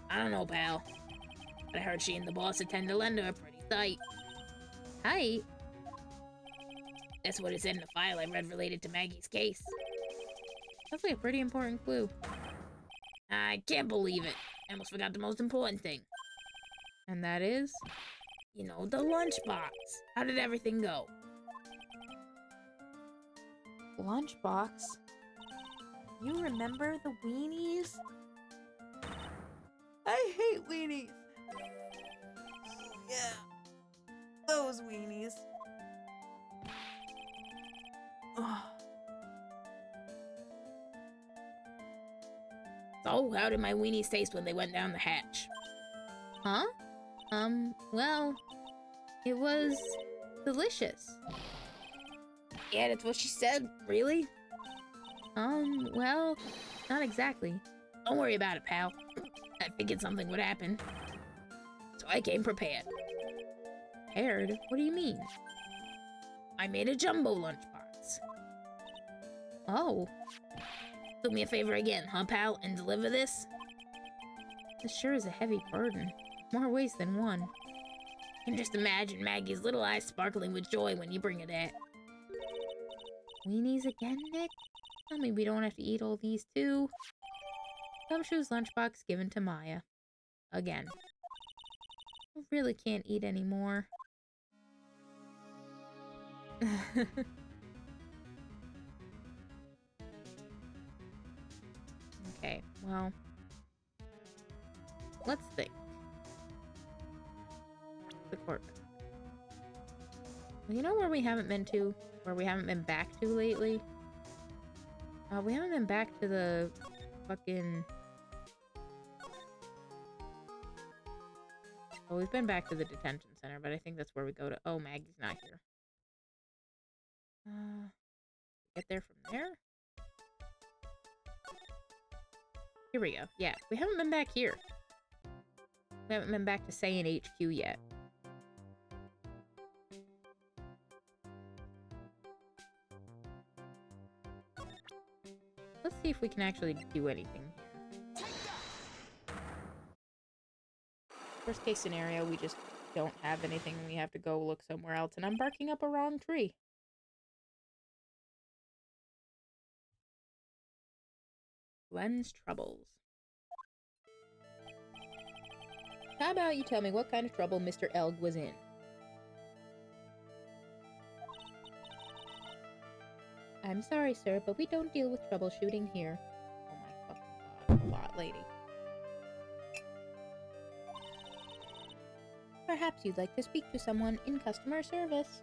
I don't know, pal. But I heard she and the boss at Tender Lender are pretty tight. Hi. That's what it said in the file I read related to Maggie's case. That's like a pretty important clue. I can't believe it. I almost forgot the most important thing. And that is? You know, the lunchbox. How did everything go? Lunchbox? You remember the weenies? I hate weenies. Yeah. Those weenies. Ugh. So, how did my weenies taste when they went down the hatch? Huh? Well, it was delicious. Yeah, that's what she said. Really? Well, not exactly. Don't worry about it, pal. I figured something would happen. So I came prepared. Prepared? What do you mean? I made a jumbo lunchbox. Oh, Do me a favor again, huh, pal, and deliver this? this sure is a heavy burden. More ways than one. I can just imagine Maggie's little eyes sparkling with joy when you bring her that. Weenies again, Nick? Tell me we don't have to eat all these too. Gumshoe's lunchbox given to Maya. Again. I really can't eat anymore. Okay, well. Let's think. The court. Well, you know where we haven't been to? Where we haven't been back to lately? We haven't been back to the fucking... Well, we've been back to the detention center, but I think that's where we go to... Oh, Maggie's not here. Get there from there? Here we go. Yeah, we haven't been back here. We haven't been back to Saiyan HQ yet. Let's see if we can actually do anything here. Worst case scenario, we just don't have anything and we have to go look somewhere else, and I'm barking up a wrong tree. Glenn's troubles. How about you tell me what kind of trouble Mr. Elg was in? I'm sorry, sir, but we don't deal with troubleshooting here. Oh my fucking god, a lot, lady. Perhaps you'd like to speak to someone in customer service.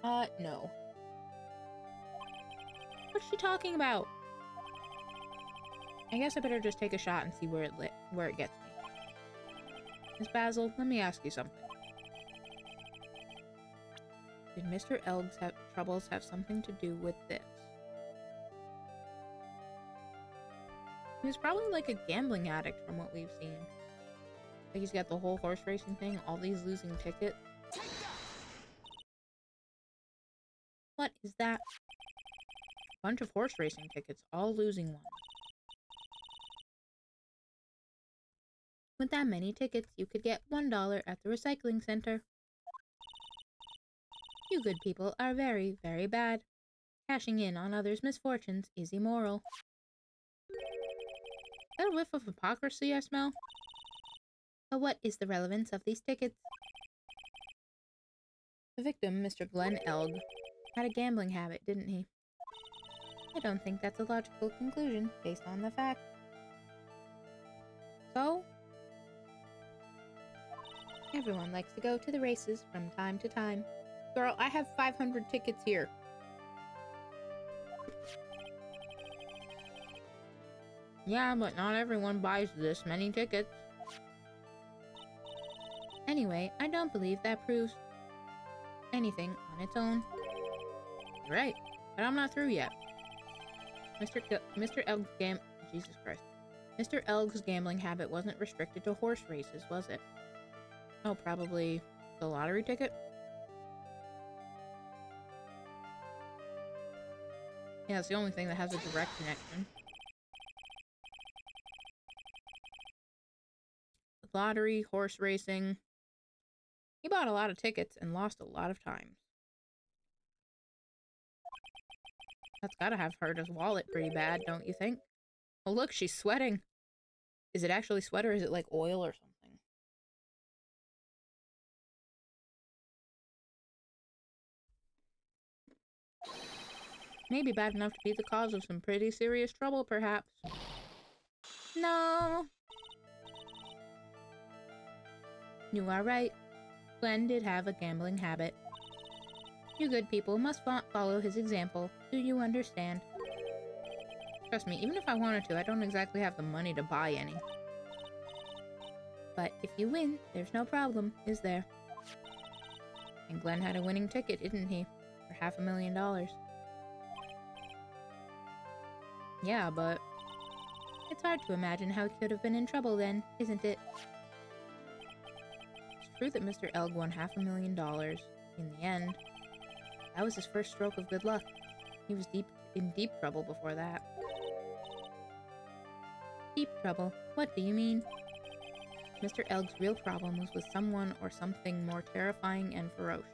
No. What's she talking about? I guess I better just take a shot and see where it gets me. Miss Basil, let me ask you something. Did Mr. Elg's troubles have something to do with this? He was probably like a gambling addict from what we've seen. Like he's got the whole horse racing thing, all these losing tickets. What is that? Bunch of horse racing tickets, all losing ones. With that many tickets, you could get $1 at the recycling center. You good people are very, very bad. Cashing in on others' misfortunes is immoral. Is that a whiff of hypocrisy I smell? But what is the relevance of these tickets? The victim, Mr. Glenn Elg, had a gambling habit, didn't he? I don't think that's a logical conclusion based on the fact. So, everyone likes to go to the races from time to time. Girl, I have 500 tickets here. Yeah, but not everyone buys this many tickets. Anyway, I don't believe that proves anything on its own. You're right, but I'm not through yet. Mr. Elg's Jesus Christ. Mr. Elg's gambling habit wasn't restricted to horse races, was it? Oh, probably the lottery ticket? Yeah, it's the only thing that has a direct connection. Lottery, horse racing. He bought a lot of tickets and lost a lot of time. That's gotta have hurt his wallet pretty bad, don't you think? Oh, look, she's sweating. Is it actually sweat or is it like oil or something? Maybe bad enough to be the cause of some pretty serious trouble, perhaps. No. You are right. Glenn did have a gambling habit. You good people must follow his example. Do you understand? Trust me, even if I wanted to, I don't exactly have the money to buy any. But if you win, there's no problem, is there? And Glenn had a winning ticket, didn't he? For $500,000. Yeah, but it's hard to imagine how he could have been in trouble then, isn't it? It's true that Mr. Elg won $500,000 in the end. That was his first stroke of good luck. He was in deep trouble before that. Deep trouble? What do you mean? Mr. Elg's real problem was with someone or something more terrifying and ferocious.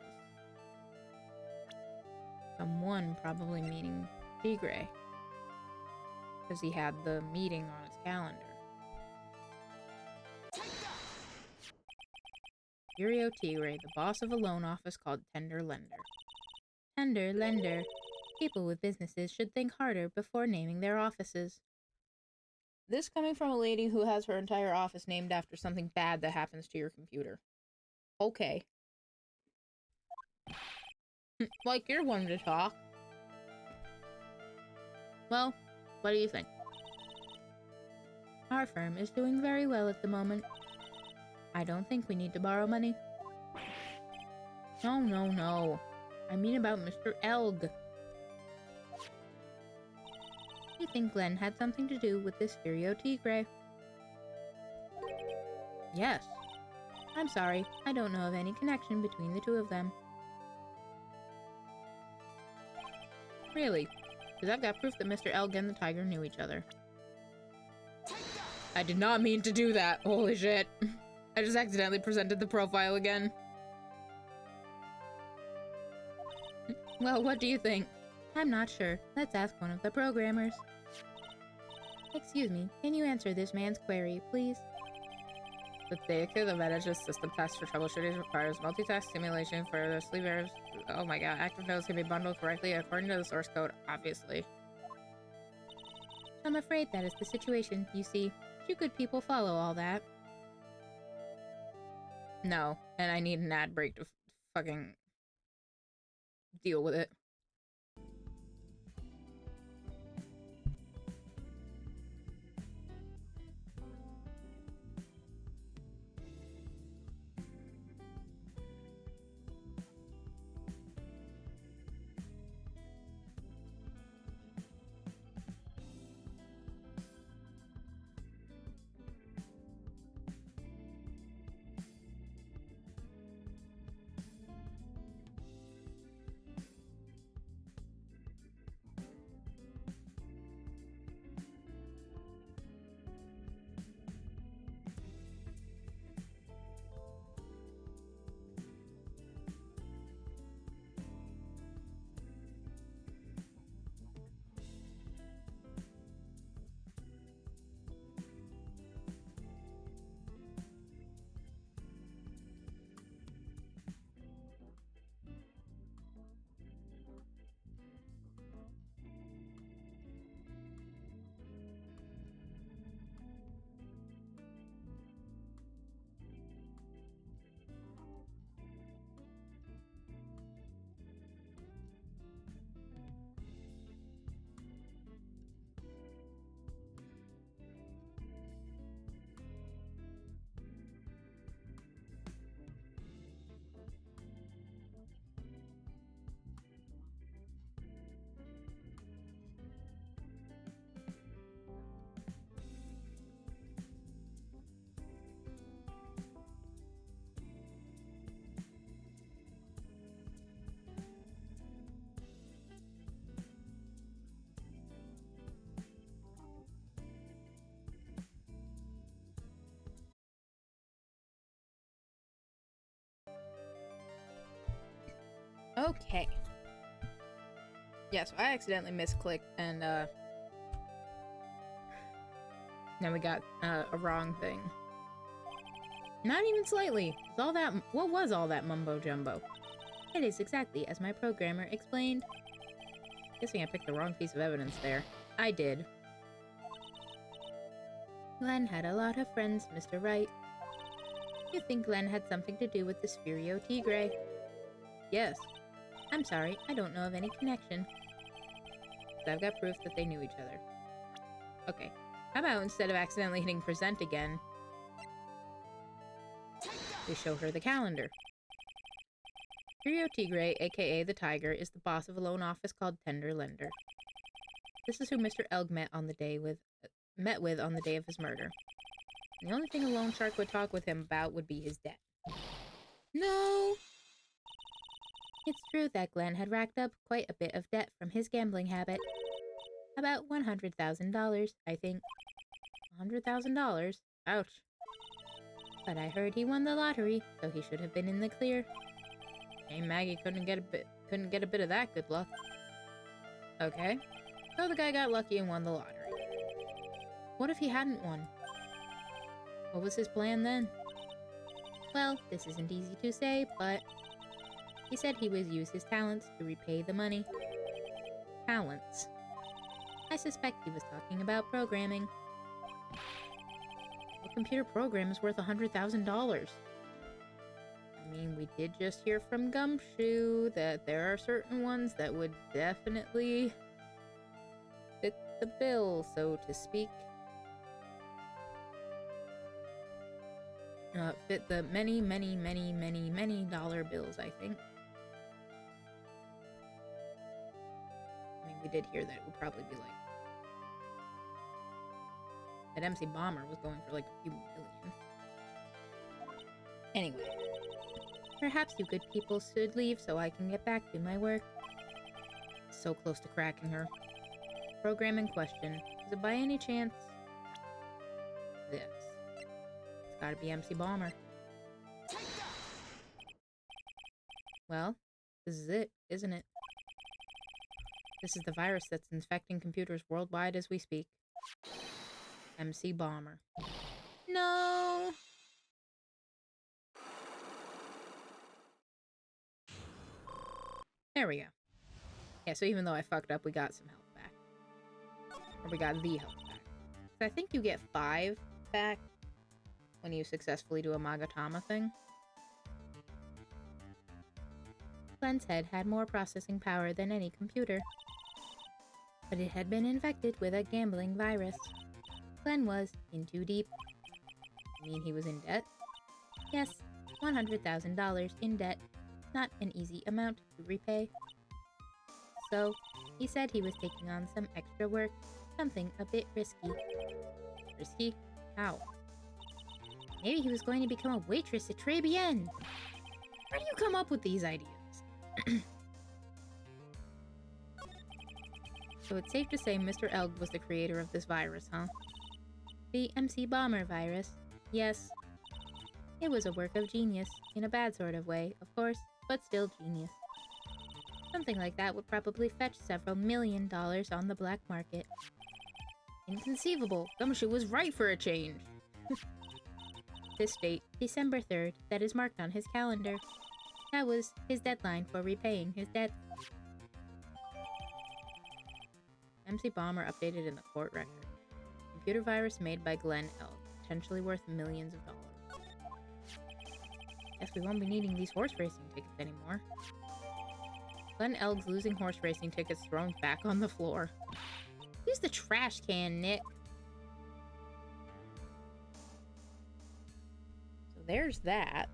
Someone probably meaning Tigray, because he had the meeting on his calendar. Furio Tigray, the boss of a loan office called Tender Lender. Tender Lender. People with businesses should think harder before naming their offices. This coming from a lady who has her entire office named after something bad that happens to your computer. Okay. Like you're one to talk. Well, what do you think? Our firm is doing very well at the moment. I don't think we need to borrow money. No. I mean about Mr. Elg. You think Glenn had something to do with this Furio Tigray? Yes. I'm sorry, I don't know of any connection between the two of them. Really? Because I've got proof that Mr. Elg and the tiger knew each other. I did not mean to do that. Holy shit. I just accidentally presented the profile again. Well, what do you think? I'm not sure. Let's ask one of the programmers. Excuse me, can you answer this man's query, please? The data the manager's system test for troubleshooting requires multi-task simulation for the sleep errors. Oh my god, active nodes can be bundled correctly according to the source code, obviously. I'm afraid that is the situation, you see. You good people follow all that. No, and I need an ad break to fucking deal with it. Okay. Yeah, so I accidentally misclicked and now we got a wrong thing. Not even slightly. What was all that mumbo jumbo? It is exactly as my programmer explained. Guessing I picked the wrong piece of evidence there. I did. Glenn had a lot of friends, Mr. Wright. You think Glenn had something to do with the Spherio Tigre? Yes. I'm sorry, I don't know of any connection. But I've got proof that they knew each other. Okay. How about instead of accidentally hitting present again, we show her the calendar. Spherio Tigre, aka the Tiger, is the boss of a loan office called Tender Lender. This is who Mr. Elg met with on the day of his murder. And the only thing a loan shark would talk with him about would be his debt. No! It's true that Glenn had racked up quite a bit of debt from his gambling habit. About $100,000, I think. $100,000? Ouch. But I heard he won the lottery, so he should have been in the clear. Hey, Maggie couldn't get a bit of that good luck. Okay. So the guy got lucky and won the lottery. What if he hadn't won? What was his plan then? Well, this isn't easy to say, but he said he would use his talents to repay the money. Talents. I suspect he was talking about programming. A computer program is worth $100,000. I mean, we did just hear from Gumshoe that there are certain ones that would definitely fit the bill, so to speak. Fit the many, many, many, many, many dollar bills, I think. I mean, we did hear that it would probably be like... that MC Bomber was going for like a few million. Anyway. Perhaps you good people should leave so I can get back to my work. So close to cracking her. Program in question. Is it by any chance this? It's gotta be MC Bomber. Well, this is it, isn't it? This is the virus that's infecting computers worldwide as we speak. MC Bomber. No! There we go. Yeah, so even though I fucked up, we got some health back. Or we got the health back. So I think you get 5 back when you successfully do a Magatama thing. Glenn's head had more processing power than any computer. But it had been infected with a gambling virus. Glenn was in too deep. You mean he was in debt? Yes, $100,000 in debt. Not an easy amount to repay. So, he said he was taking on some extra work, something a bit risky. Risky? How? Maybe he was going to become a waitress at Très Bien. Where do you come up with these ideas? So it's safe to say Mr. Elg was the creator of this virus, huh? The MC Bomber virus. Yes. It was a work of genius, in a bad sort of way, of course, but still genius. Something like that would probably fetch several $1 million on the black market. Inconceivable. Gumshoe was right for a change. This date, December 3rd, that is marked on his calendar. That was his deadline for repaying his debt. MC Bomber updated in the court record. Computer virus made by Glenn Elg, potentially worth millions of dollars. Guess we won't be needing these horse racing tickets anymore. Glenn Elg's losing horse racing tickets thrown back on the floor. Use the trash can, Nick. So there's that.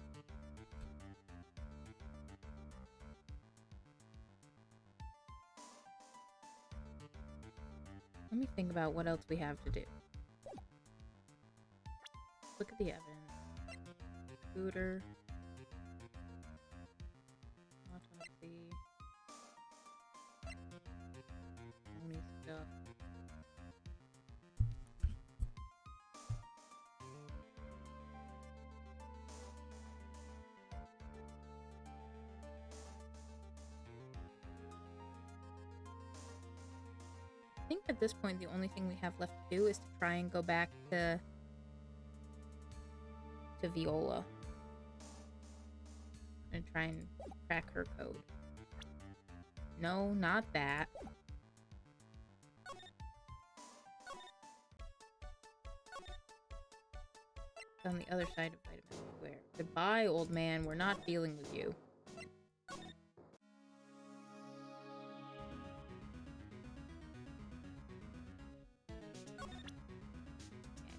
Let me think about what else we have to do. Look at the evidence. Scooter. Autopsy. Only stuff. think at this point the only thing we have left to do is to try and go back to Viola and try and crack her code. No, not that. It's on the other side of Vitamin Square. Goodbye, old man. We're not dealing with you.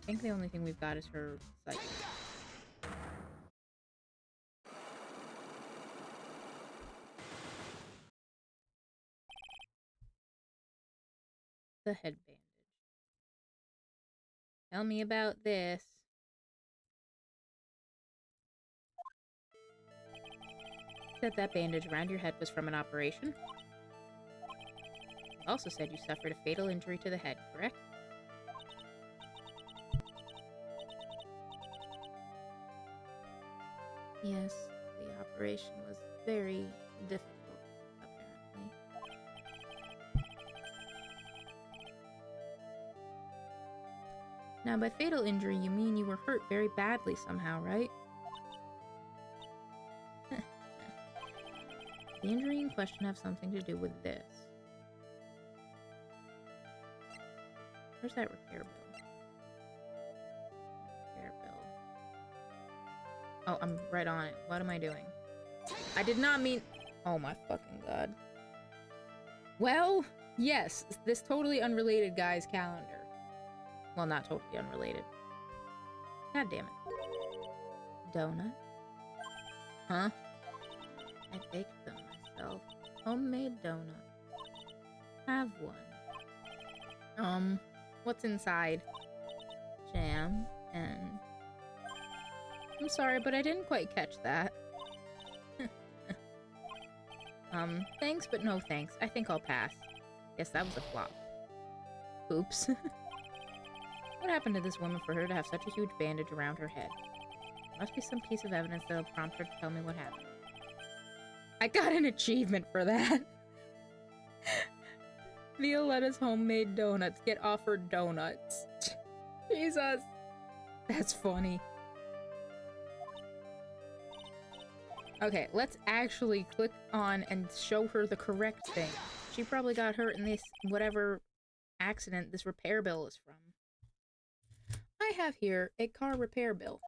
I think the only thing we've got is her psychic. The head bandage. Tell me about this. Said that bandage around your head was from an operation. You also said you suffered a fatal injury to the head, correct? Yes, the operation was very difficult, apparently. Now, by fatal injury, you mean you were hurt very badly somehow, right? The injury in question have something to do with this. Where's that repair bill? Repair bill. Oh, I'm right on it. What am I doing? I did not mean... Oh my fucking god. Well, yes, this totally unrelated guy's calendar. Well, not totally unrelated. God damn it. Donut? Huh? I baked them myself. Homemade donuts. Have one. What's inside? Jam and... I'm sorry, but I didn't quite catch that. Thanks, but no thanks. I think I'll pass. Yes, that was a flop. Oops. What happened to this woman for her to have such a huge bandage around her head? There must be some piece of evidence that'll prompt her to tell me what happened. I got an achievement for that. Violetta's homemade donuts get offered donuts. Jesus. That's funny. Okay, let's actually click on and show her the correct thing. She probably got hurt in this whatever accident this repair bill is from. I have here a car repair bill.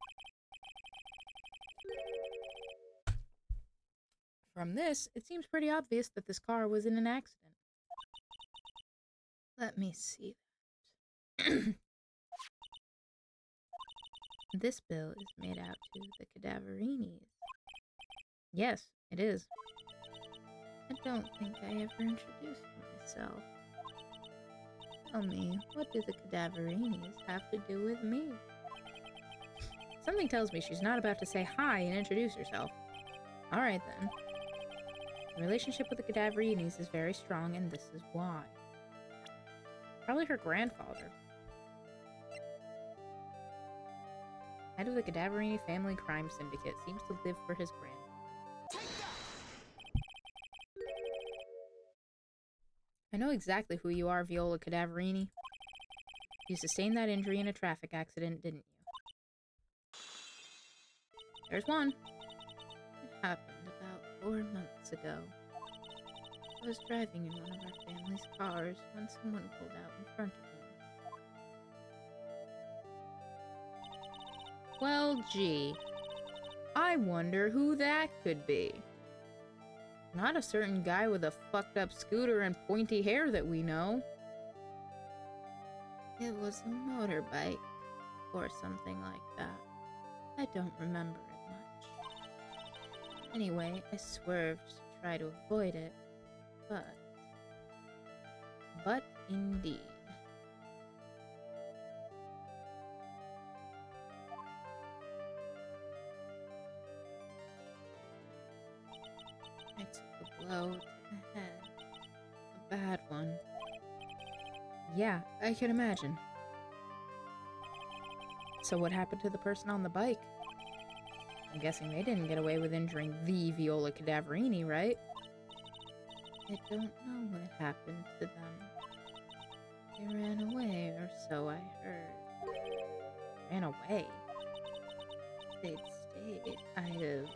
From this, it seems pretty obvious that this car was in an accident. Let me see that. This bill is made out to the Cadaverinis. Yes, it is. I don't think I ever introduced myself. Tell me, what do the Cadaverinis have to do with me? Something tells me she's not about to say hi and introduce herself. Alright then. The relationship with the Cadaverinis is very strong, and this is why. Probably her grandfather. Head of the Cadaverini family crime syndicate seems to live for his grandfather. I know exactly who you are, Viola Cadaverini. You sustained that injury in a traffic accident, didn't you? There's one. It happened about 4 months ago. I was driving in one of our family's cars when someone pulled out in front of me. Well, gee. I wonder who that could be. Not a certain guy with a fucked up scooter and pointy hair that we know. It was a motorbike, or something like that. I don't remember it much. Anyway, I swerved to try to avoid it, but indeed. I took a blow to the head. A bad one. Yeah, I can imagine. So what happened to the person on the bike? I'm guessing they didn't get away with injuring the Viola Cadaverini, right? I don't know what happened to them. They ran away, or so I heard. Ran away. They'd stayed. I'd have.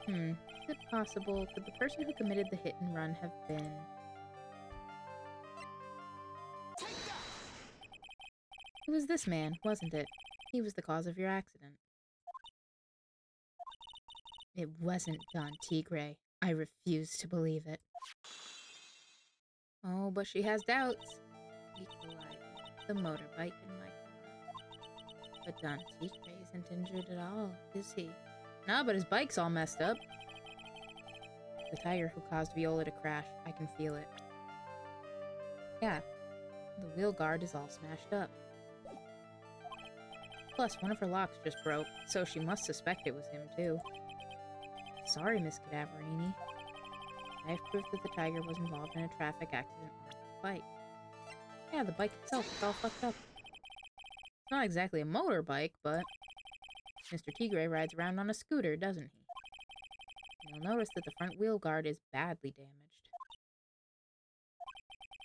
Is it possible? Could the person who committed the hit and run have been? It was this man, wasn't it? He was the cause of your accident. It wasn't Don Tigre. I refuse to believe it. Oh, but she has doubts. We collided. The motorbike and my car. But Don Tigre isn't injured at all, is he? Nah, but his bike's all messed up. The tiger who caused Viola to crash. I can feel it. Yeah, the wheel guard is all smashed up. Plus, one of her locks just broke, so she must suspect it was him, too. Sorry, Miss Cadaverini. I have proof that the tiger was involved in a traffic accident on the bike. Yeah, the bike itself is all fucked up. It's not exactly a motorbike, but Mr. Tigre rides around on a scooter, doesn't he? You'll notice that the front wheel guard is badly damaged.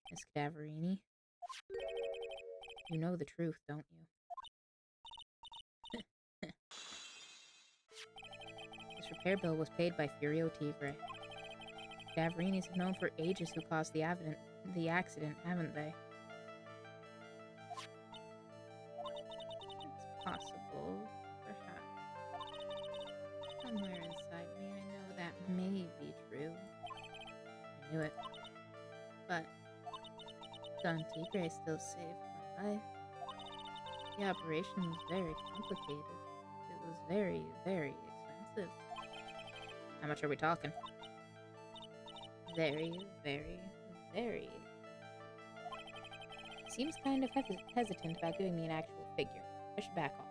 Miss Cadaverini, you know the truth, don't you? This repair bill was paid by Furio Tigre. Cadaverinis have known for ages who caused the accident, haven't they? It's possible, perhaps. Somewhere inside me, I know that may be true. I knew it. But Don Tigre still saved my life. The operation was very complicated. It was very, very expensive. How much are we talking? Very, very, very. Seems kind of hesitant about giving me an actual figure. I should back off.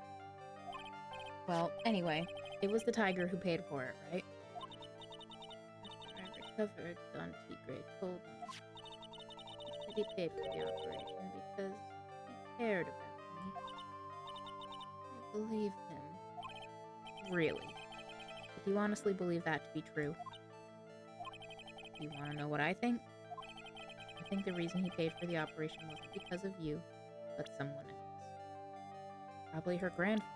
Well, anyway, it was the tiger who paid for it, right? After I recovered, Don Tigre told me that he paid for the operation because he cared about me. I believed him. Really? But do you honestly believe that to be true? You want to know what I think? I think the reason he paid for the operation wasn't because of you, but someone else. Probably her grandfather.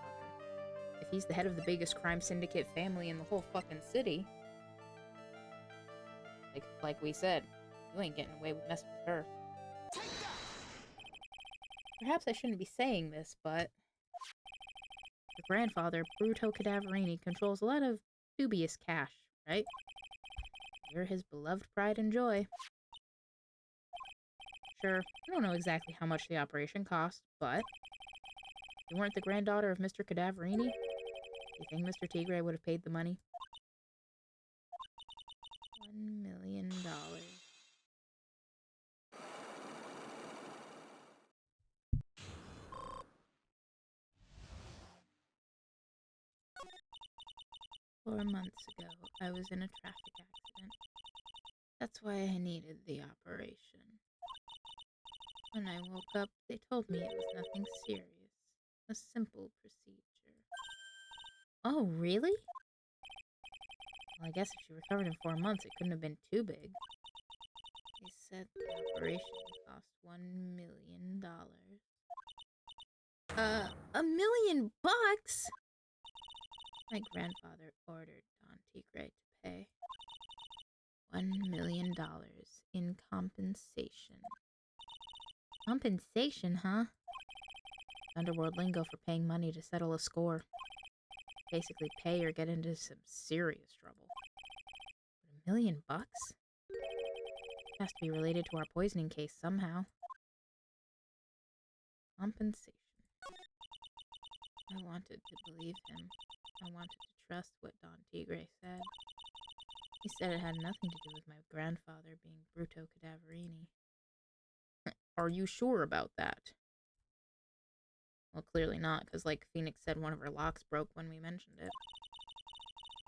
If he's the head of the biggest crime syndicate family in the whole fucking city. Like we said, you ain't getting away with messing with her. Perhaps I shouldn't be saying this, but your grandfather, Bruto Cadaverini, controls a lot of dubious cash, right? You're his beloved pride and joy. Sure, I don't know exactly how much the operation cost, but you weren't the granddaughter of Mr. Cadaverini? Do you think Mr. Tigre would have paid the money? $1 million. Four months ago, I was in a traffic accident. That's why I needed the operation. When I woke up, they told me it was nothing serious. A simple procedure. Oh, really? Well, I guess if she recovered in 4 months, it couldn't have been too big. They said the operation cost $1 million. $1 million? My grandfather ordered Don Tigre to pay $1 million in compensation. Compensation, huh? Underworld lingo for paying money to settle a score. Basically pay or get into some serious trouble. But $1 million? Has to be related to our poisoning case somehow. Compensation. I wanted to believe him. I wanted to trust what Don Tigre said. He said it had nothing to do with my grandfather being Bruto Cadaverini. Are you sure about that? Well, clearly not, because like Phoenix said, one of her locks broke when we mentioned it.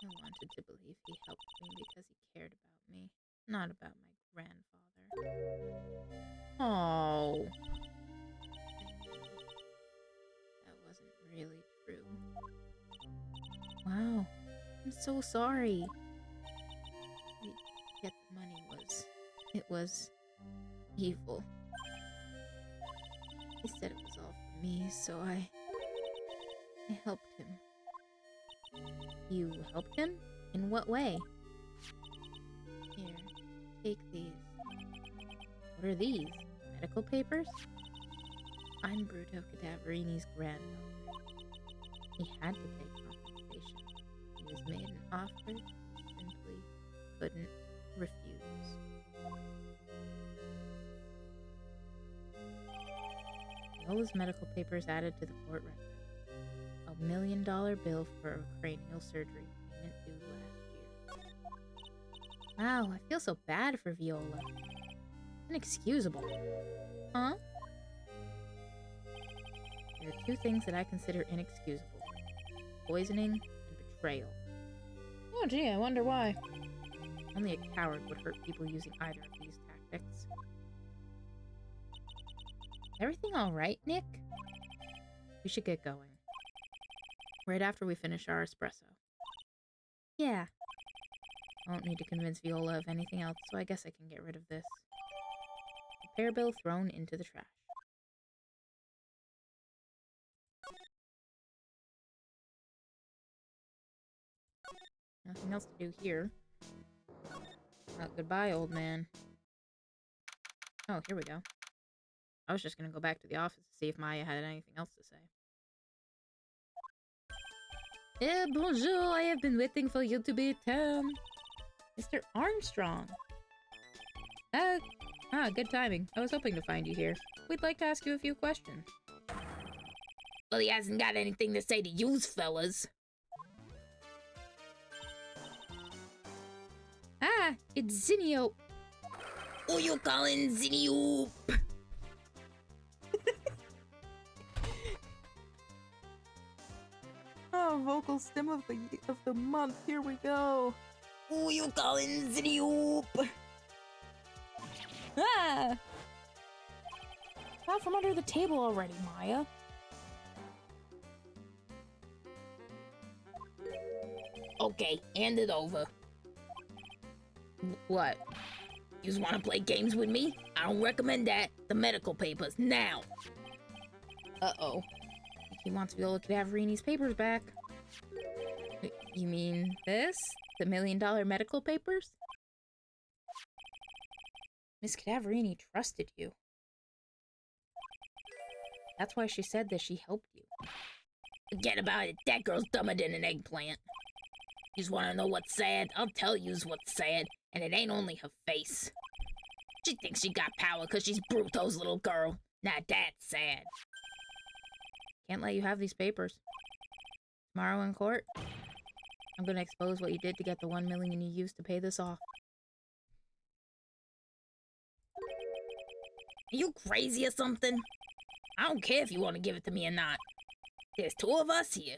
I wanted to believe he helped me because he cared about me, not about my grandfather. Oh. That wasn't really true. Wow, I'm so sorry. Yet the money was... It was evil. He said it was all for me, so I helped him. You helped him? In what way? Here, take these. What are these? Medical papers? I'm Bruto Cadaverini's granddaughter. He had to pay compensation. He was made an offer he simply couldn't refuse. Viola's medical papers added to the court record. $1 million bill for a cranial surgery payment due last year. Wow, I feel so bad for Viola. Inexcusable. Huh? There are two things that I consider inexcusable. Poisoning and betrayal. Oh gee, I wonder why. Only a coward would hurt people using either of these tactics. Everything alright, Nick? We should get going. Right after we finish our espresso. Yeah. I won't need to convince Viola of anything else, so I guess I can get rid of this. Repair bill thrown into the trash. Nothing else to do here. Goodbye, old man. Oh, here we go. I was just gonna go back to the office to see if Maya had anything else to say. Bonjour, I have been waiting for you to be returned. Mr. Armstrong. Good timing. I was hoping to find you here. We'd like to ask you a few questions. Well, he hasn't got anything to say to yous, fellas. It's Zinio. Who you calling Zinioop? Oh, vocal stem of the month. Here we go. Who you calling Zinioop? Out from under the table already, Maya. Okay, hand it over. What? Yous wanna play games with me? I don't recommend that. The medical papers, now. Uh-oh. He wants Viola Cadaverini's papers back. You mean this? The $1 million medical papers? Miss Cadaverini trusted you. That's why she said that she helped you. Forget about it. That girl's dumber than an eggplant. Yous wanna know what's sad? I'll tell yous what's sad. And it ain't only her face. She thinks she got power because she's Bruto's little girl. Now that's sad. Can't let you have these papers. Tomorrow in court, I'm gonna expose what you did to get the $1 million you used to pay this off. Are you crazy or something? I don't care if you want to give it to me or not. There's two of us here.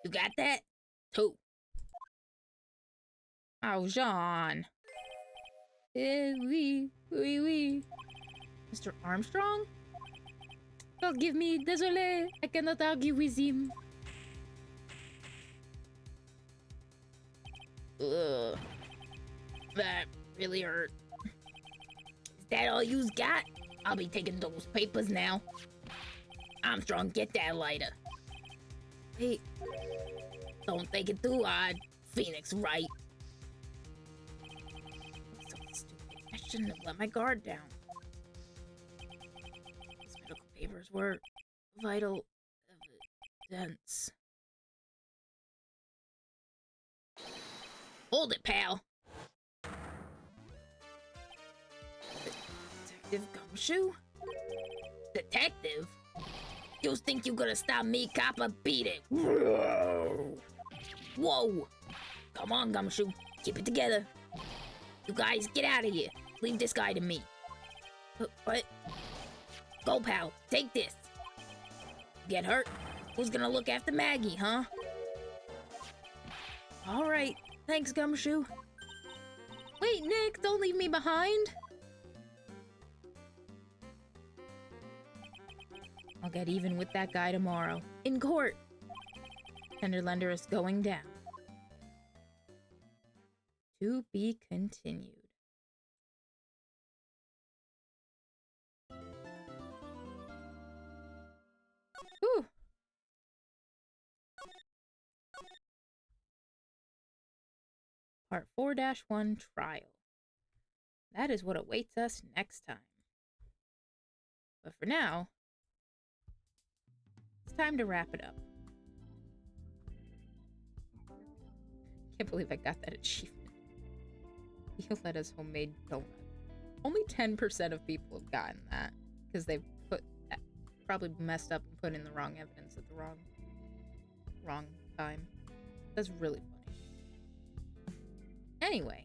You got that? Two. Oh, Jean. Oui. Mr. Armstrong? Forgive me, désolé. I cannot argue with him. Ugh. That really hurt. Is that all you's got? I'll be taking those papers now. Armstrong, get that lighter. Wait. Don't think it too hard. Phoenix, right? So stupid. I shouldn't have let my guard down. These medical papers were vital evidence. Hold it, pal. Detective Gumshoe? Detective? You think you gonna stop me, copper? Beat it. Whoa. Come on, Gumshoe. Keep it together. You guys, get out of here. Leave this guy to me. What? Go, pal. Take this. Get hurt? Who's gonna look after Maggie, huh? All right. Thanks, Gumshoe. Wait, Nick, don't leave me behind. I'll get even with that guy tomorrow. In court. Tenderlender is going down. To be continued. Whew. Part 4-1 Trial. That is what awaits us next time. But for now, it's time to wrap it up. Can't believe I got that achievement. Violetta's homemade donut. Only 10% of people have gotten that because they've probably messed up and put in the wrong evidence at the wrong time. That's really funny. Anyway.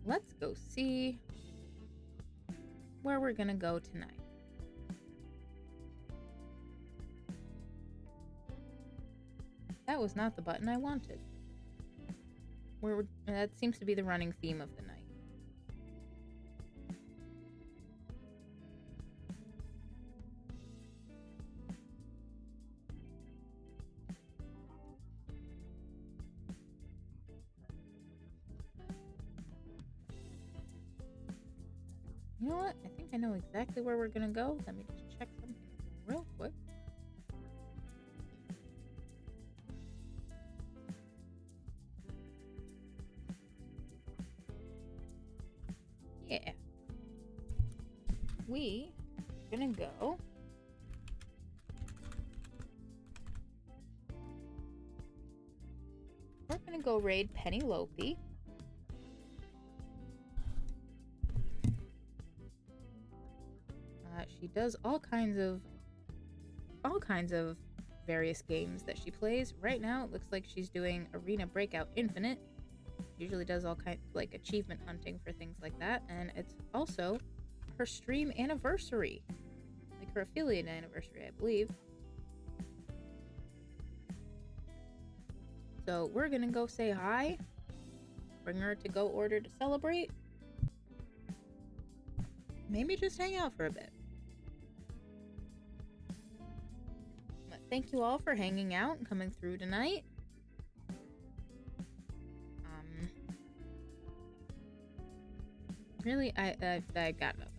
Let's go see where we're gonna go tonight. That was not the button I wanted. That seems to be the running theme of the night. You know what? I think I know exactly where we're gonna go. Let me just check something real quick. Yeah. We are gonna go. We're gonna go raid Penelope. She does all kinds of various games that she plays. Right now, it looks like she's doing Arena Breakout Infinite. She usually does all kinds like achievement hunting for things like that, and it's also her stream anniversary, like her affiliate anniversary, I believe. So we're gonna go say hi, bring her to Go Order to celebrate, maybe just hang out for a bit. But thank you all for hanging out and coming through tonight. Really, I got nothing.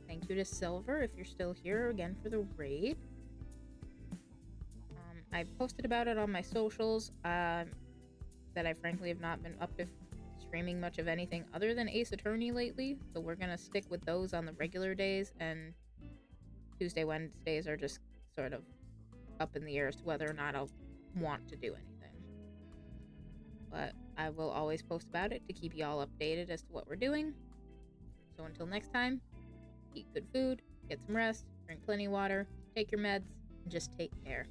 Thank you to Silver if you're still here again for the raid. I posted about it on my socials. That I frankly have not been up to streaming much of anything other than Ace Attorney lately, so we're gonna stick with those on the regular days, and Tuesday, Wednesdays are just sort of up in the air as to whether or not I'll want to do anything. But I will always post about it to keep y'all updated as to what we're doing. So until next time, eat good food, get some rest, drink plenty of water, take your meds, and just take care.